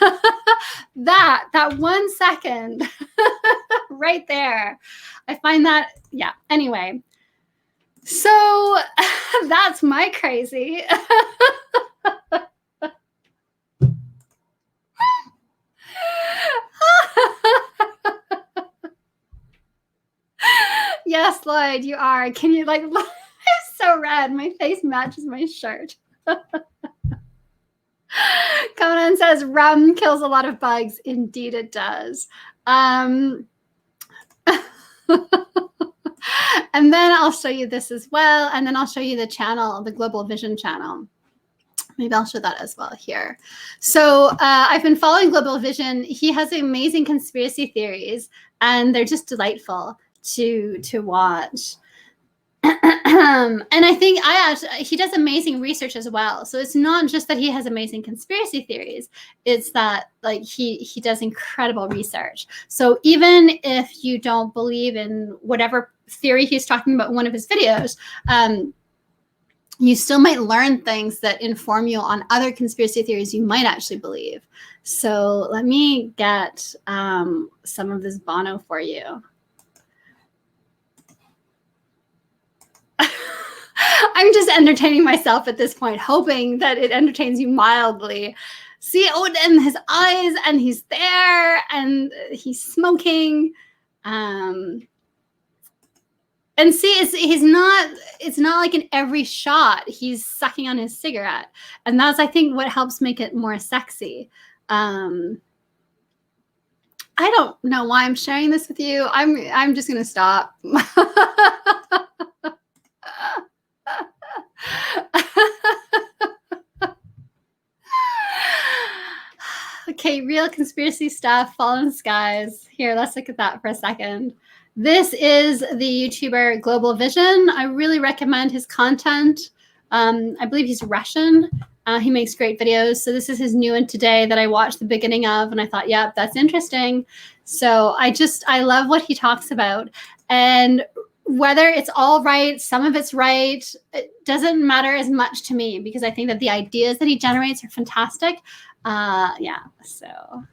that 1 second right there. I find that, yeah, anyway. So that's my crazy. Yes, Lloyd, you are. Can you like look? I'm so red. My face matches my shirt. Conan says rum kills a lot of bugs. Indeed it does. And then I'll show you this as well. And then I'll show you the channel, the Global Vision channel. Maybe I'll show that as well here. So I've been following Global Vision. He has amazing conspiracy theories, and they're just delightful to watch. And I think he does amazing research as well. So it's not just that he has amazing conspiracy theories; it's that like he does incredible research. So even if you don't believe in whatever theory he's talking about in one of his videos, you still might learn things that inform you on other conspiracy theories you might actually believe. So let me get some of this Bono for you. I'm just entertaining myself at this point, hoping that it entertains you mildly. See, oh, and his eyes, and he's there, and he's smoking. And see, it's not like in every shot he's sucking on his cigarette. And that's, I think, what helps make it more sexy. I don't know why I'm sharing this with you. I'm just gonna stop. Okay, real conspiracy stuff, fallen skies. Here, let's look at that for a second. This is the YouTuber Global Vision. I really recommend his content. I believe he's Russian. He makes great videos. So this is his new one today that I watched the beginning of, and I thought, yeah, that's interesting. So I love what he talks about. And whether it's all right, some of it's right, it doesn't matter as much to me, because I think that the ideas that he generates are fantastic. Yeah, so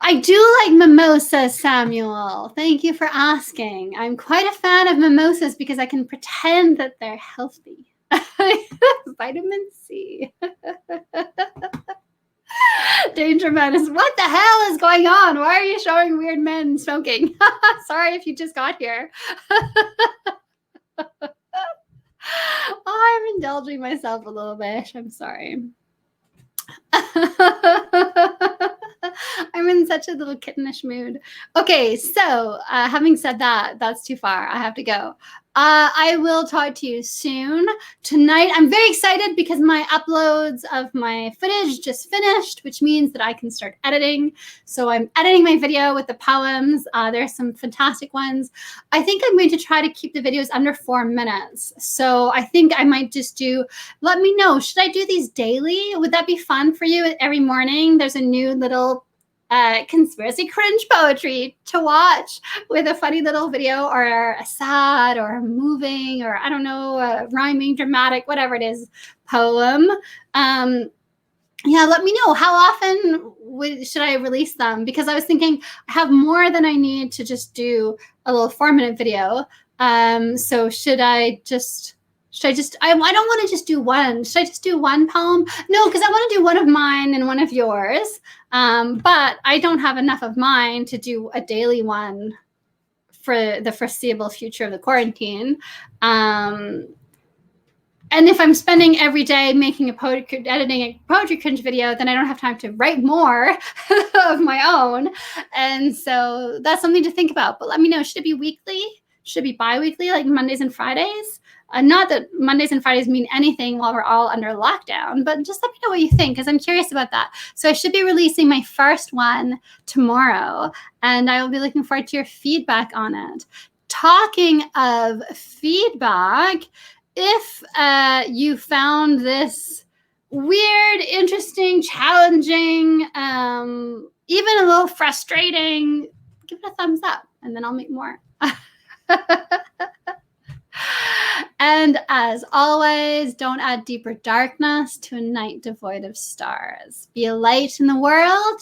I do like mimosas, Samuel. Thank you for asking. I'm quite a fan of mimosas because I can pretend that they're healthy. Vitamin C. Danger Man is, what the hell is going on? Why are you showing weird men smoking? Sorry if you just got here. I'm indulging myself a little bit. I'm sorry. I'm in such a little kittenish mood. Okay, so having said that, that's too far. I have to go. I will talk to you soon. Tonight, I'm very excited because my uploads of my footage just finished, which means that I can start editing. So I'm editing my video with the poems. There's some fantastic ones. I think I'm going to try to keep the videos under 4 minutes. So I think I might just let me know, should I do these daily? Would that be fun for you every morning? There's a new little conspiracy cringe poetry to watch with a funny little video, or a sad or a moving, or I don't know, a rhyming, dramatic, whatever it is, poem. Yeah, let me know, how often should I release them? Because I was thinking I have more than I need to just do a little 4-minute video. So I don't want to just do one. Should I just do one poem? No, because I want to do one of mine and one of yours. But I don't have enough of mine to do a daily one for the foreseeable future of the quarantine. And if I'm spending every day editing a poetry cringe video, then I don't have time to write more of my own. And so that's something to think about. But let me know, should it be weekly? Should it be bi-weekly, like Mondays and Fridays? Not that Mondays and Fridays mean anything while we're all under lockdown, but just let me know what you think, because I'm curious about that. So I should be releasing my first one tomorrow, and I will be looking forward to your feedback on it. Talking of feedback, if you found this weird, interesting, challenging, even a little frustrating, give it a thumbs up, and then I'll make more. And as always, don't add deeper darkness to a night devoid of stars. Be a light in the world.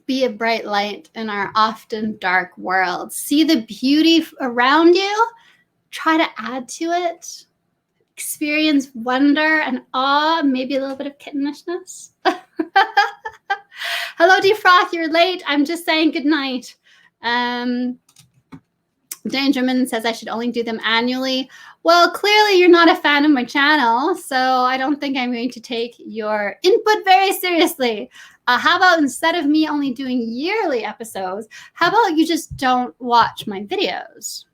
Be a bright light in our often dark world. See the beauty around you. Try to add to it. Experience wonder and awe, maybe a little bit of kittenishness. Hello, Defroth, you're late. I'm just saying good night. Dangerman says I should only do them annually. Well, clearly you're not a fan of my channel, so I don't think I'm going to take your input very seriously. How about instead of me only doing yearly episodes, how about you just don't watch my videos?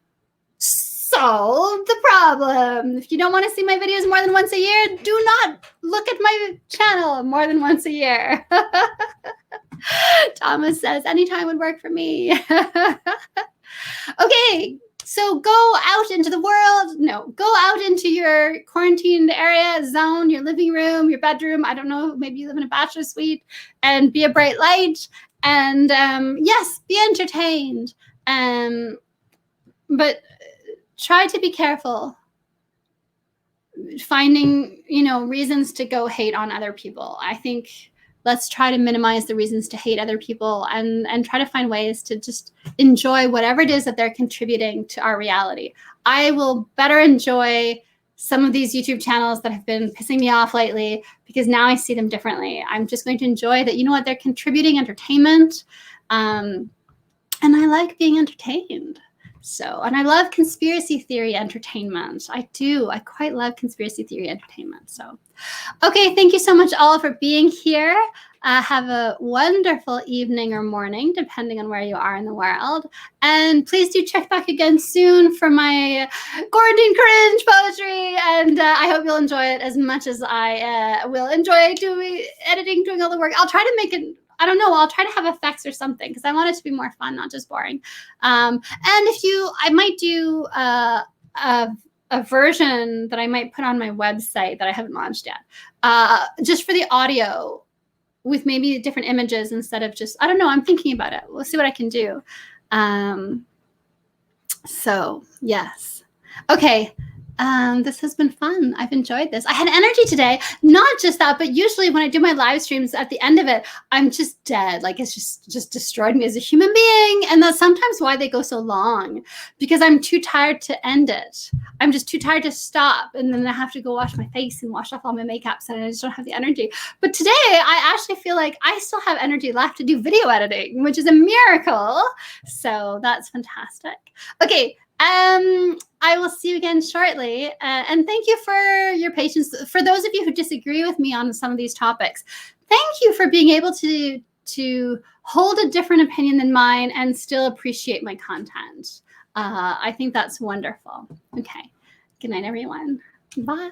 So solved the problem. If you don't want to see my videos more than once a year, do not look at my channel more than once a year. Thomas says, anytime would work for me. Okay, so go out into the world. No, go out into your quarantined area, zone, your living room, your bedroom. I don't know, maybe you live in a bachelor suite, and be a bright light. And yes, be entertained. But try to be careful finding, reasons to go hate on other people. I think let's try to minimize the reasons to hate other people and try to find ways to just enjoy whatever it is that they're contributing to our reality. I will better enjoy some of these YouTube channels that have been pissing me off lately because now I see them differently. I'm just going to enjoy that, what, they're contributing entertainment. And I like being entertained. So, and I love conspiracy theory entertainment. I do. I quite love conspiracy theory entertainment. So, okay, thank you so much all for being here. Have a wonderful evening or morning, depending on where you are in the world. And please do check back again soon for my quarantine cringe poetry. And I hope you'll enjoy it as much as I will enjoy editing, doing all the work. I'll try to make it, I don't know, I'll try to have effects or something because I want it to be more fun, not just boring. And I might do a version that I might put on my website that I haven't launched yet, just for the audio with maybe different images instead of just, I don't know, I'm thinking about it. We'll see what I can do. So yes. Okay. This has been fun. I've enjoyed this. I had energy today. Not just that, but usually when I do my live streams at the end of it, I'm just dead. Like it's just destroyed me as a human being. And that's sometimes why they go so long, because I'm too tired to end it. I'm just too tired to stop. And then I have to go wash my face and wash off all my makeup. And I just don't have the energy. But today I actually feel like I still have energy left to do video editing, which is a miracle. So that's fantastic. Okay. I will see you again shortly. And thank you for your patience. For those of you who disagree with me on some of these topics, thank you for being able to hold a different opinion than mine and still appreciate my content. I think that's wonderful. Okay. Good night, everyone. Bye.